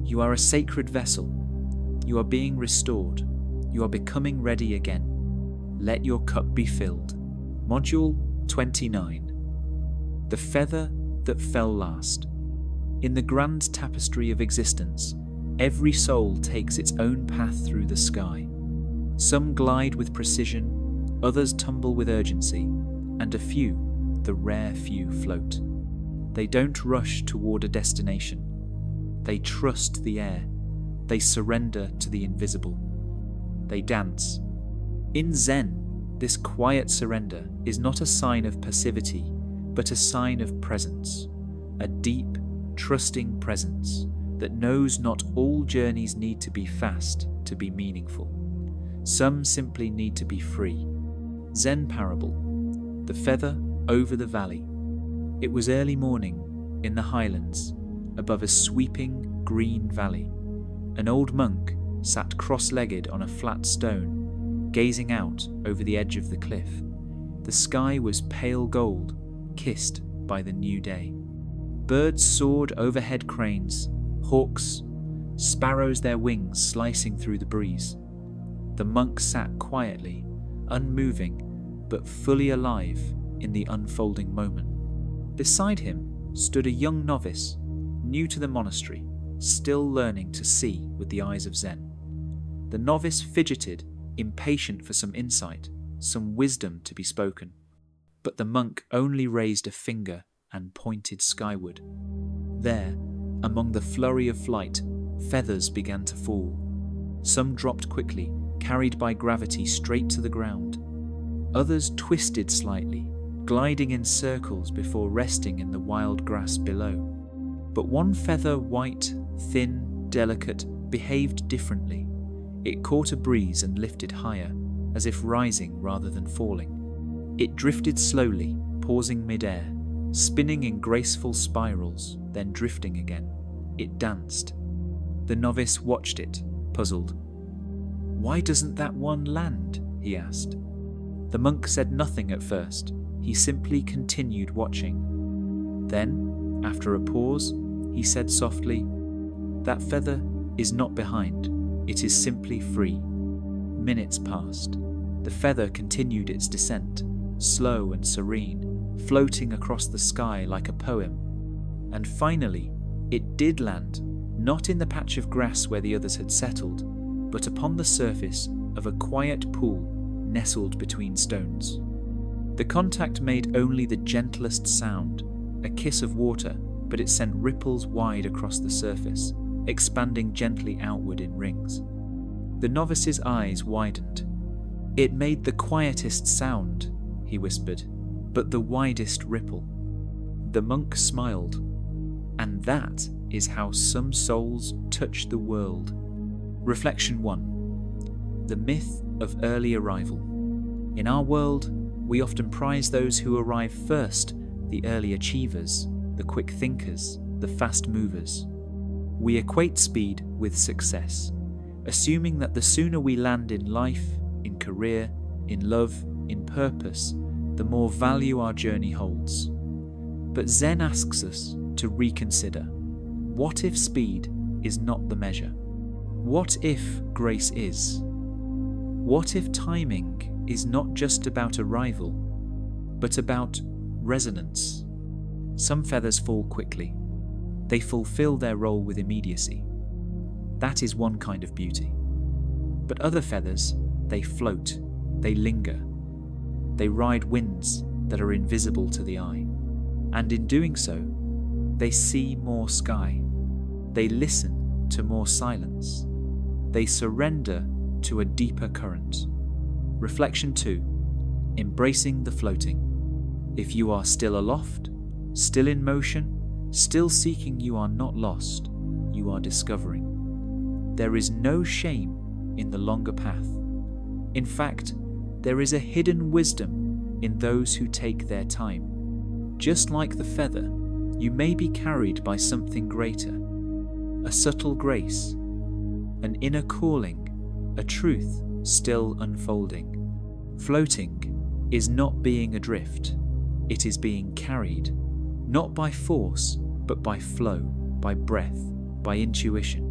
You are a sacred vessel. You are being restored. You are becoming ready again. Let your cup be filled. Module 29. The feather that fell last. In the grand tapestry of existence, every soul takes its own path through the sky. Some glide with precision, others tumble with urgency, and a few, the rare few, float. They don't rush toward a destination. They trust the air. They surrender to the invisible. They dance. In Zen, this quiet surrender is not a sign of passivity, but a sign of presence, a deep, trusting presence that knows not all journeys need to be fast to be meaningful. Some simply need to be free. Zen parable, the feather over the valley. It was early morning in the highlands, above a sweeping green valley. An old monk sat cross-legged on a flat stone, gazing out over the edge of the cliff. The sky was pale gold, kissed by the new day. Birds soared overhead cranes, hawks, sparrows their wings slicing through the breeze. The monk sat quietly, unmoving, but fully alive in the unfolding moment. Beside him stood a young novice, new to the monastery, still learning to see with the eyes of Zen. The novice fidgeted, impatient for some insight, some wisdom to be spoken. But the monk only raised a finger and pointed skyward. There, among the flurry of flight, feathers began to fall. Some dropped quickly, carried by gravity straight to the ground. Others twisted slightly, gliding in circles before resting in the wild grass below. But one feather, white, thin, delicate, behaved differently. It caught a breeze and lifted higher, as if rising rather than falling. It drifted slowly, pausing mid-air, spinning in graceful spirals, then drifting again. It danced. The novice watched it, puzzled. "Why doesn't that one land?" he asked. The monk said nothing at first. He simply continued watching. Then, after a pause, he said softly, "That feather is not behind. It is simply free." Minutes passed. The feather continued its descent, slow and serene, floating across the sky like a poem. And finally, it did land, not in the patch of grass where the others had settled, but upon the surface of a quiet pool nestled between stones. The contact made only the gentlest sound, a kiss of water, but it sent ripples wide across the surface, expanding gently outward in rings. The novice's eyes widened. "It made the quietest sound," he whispered, "but the widest ripple." The monk smiled. "And that is how some souls touch the world." Reflection 1. The myth of early arrival. In our world, we often prize those who arrive first, the early achievers, the quick thinkers, the fast movers. We equate speed with success. assuming that the sooner we land in life, in career, in love, in purpose, the more value our journey holds. But Zen asks us to reconsider. What if speed is not the measure? What if grace is? What if timing is not just about arrival, but about resonance? Some feathers fall quickly. They fulfill their role with immediacy. That is one kind of beauty. But other feathers, they float, they linger. They ride winds that are invisible to the eye. And in doing so, they see more sky. They listen to more silence. They surrender to a deeper current. Reflection 2. Embracing the floating. If you are still aloft, still in motion, still seeking, you are not lost, you are discovering. There is no shame in the longer path. In fact, there is a hidden wisdom in those who take their time. Just like the feather, you may be carried by something greater, a subtle grace, an inner calling, a truth still unfolding. Floating is not being adrift, it is being carried, not by force, but by flow, by breath, by intuition.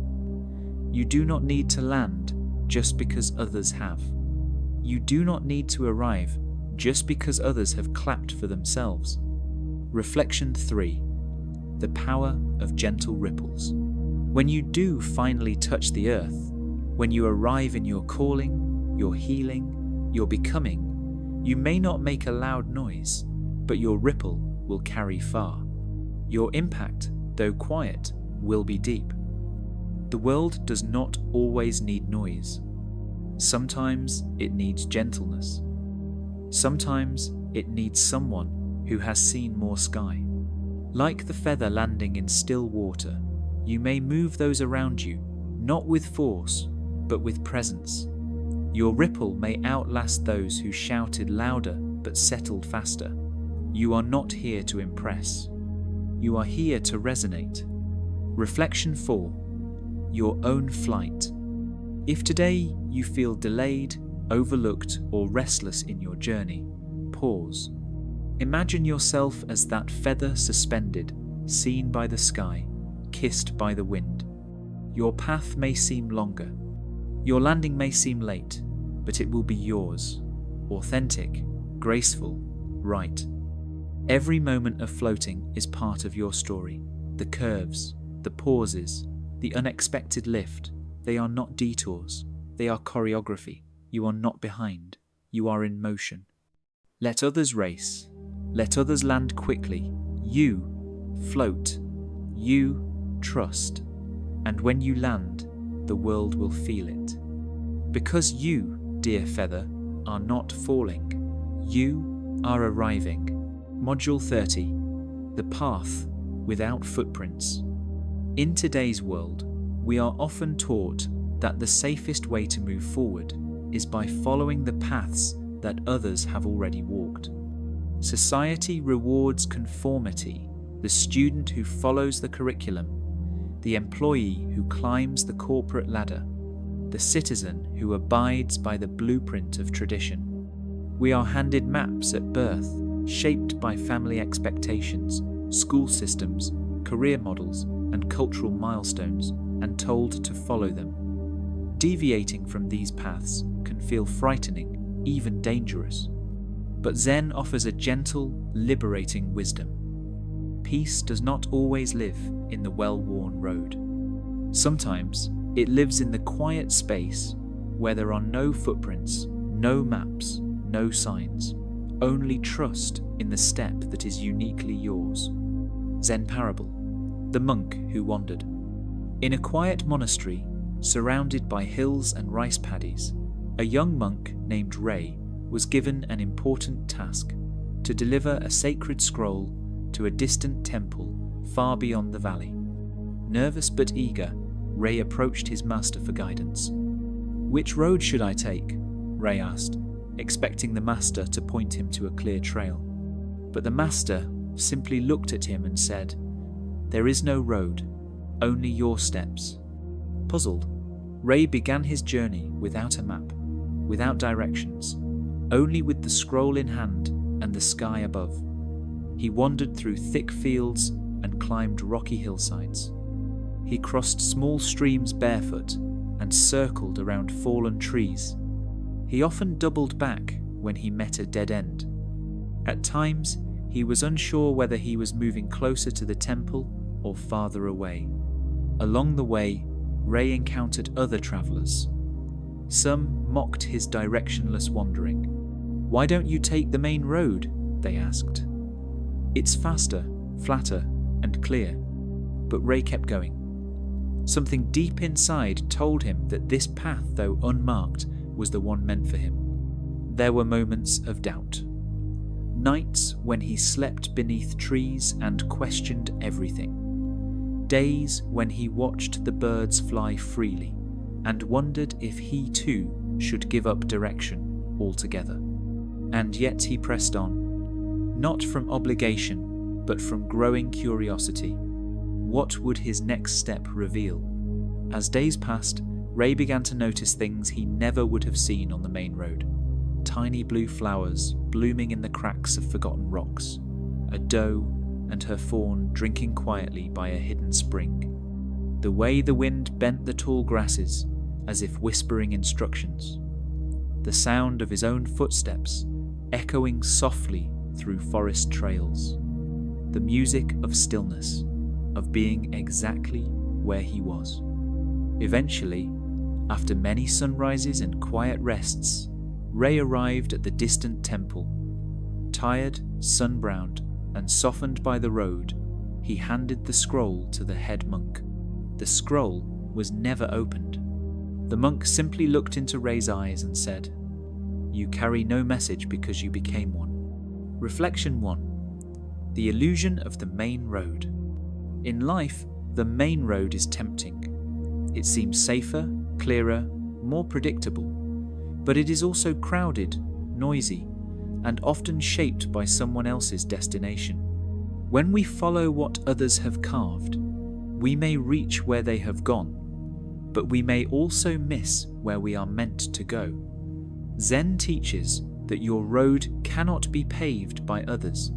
You do not need to land just because others have. You do not need to arrive just because others have clapped for themselves. Reflection 3. The power of gentle ripples. When you do finally touch the earth, when you arrive in your calling, your healing, your becoming, you may not make a loud noise, but your ripple will carry far. Your impact, though quiet, will be deep. The world does not always need noise. Sometimes it needs gentleness. Sometimes it needs someone who has seen more sky. Like the feather landing in still water, you may move those around you, not with force, but with presence. Your ripple may outlast those who shouted louder but settled faster. You are not here to impress. You are here to resonate. Reflection 4. Your own flight. If today you feel delayed, overlooked, or restless in your journey, pause. Imagine yourself as that feather suspended, seen by the sky, kissed by the wind. Your path may seem longer. Your landing may seem late, but it will be yours. Authentic, graceful, right. Every moment of floating is part of your story. The curves, the pauses, the unexpected lift, they are not detours. They are choreography. You are not behind. You are in motion. Let others race. Let others land quickly. You float. You trust. And when you land, the world will feel it. Because you, dear feather, are not falling. You are arriving. Module 30. The path without footprints. In today's world, we are often taught that the safest way to move forward is by following the paths that others have already walked. Society rewards conformity, the student who follows the curriculum, the employee who climbs the corporate ladder, the citizen who abides by the blueprint of tradition. We are handed maps at birth, shaped by family expectations, school systems, career models, and cultural milestones, and told to follow them. Deviating from these paths can feel frightening, even dangerous. But Zen offers a gentle, liberating wisdom. Peace does not always live in the well-worn road. Sometimes it lives in the quiet space where there are no footprints, no maps, no signs, only trust in the step that is uniquely yours. Zen Parable. The monk who wandered. In a quiet monastery, surrounded by hills and rice paddies, a young monk named Ray was given an important task: to deliver a sacred scroll to a distant temple far beyond the valley. Nervous but eager, Ray approached his master for guidance. "Which road should I take?" Ray asked, expecting the master to point him to a clear trail. But the master simply looked at him and said, "There is no road, only your steps." Puzzled, Ray began his journey without a map, without directions, only with the scroll in hand and the sky above. He wandered through thick fields and climbed rocky hillsides. He crossed small streams barefoot and circled around fallen trees. He often doubled back when he met a dead end. At times, he was unsure whether he was moving closer to the temple or farther away. Along the way, Ray encountered other travelers. Some mocked his directionless wandering. "Why don't you take the main road?" they asked. "It's faster, flatter, and clear." But Ray kept going. Something deep inside told him that this path, though unmarked, was the one meant for him. There were moments of doubt. Nights when he slept beneath trees and questioned everything. Days when he watched the birds fly freely and wondered if he too should give up direction altogether. And yet he pressed on, not from obligation, but from growing curiosity. What would his next step reveal? As days passed, Ray began to notice things he never would have seen on the main road. Tiny blue flowers blooming in the cracks of forgotten rocks, a doe and her fawn drinking quietly by a hidden spring. The way the wind bent the tall grasses, as if whispering instructions. The sound of his own footsteps echoing softly through forest trails. The music of stillness, of being exactly where he was. Eventually, after many sunrises and quiet rests, Ray arrived at the distant temple. Tired, sun-browned, and softened by the road, he handed the scroll to the head monk. The scroll was never opened. The monk simply looked into Ray's eyes and said, "You carry no message because you became one." Reflection 1. The illusion of the main road. In life, the main road is tempting. It seems safer, clearer, more predictable, but it is also crowded, noisy, and often shaped by someone else's destination. When we follow what others have carved, we may reach where they have gone, but we may also miss where we are meant to go. Zen teaches that your road cannot be paved by others.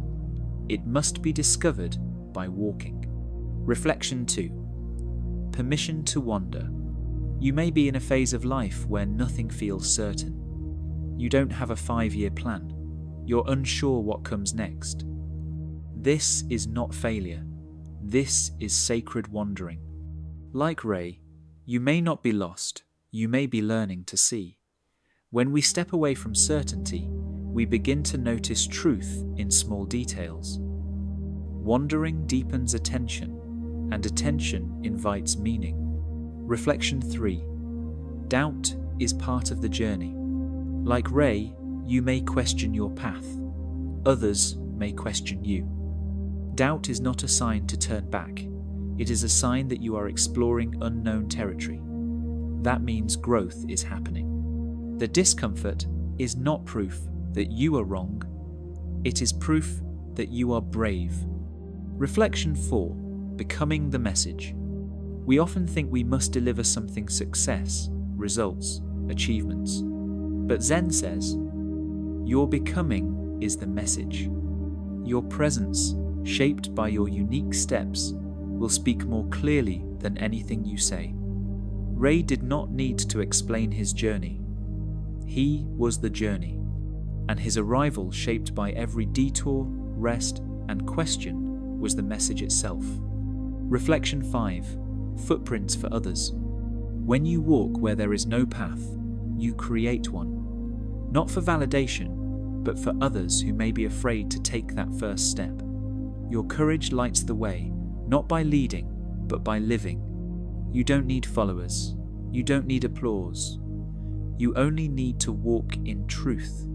It must be discovered by walking. Reflection 2. Permission to wander. You may be in a phase of life where nothing feels certain. You don't have a 5-year plan. You're unsure what comes next. This is not failure. This is sacred wandering. Like Ray, you may not be lost. You may be learning to see. When we step away from certainty, we begin to notice truth in small details. Wandering deepens attention, and attention invites meaning. Reflection 3. Doubt is part of the journey. Like Ray, you may question your path. Others may question you. Doubt is not a sign to turn back. It is a sign that you are exploring unknown territory. That means growth is happening. The discomfort is not proof that you are wrong. It is proof that you are brave. Reflection 4. Becoming the message. We often think we must deliver something: success, results, achievements. But Zen says, your becoming is the message. Your presence, shaped by your unique steps, will speak more clearly than anything you say. Ray did not need to explain his journey. He was the journey, and his arrival, shaped by every detour, rest, and question, was the message itself. Reflection 5. Footprints for others. When you walk where there is no path, you create one. Not for validation, but for others who may be afraid to take that first step. Your courage lights the way, not by leading, but by living. You don't need followers. You don't need applause. You only need to walk in truth.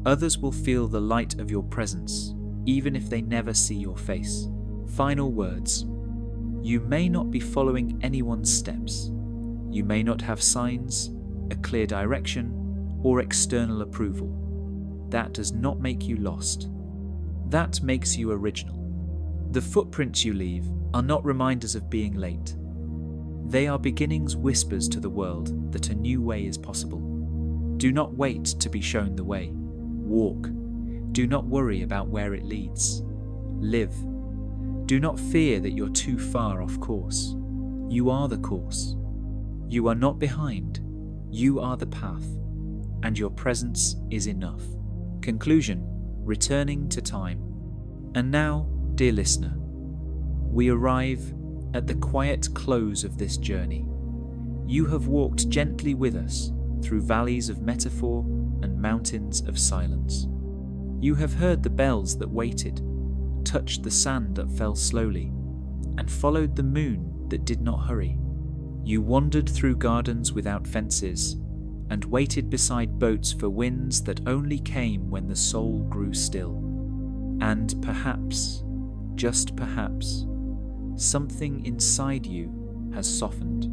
Others will feel the light of your presence, even if they never see your face. Final words. You may not be following anyone's steps. You may not have signs, a clear direction, or external approval. That does not make you lost. That makes you original. The footprints you leave are not reminders of being late. They are beginning's whispers to the world that a new way is possible. Do not wait to be shown the way. Walk. Do not worry about where it leads. Live. Do not fear that you're too far off course. You are the course. You are not behind. You are the path, and your presence is enough. Conclusion: returning to time. And now, dear listener, we arrive at the quiet close of this journey. You have walked gently with us through valleys of metaphor and mountains of silence. You have heard the bells that waited, touched the sand that fell slowly, and followed the moon that did not hurry. You wandered through gardens without fences, and waited beside boats for winds that only came when the soul grew still. And perhaps, just perhaps, something inside you has softened.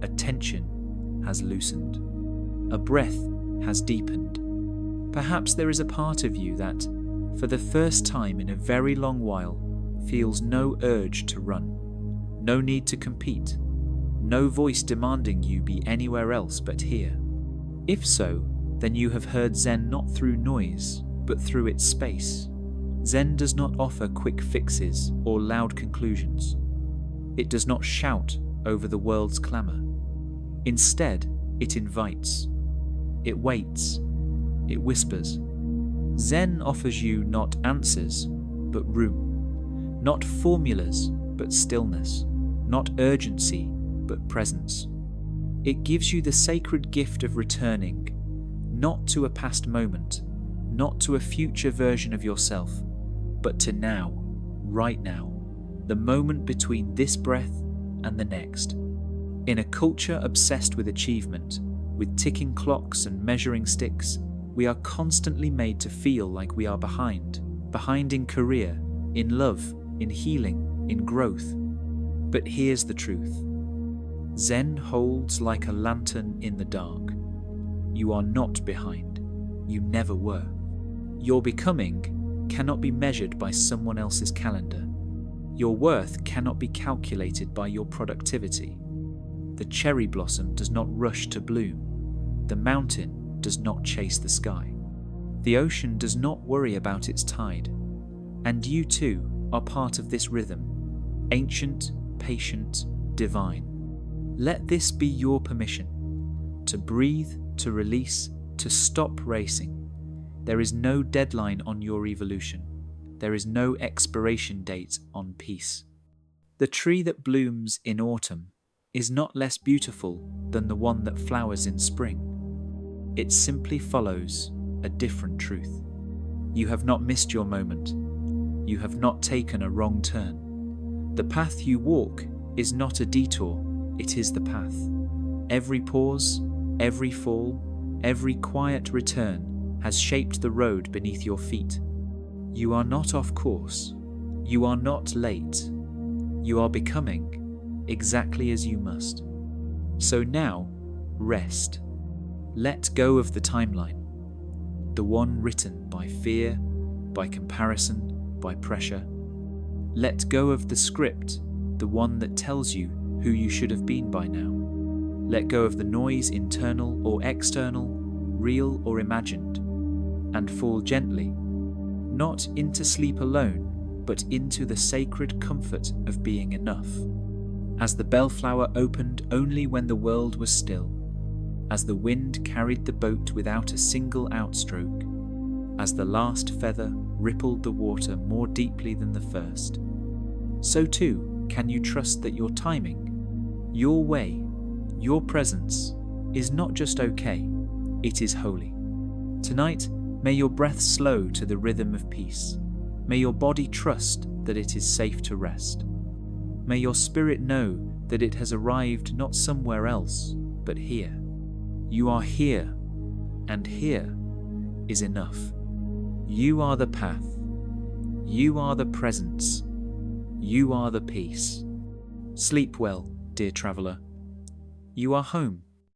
A tension has loosened. A breath has deepened. Perhaps there is a part of you that, for the first time in a very long while, feels no urge to run, no need to compete, no voice demanding you be anywhere else but here. If so, then you have heard Zen not through noise, but through its space. Zen does not offer quick fixes or loud conclusions. It does not shout over the world's clamour. Instead, it invites. It waits. It whispers. Zen offers you not answers, but room. Not formulas, but stillness. Not urgency, but presence. It gives you the sacred gift of returning, not to a past moment, not to a future version of yourself, but to now, right now, the moment between this breath and the next. In a culture obsessed with achievement, with ticking clocks and measuring sticks, we are constantly made to feel like we are behind in career, in love, in healing, in growth. But here's the truth. Zen holds like a lantern in the dark. You are not behind. You never were. Your becoming cannot be measured by someone else's calendar. Your worth cannot be calculated by your productivity. The cherry blossom does not rush to bloom. The mountain does not chase the sky. The ocean does not worry about its tide. And you too are part of this rhythm, ancient, patient, divine. Let this be your permission, to breathe, to release, to stop racing. There is no deadline on your evolution. There is no expiration date on peace. The tree that blooms in autumn is not less beautiful than the one that flowers in spring. It simply follows a different truth. You have not missed your moment. You have not taken a wrong turn. The path you walk is not a detour. It is the path. Every pause, every fall, every quiet return has shaped the road beneath your feet. You are not off course. You are not late. You are becoming exactly as you must. So now, rest. Let go of the timeline, the one written by fear, by comparison, by pressure. Let go of the script, the one that tells you who you should have been by now. Let go of the noise, internal or external, real or imagined, and fall gently, not into sleep alone, but into the sacred comfort of being enough. As the Bellflower opened only when the world was still, as the wind carried the boat without a single outstroke, as the last feather rippled the water more deeply than the first, so too can you trust that your timing, your way, your presence is not just okay, it is holy. Tonight, may your breath slow to the rhythm of peace. May your body trust that it is safe to rest. May your spirit know that it has arrived not somewhere else, but here. You are here, and here is enough. You are the path. You are the presence. You are the peace. Sleep well, dear traveller. You are home.